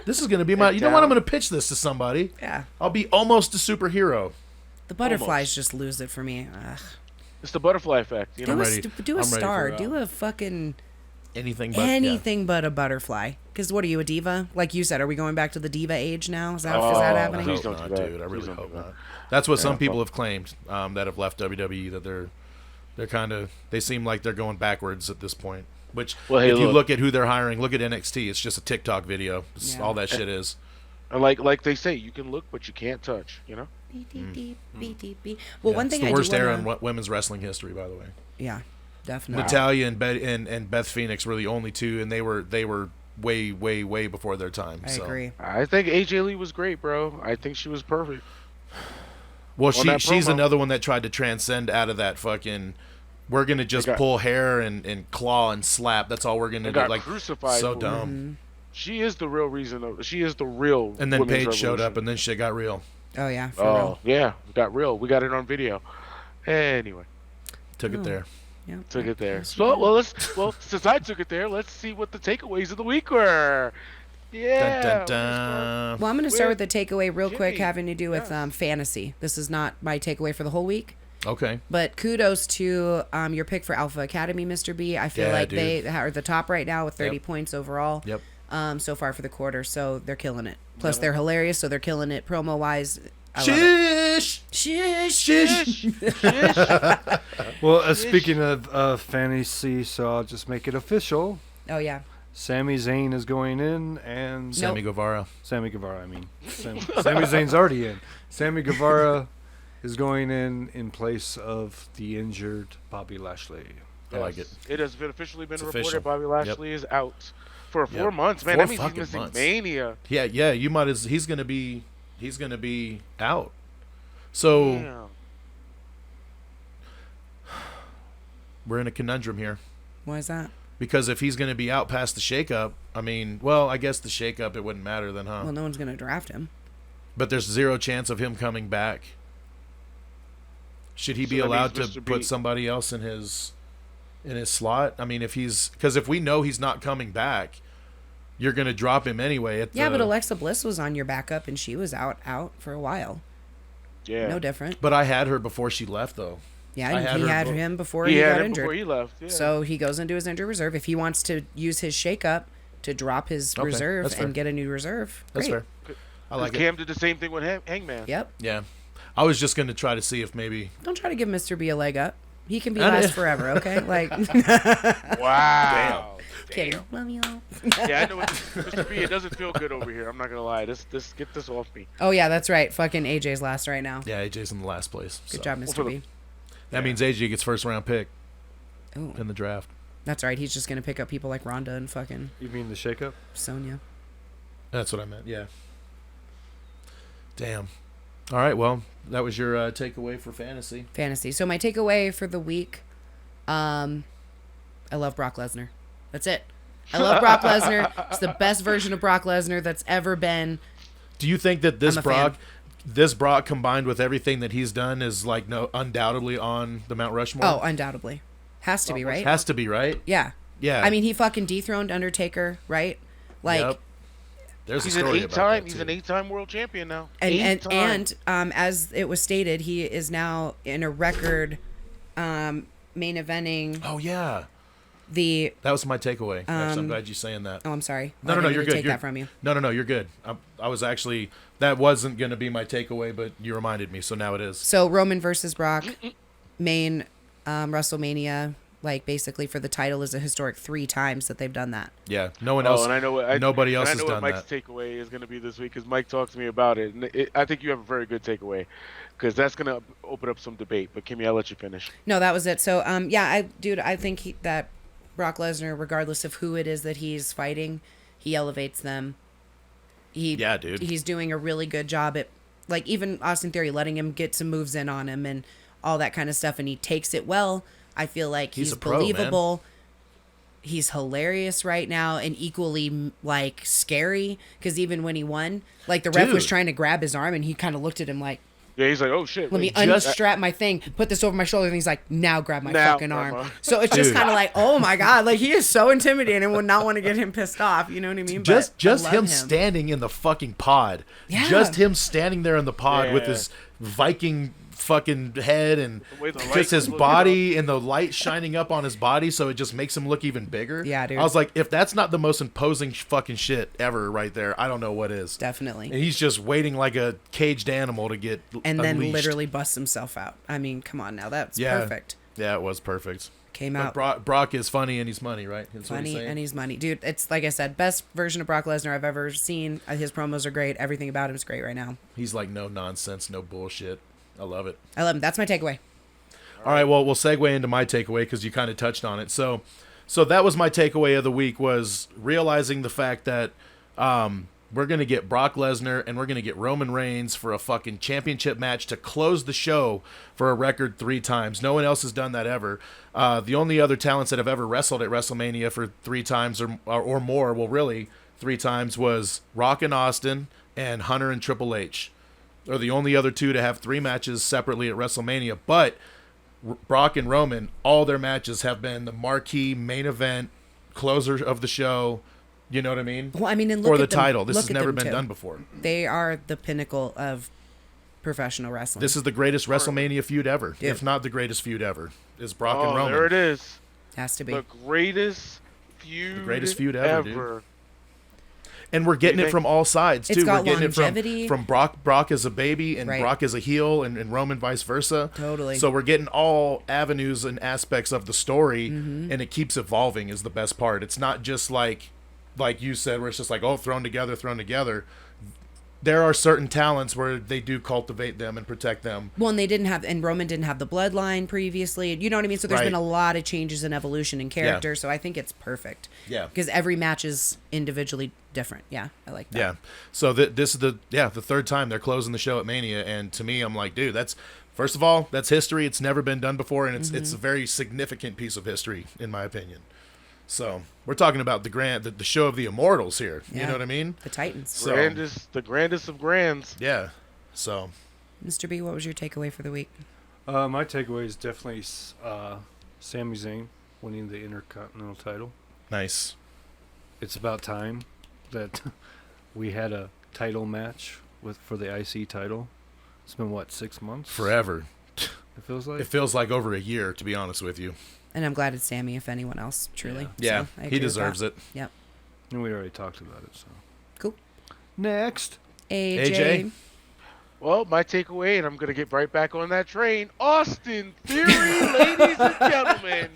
this is going to be my, you know what? I'm going to pitch this to somebody. Yeah. I'll be almost a superhero. The butterflies just lose it for me. Ugh. It's the butterfly effect. Do a star. Do a fucking anything but a butterfly. Because what are you, a diva? Like you said, are we going back to the diva age now? Is that happening? Please I don't hope do that. not, dude. I really Please don't hope do that. not. That's what some people have claimed that have left WWE, that they're kind of, they seem like they're going backwards at this point. Which, if you look at who they're hiring, look at NXT. It's just a TikTok video. It's all that shit is. And like they say, you can look, but you can't touch. Well, one thing it's the worst era in in women's wrestling history, by the way. Yeah, definitely. Natalya and Beth Phoenix were the only two, and they were way, way, way before their time. I agree. I think AJ Lee was great, bro. I think she was perfect. Well, she's another one that tried to transcend out of that fucking. We're gonna just pull hair and claw and slap. That's all we're gonna do. Like, crucified. So dumb. Mm-hmm. She is the real reason. She is the real. And then Paige showed revolution. up, and then shit got real. Oh yeah. For real. Yeah, it got real. We got it on video. Anyway, took it there. Yeah. Took it there. So since I took it there, let's see what the takeaways of the week were. Yeah. Dun, dun, dun. Well, I'm going to start with the takeaway real quick, Jimmy. having to do with fantasy. This is not my takeaway for the whole week. Okay. But kudos to your pick for Alpha Academy, Mr. B. I feel like they are the top right now with 30 points overall. Yep. So far for the quarter, so they're killing it. Plus, they're hilarious, so they're killing it promo-wise. Shish! Shish! Shish! Well, speaking of fantasy, so I'll just make it official. Oh, yeah. Sami Zayn is going in, and Sammy Guevara. Sammy Zayn's already in. Sammy Guevara is going in place of the injured Bobby Lashley. I like it. It has been officially reported official. Bobby Lashley is out for 4 months. Man, 4 that means he's missing months. Mania. Yeah. You might as he's gonna be out. So Yeah. we're in a conundrum here. Why is that? Because if he's going to be out past the shakeup, I guess the shakeup, it wouldn't matter then, huh? Well, no one's going to draft him. But there's zero chance of him coming back. Should he be allowed to put somebody else in his slot? I mean, if we know he's not coming back, you're going to drop him anyway. But Alexa Bliss was on your backup, and she was out for a while. Yeah. No different. But I had her before she left, though. Yeah, he had him before he got injured. Before he left. Yeah. So he goes into his injured reserve. If he wants to use his shakeup to drop his reserve and get a new reserve, that's great. fair. I like Cam it. did the same thing with Hangman. Yep. Yeah. I was just going to try to see if maybe... Don't try to give Mr. B a leg up. He can be last forever, okay? Like, Wow. kidding. Love you all. Yeah, I know what Mr. B, it doesn't feel good over here. I'm not going to lie. This get this off me. Oh, yeah, that's right. Fucking AJ's last right now. Yeah, AJ's in the last place. Good job, Mr. B. That means AJ gets first round pick Ooh. in the draft. That's right. He's just going to pick up people like Rhonda and fucking You mean the shakeup? Sonya. That's what I meant, yeah. Damn. All right, well, that was your takeaway for fantasy. So my takeaway for the week, I love Brock Lesnar. That's it. I love Brock Lesnar. It's the best version of Brock Lesnar that's ever been. Do you think that this I'm a Brock, this Brock combined with everything that he's done is like undoubtedly on the Mount Rushmore. Oh, undoubtedly. Has to be, right? Has to be, right? Yeah. Yeah. I mean, he fucking dethroned Undertaker, right? Like, yep. There's he's a story an 8-time. about that He's too. an 8-time world champion now. and as it was stated, he is now in a record main eventing. Oh yeah. That was my takeaway. Actually, I'm glad you're saying that. Oh, I'm sorry. No, I no, didn't you're mean to good. Take that from you. No, you're good. I was actually, that wasn't going to be my takeaway, but you reminded me, so now it is. So Roman versus Brock, main WrestleMania, like basically for the title, is a historic 3 times that they've done that. Yeah, no one else. And I know what, nobody else I has know done what Mike's that. takeaway is going to be this week because Mike talked to me about it, and I think you have a very good takeaway because that's going to open up some debate. But Kimmy, I'll let you finish. No, that was it. So yeah, I think that Brock Lesnar, regardless of who it is that he's fighting, he elevates them. Yeah, dude. He's doing a really good job at, like, even Austin Theory letting him get some moves in on him and all that kind of stuff, and he takes it well. I feel like he's a pro, believable. man. He's hilarious right now and equally, like, scary, because even when he won, like, the ref was Dude. trying to grab his arm and he kind of looked at him like, Yeah, he's like, oh shit. let me wait, unstrap my thing, put this over my shoulder, and he's like, now grab my Now fucking grab arm. my- So it's just Dude. kind of like, oh my God, like, he is so intimidating and would not want to get him pissed off. You know what I mean? Just But I love him standing in the fucking pod. Yeah. Just him standing there in the pod with Yeah. his Viking fucking head and The way the just light his was body and the light shining up on his body, so it just makes him look even bigger. Yeah, dude. I was like, if that's not the most imposing fucking shit ever right there, I don't know what is. Definitely. And he's just waiting like a caged animal to get And then unleashed. literally busts himself out. I mean, come on now. That's Yeah. perfect. Yeah, it was perfect. Came But out Brock is funny and he's money, right? That's what funny he's saying. and he's money. Dude, it's like I said, best version of Brock Lesnar I've ever seen. His promos are great. Everything about him is great right now. He's like no nonsense, no bullshit. I love it. I love him. That's my takeaway. All right, well, we'll segue into my takeaway because you kind of touched on it. So that was my takeaway of the week, was realizing the fact that we're going to get Brock Lesnar and we're going to get Roman Reigns for a fucking championship match to close the show for a record 3 times. No one else has done that ever. The only other talents that have ever wrestled at WrestleMania for 3 times or more, well, really 3 times, was Rock and Austin and Hunter and Triple H. They're the only other 2 to have 3 matches separately at WrestleMania. But Brock and Roman, all their matches have been the marquee main event, closer of the show. You know what I mean? Well, I mean, and look or the at them- title. This look has at never them, been too. done before. They are the pinnacle of professional wrestling. This is the greatest WrestleMania feud ever, Dude. if not the greatest feud ever. Is Brock and Oh, Roman? there it is. Has to be. The greatest feud. The greatest feud ever, dude. ever. And we're getting You it think- from all sides It's too. got We're getting longevity. it from Brock as a baby and Right. Brock as a heel and Roman vice versa. Totally. So we're getting all avenues and aspects of the story, Mm-hmm. and it keeps evolving is the best part. It's not just like you said, where it's just like, oh, thrown together. There are certain talents where they do cultivate them and protect them. Well, and Roman didn't have the bloodline previously. You know what I mean? So there's Right. been a lot of changes in evolution and character. So I think it's perfect. Yeah. Because every match is individually different. Yeah, I like that. Yeah. So this is the 3rd time they're closing the show at Mania, and to me, I'm like, dude, that's, first of all, that's history. It's never been done before, and it's a very significant piece of history, in my opinion. So we're talking about the show of the immortals here. You Yeah. know what I mean? The Titans. So- The grandest of grands. Yeah. So Mr. B, what was your takeaway for the week? My takeaway is definitely Sami Zayn winning the Intercontinental title. nice. It's about time that we had a title match for the IC title. It's been, what, 6 months? Forever. It feels like. It feels like over a year, to be honest with you. And I'm glad it's Sammy, if anyone else, truly. Yeah, So I agree he with deserves that. it. Yep. And we already talked about it, so. Cool. Next. AJ. Well, my takeaway, and I'm going to get right back on that train, Austin Theory, ladies and gentlemen,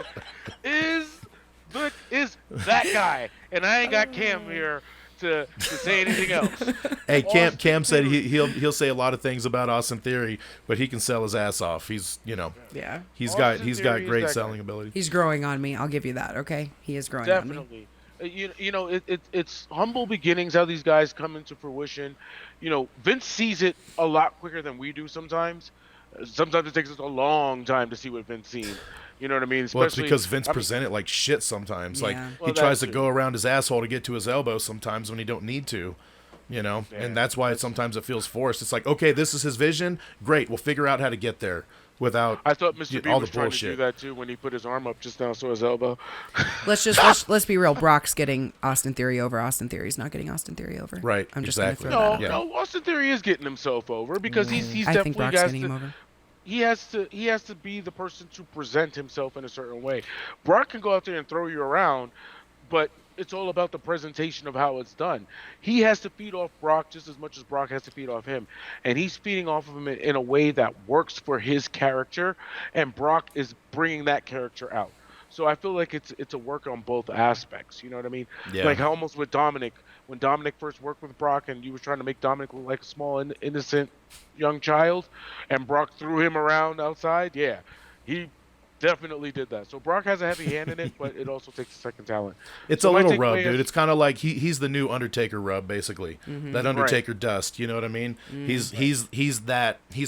is that guy. And I ain't got Cam here to say anything else. Hey, Cam Austin said Theory. he'll say a lot of things about Austin Theory, but he can sell his ass off. He's Yeah. he's Austin got Theory is great that guy. selling ability. He's growing on me. I'll give you that, okay? He is growing on me. Definitely. You know, it's humble beginnings how these guys come into fruition. You know, Vince sees it a lot quicker than we do sometimes. Sometimes it takes us a long time to see what Vince sees. You know what I mean? Well, it's Especially- because Vince I mean, presented like shit sometimes. Like Yeah. he Well, tries to that's go around his asshole to get to his elbow sometimes when he don't need to. and that's why sometimes it feels forced. It's like, okay, this is his vision. Great. We'll figure out how to get there without I thought Mr. B all was the trying bullshit. to do that too when he put his arm up just now, so his elbow. Let's be real. Brock's getting Austin Theory over. Austin Theory's not getting Austin Theory over. Right. I'm just Exactly. going to throw that No, out. no, Austin Theory is getting himself over because he's I definitely think Brock's has getting to, him over. he has to be the person to present himself in a certain way. Brock can go out there and throw you around, but it's all about the presentation of how it's done. He has to feed off Brock just as much as Brock has to feed off him, and he's feeding off of him in a way that works for his character, and Brock is bringing that character out. So I feel like it's a work on both aspects. You know what I mean? Yeah. Like almost with Dominic, when Dominic first worked with Brock, and you were trying to make Dominic look like a small, innocent young child, and Brock threw him around outside. Yeah, he definitely did that. So Brock has a heavy hand in it, but it also takes a second talent. It's So a my little takeaway rub, is- dude. It's kind of like he's the new Undertaker rub, basically. That Undertaker dust. You know what I mean? He's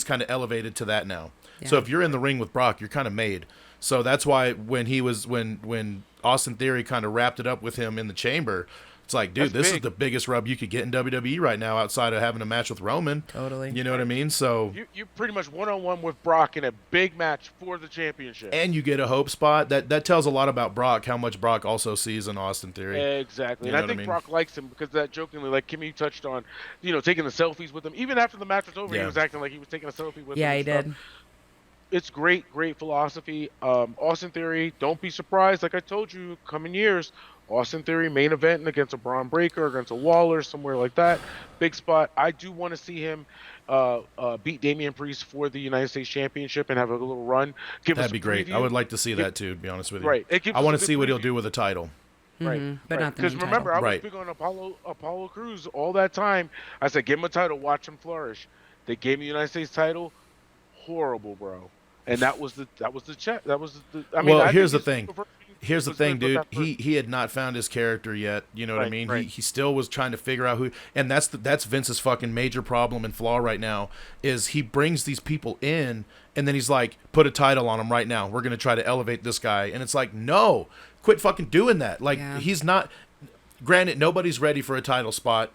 kind of elevated to that now. Yeah. So if you're in the ring with Brock, you're kind of made. So that's why when Austin Theory kind of wrapped it up with him in the chamber, it's like, dude, That's this is big. the biggest rub you could get in WWE right now, outside of having a match with Roman. Totally. You know what I mean? So. You pretty much one-on-one with Brock in a big match for the championship. And you get a hope spot. That tells a lot about Brock, how much Brock also sees in Austin Theory. Exactly. You And know I what think I mean? Brock likes him because that jokingly, like Kimmy touched on, taking the selfies with him. Even after the match was over, Yeah. he was acting like he was taking a selfie with him. Yeah, and he stuff. did. It's great philosophy. Austin Theory, don't be surprised. Like I told you, coming years, Austin Theory main event against a Braun Breaker, against a Waller, somewhere like that. Big spot. I do want to see him beat Damian Priest for the United States Championship and have a little run. That'd be great. I would like to see that too, to be honest with you. Right. It gives I us want a to good see what he'll preview. do with the title. Right, But not the because main remember, title. I was Right. big on Apollo Crews all that time. I said, give him a title, watch him flourish. They gave me the United States title, horrible, bro. And that was the check. That was the. I mean, Well, I here's think the his thing. super Here's the was thing, good, dude. but that first- He had not found his character yet. You know what I Right, mean? right. He still was trying to figure out who. And that's Vince's fucking major problem and flaw right now is he brings these people in and then he's like, put a title on him right now. We're gonna try to elevate this guy. And it's like, no, quit fucking doing that. Like Yeah. he's not. Granted, nobody's ready for a title spot,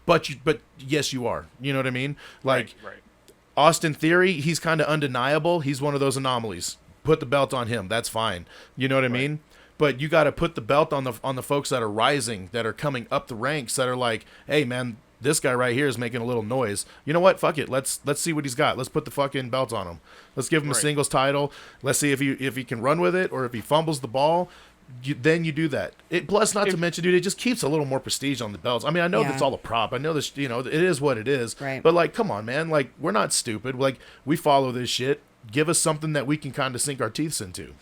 but yes, you are. You know what I mean? Like. right. Austin Theory, he's kind of undeniable. He's one of those anomalies. Put the belt on him. That's fine. You know what I mean? But you got to put the belt on the folks that are rising, that are coming up the ranks, that are like, hey man, this guy right here is making a little noise. You know what? Fuck it. Let's see what he's got. Let's put the fucking belt on him. Let's give him a Right. singles title. Let's see if he can run with it or if he fumbles the ball. Then you do that. Plus, not to mention, dude, it just keeps a little more prestige on the belts. I mean, I know Yeah. that's all a prop. I know this, it is what it is. Right. But like, come on, man. Like, we're not stupid. Like, we follow this shit. Give us something that we can kind of sink our teeth into.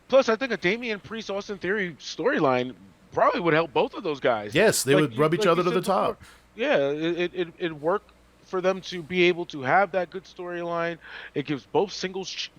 Plus, I think a Damian Priest Austin Theory storyline probably would help both of those guys. Yes, they would rub each other to the top. Yeah, it worked for them to be able to have that good storyline. It gives both singles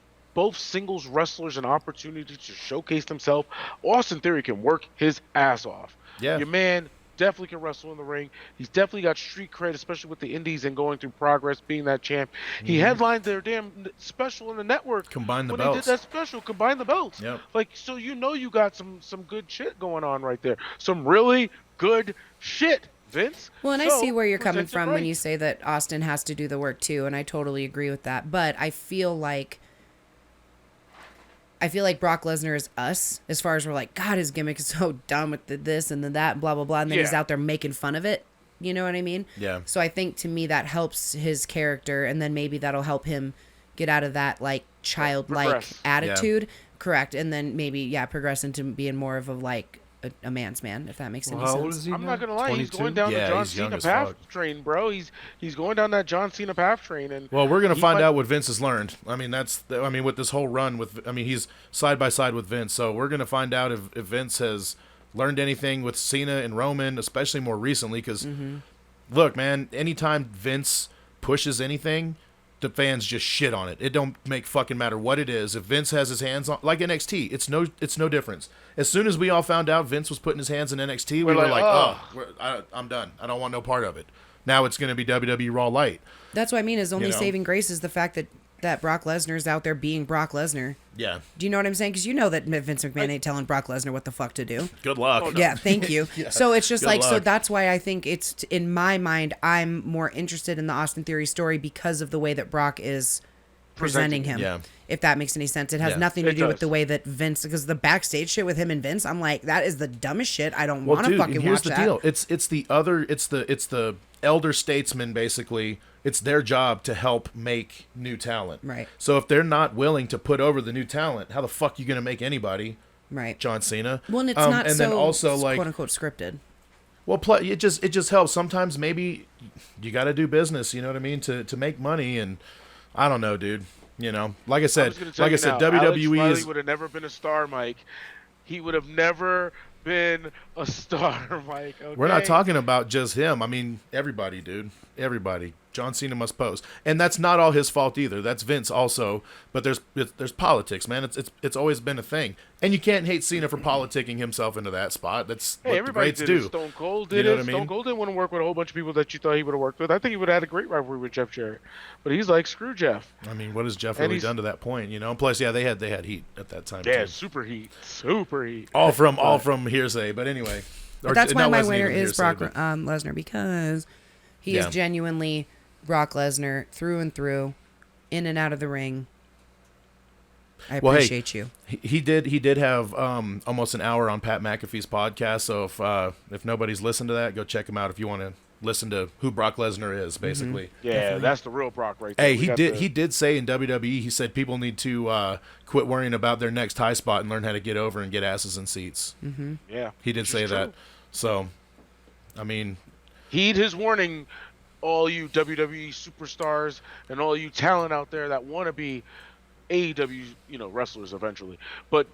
wrestlers an opportunity to showcase themselves. Austin Theory can work his ass off. Yeah. Your man definitely can wrestle in the ring. He's definitely got street cred, especially with the indies and going through Progress, being that champ. He headlined their damn special in the network. Combine the when belts. they did that special, combine the belts. Yep. Like, so you got some good shit going on right there. Some really good shit, Vince. Well, and I So, see where you're coming present it from right. when you say that Austin has to do the work too, and I totally agree with that. But I feel like Brock Lesnar is us as far as we're like, God, his gimmick is so dumb with this and the that and blah, blah, blah. And then he's Yeah. out there making fun of it. You know what I mean? Yeah. So I think to me that helps his character, and then maybe that'll help him get out of that like childlike Progress. attitude. Correct. And then maybe, progress into being more of a man's man, if that makes any Well, how old sense. is he I'm now? not gonna lie, he's 22? going down Yeah, the John he's young Cena as path fuck. train, bro. He's going down that John Cena path train, and Well, we're gonna he find might- out what Vince has learned. I mean, with this whole run he's side by side with Vince, so we're gonna find out if Vince has learned anything with Cena and Roman, especially more recently. Because look, man, anytime Vince pushes anything, the fans just shit on it. It don't make fucking matter what it is. If Vince has his hands on, like NXT, it's no difference. As soon as we all found out Vince was putting his hands in NXT, we were like, I'm done. I don't want no part of it. Now it's going to be WWE Raw Light. That's what I mean is only You know? saving grace is the fact that that Brock Lesnar's out there being Brock Lesnar. Yeah. Do you know what I'm saying? Because you know that Vince McMahon ain't telling Brock Lesnar what the fuck to do. Good luck. Oh, no. Yeah, thank you. Yeah. So it's just Good like, so luck. that's why I think it's, in my mind, I'm more interested in the Austin Theory story because of the way that Brock is presenting him. Yeah. If that makes any sense. It has Yeah. nothing to It do with does. the way that Vince, because the backstage shit with him and Vince, I'm like, that is the dumbest shit. I don't Well, want to dude, fucking and here's watch the that. deal. It's the elder statesmen, basically. It's their job to help make new talent. Right. So if they're not willing to put over the new talent, how the fuck are you gonna make anybody? Right. John Cena. Well, and it's not and so then also like, quote unquote scripted. well, it just helps. Sometimes maybe you got to do business. You know what I mean, to make money. And I don't know, dude. You know, like I said, Alex Riley WWE is. would have never been a star, Mike. He would have never been a star, Mike. Okay? We're not talking about just him. I mean, everybody, dude. Everybody. John Cena must pose, and that's not all his fault either. That's Vince also. But there's politics, man. It's always been a thing, and you can't hate Cena for politicking himself into that spot. That's Hey, what the everybody greats did do. it. Stone Cold did You know it. what I mean? Stone Cold didn't want to work with a whole bunch of people that you thought he would have worked with. I think he would have had a great rivalry with Jeff Jarrett. But he's like, screw Jeff. I mean, what has Jeff And really he's- done to that point? You know. Plus, yeah, they had heat at that time. Yeah, too. super heat. Super heat. All from hearsay. But anyway, But that's why that my wasn't winner even is hearsay, Brock but- Lesnar, because he is Yeah. genuinely Brock Lesnar through and through, in and out of the ring. I Well, hey, appreciate you. He did have almost an hour on Pat McAfee's podcast. So if nobody's listened to that, go check him out if you want to listen to who Brock Lesnar is, basically. Yeah, Definitely. that's the real Brock right there. Hey, We he got did. the- He did say in WWE, he said people need to quit worrying about their next high spot and learn how to get over and get asses in seats. Yeah. He did which say is that. true. So, I mean, Heed his warning, all you WWE superstars and all you talent out there that want to be AEW, wrestlers eventually, but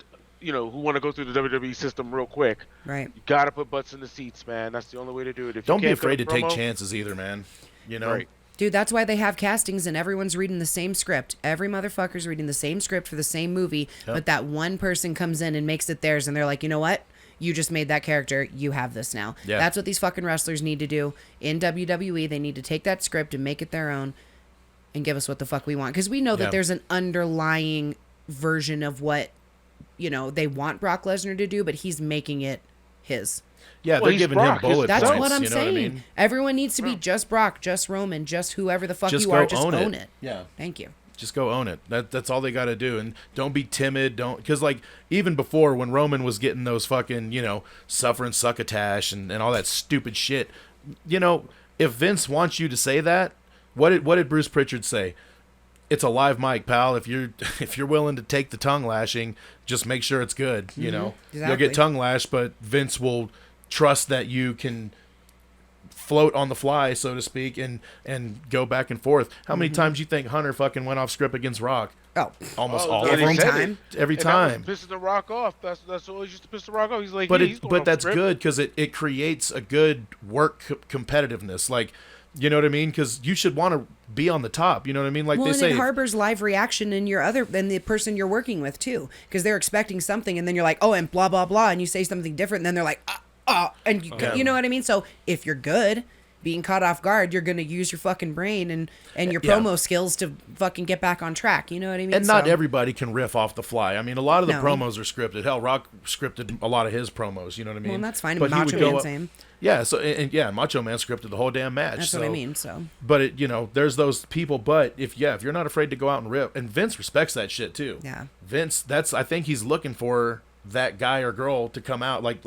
who want to go through the WWE system real quick. Right. You gotta put butts in the seats, man. That's the only way to do it. If don't you be can't cut afraid a to take promo- chances either, man. You know, Right. Dude, that's why they have castings and everyone's reading the same script. Every motherfucker's reading the same script for the same movie, but that one person comes in and makes it theirs, and they're like, you know what? You just made that character. You have this now. Yeah. That's what these fucking wrestlers need to do in WWE. They need to take that script and make it their own and give us what the fuck we want. Because we know Yeah. that there's an underlying version of what, they want Brock Lesnar to do, but he's making it his. yeah, Well, they're he's giving Brock. him bullet That's points. what I'm you know saying. What I mean? Everyone needs to be just Brock, just Roman, just whoever the fuck Just you go are. Just own own it. it. Yeah. Thank you. Just go own it. That's all they got to do, and don't be timid. Because like even before when Roman was getting those fucking suffer and succotash and all that stupid shit, if Vince wants you to say that, what did Bruce Pritchard say? It's a live mic, pal. If you're willing to take the tongue lashing, just make sure it's good. You'll Exactly. get tongue lashed, but Vince will trust that you can float on the fly, so to speak, and go back and forth. How many times you think Hunter fucking went off script against Rock? Oh, Almost Oh, all yeah, of they them. said time. Every And that time. was pissing the Rock off. That's always used to piss the Rock off. He's like, But yeah, he's going but off that's script. good because it creates a good work competitiveness. Like, you know what I mean? Because you should want to be on the top. You know what I mean? Like well, they and say. it harbors live reaction in your and the person you're working with too, because they're expecting something, and then you're like, oh, and blah blah blah, and you say something different, and then they're like, and you know what I mean? So if you're good, being caught off guard, you're gonna use your fucking brain and your Yeah. promo skills to fucking get back on track. You know what I mean? And not So- everybody can riff off the fly. I mean, a lot of the No. promos are scripted. Hell, Rock scripted a lot of his promos. You know what I mean? Well, and that's fine. But he Macho would go Man up- same. Yeah. So and yeah, Macho Man scripted the whole damn match. That's so, what I mean. So But there's those people. But if you're not afraid to go out and rip, and Vince respects that shit too. yeah, Vince, I think he's looking for that guy or girl to come out like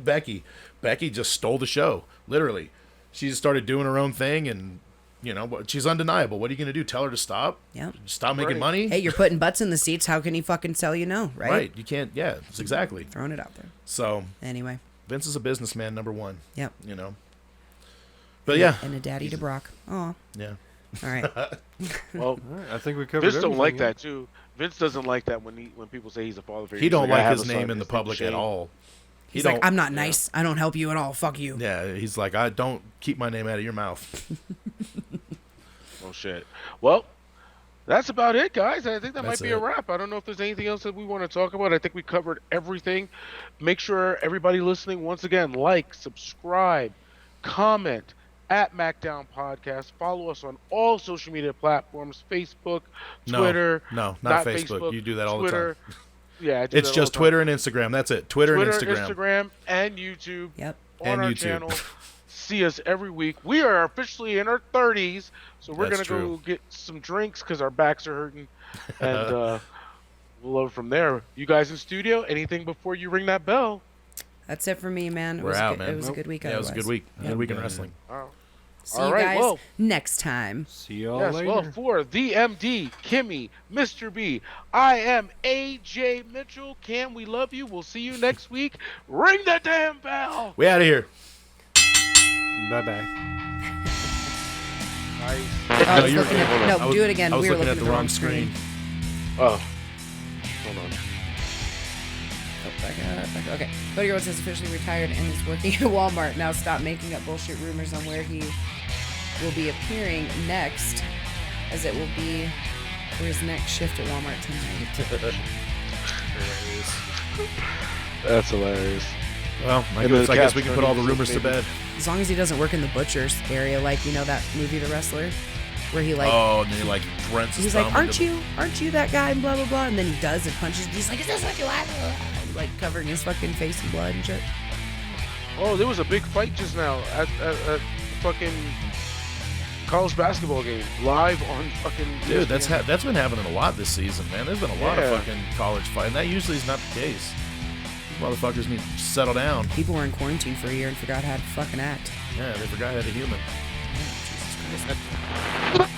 Becky. Becky just stole the show, literally. She just started doing her own thing, and she's undeniable. What are you gonna do? Tell her to stop? yeah. Stop making Right. money? Hey, you're putting butts in the seats. How can he fucking tell you no? Right? Right. You can't. Yeah. It's exactly. Throwing it out there. So Anyway. Vince is a businessman, number one. Yep. But yeah, And a daddy to Brock. Oh, yeah. all right. Well, All right, I think we covered. Vince don't everything, like yeah. that too. Vince doesn't like that when people say he's a father figure. He He's don't I like have his a son. name in the His name's public at Shane. all. He's like, I'm not nice. I don't help you at all. Fuck you. Yeah, he's like, I don't keep my name out of your mouth. Oh shit. Well, that's about it, guys. I think that That's might be a it. wrap. I don't know if there's anything else that we want to talk about. I think we covered everything. Make sure everybody listening, once again, like, subscribe, comment, at MACKDOWN Podcast. Follow us on all social media platforms: Facebook, No, Twitter. no, not Facebook. You do that all Twitter. the time. Yeah, I do It's that all just the time. Twitter and Instagram. That's it. Twitter and Instagram. Instagram, and YouTube. Yep. On And our YouTube. channel. See us every week. We are officially in our 30s, so we're That's gonna true. go get some drinks because our backs are hurting, and we'll love from there. You guys in studio? Anything before you ring that bell? That's it for me, man. We're out, good, man. It was a good week. Yeah, it was a good otherwise. week. Yep. Good week in wrestling. See All you right, guys well. next time. See y'all Yes, later. well, for the MD, Kimmy, Mr. B, I am AJ Mitchell. Cam, we love you. We'll see you next week. Ring that damn bell. We out of here. Bye-bye. Nice. I was you were- looking at, no, I was- do it again. I was We were looking at the wrong screen. Oh, hold on. Oh, back up. Okay. Cody Rhodes has officially retired and is working at Walmart. Now stop making up bullshit rumors on where he will be appearing next, as it will be for his next shift at Walmart tonight. That's hilarious. Well, I And then guess, the I guess Caps we can don't put all the even rumors to maybe- bed. As long as he doesn't work in the butcher's area, like, you know, that movie, The Wrestler, where he, like, Oh, and then he like rents his he's like, thumb aren't into you that guy, and blah, blah, blah, and then he does and punches, he's like, is this what you want? Like, covering his fucking face in blood and shit. Oh, there was a big fight just now at fucking college basketball game live on fucking. Dude, ESPN. that's been happening a lot this season, man. There's been a lot Yeah. of fucking college fighting. That usually is not the case. These motherfuckers need to settle down. People were in quarantine for a year and forgot how to fucking act. Yeah, they forgot how to human. Jesus Christ.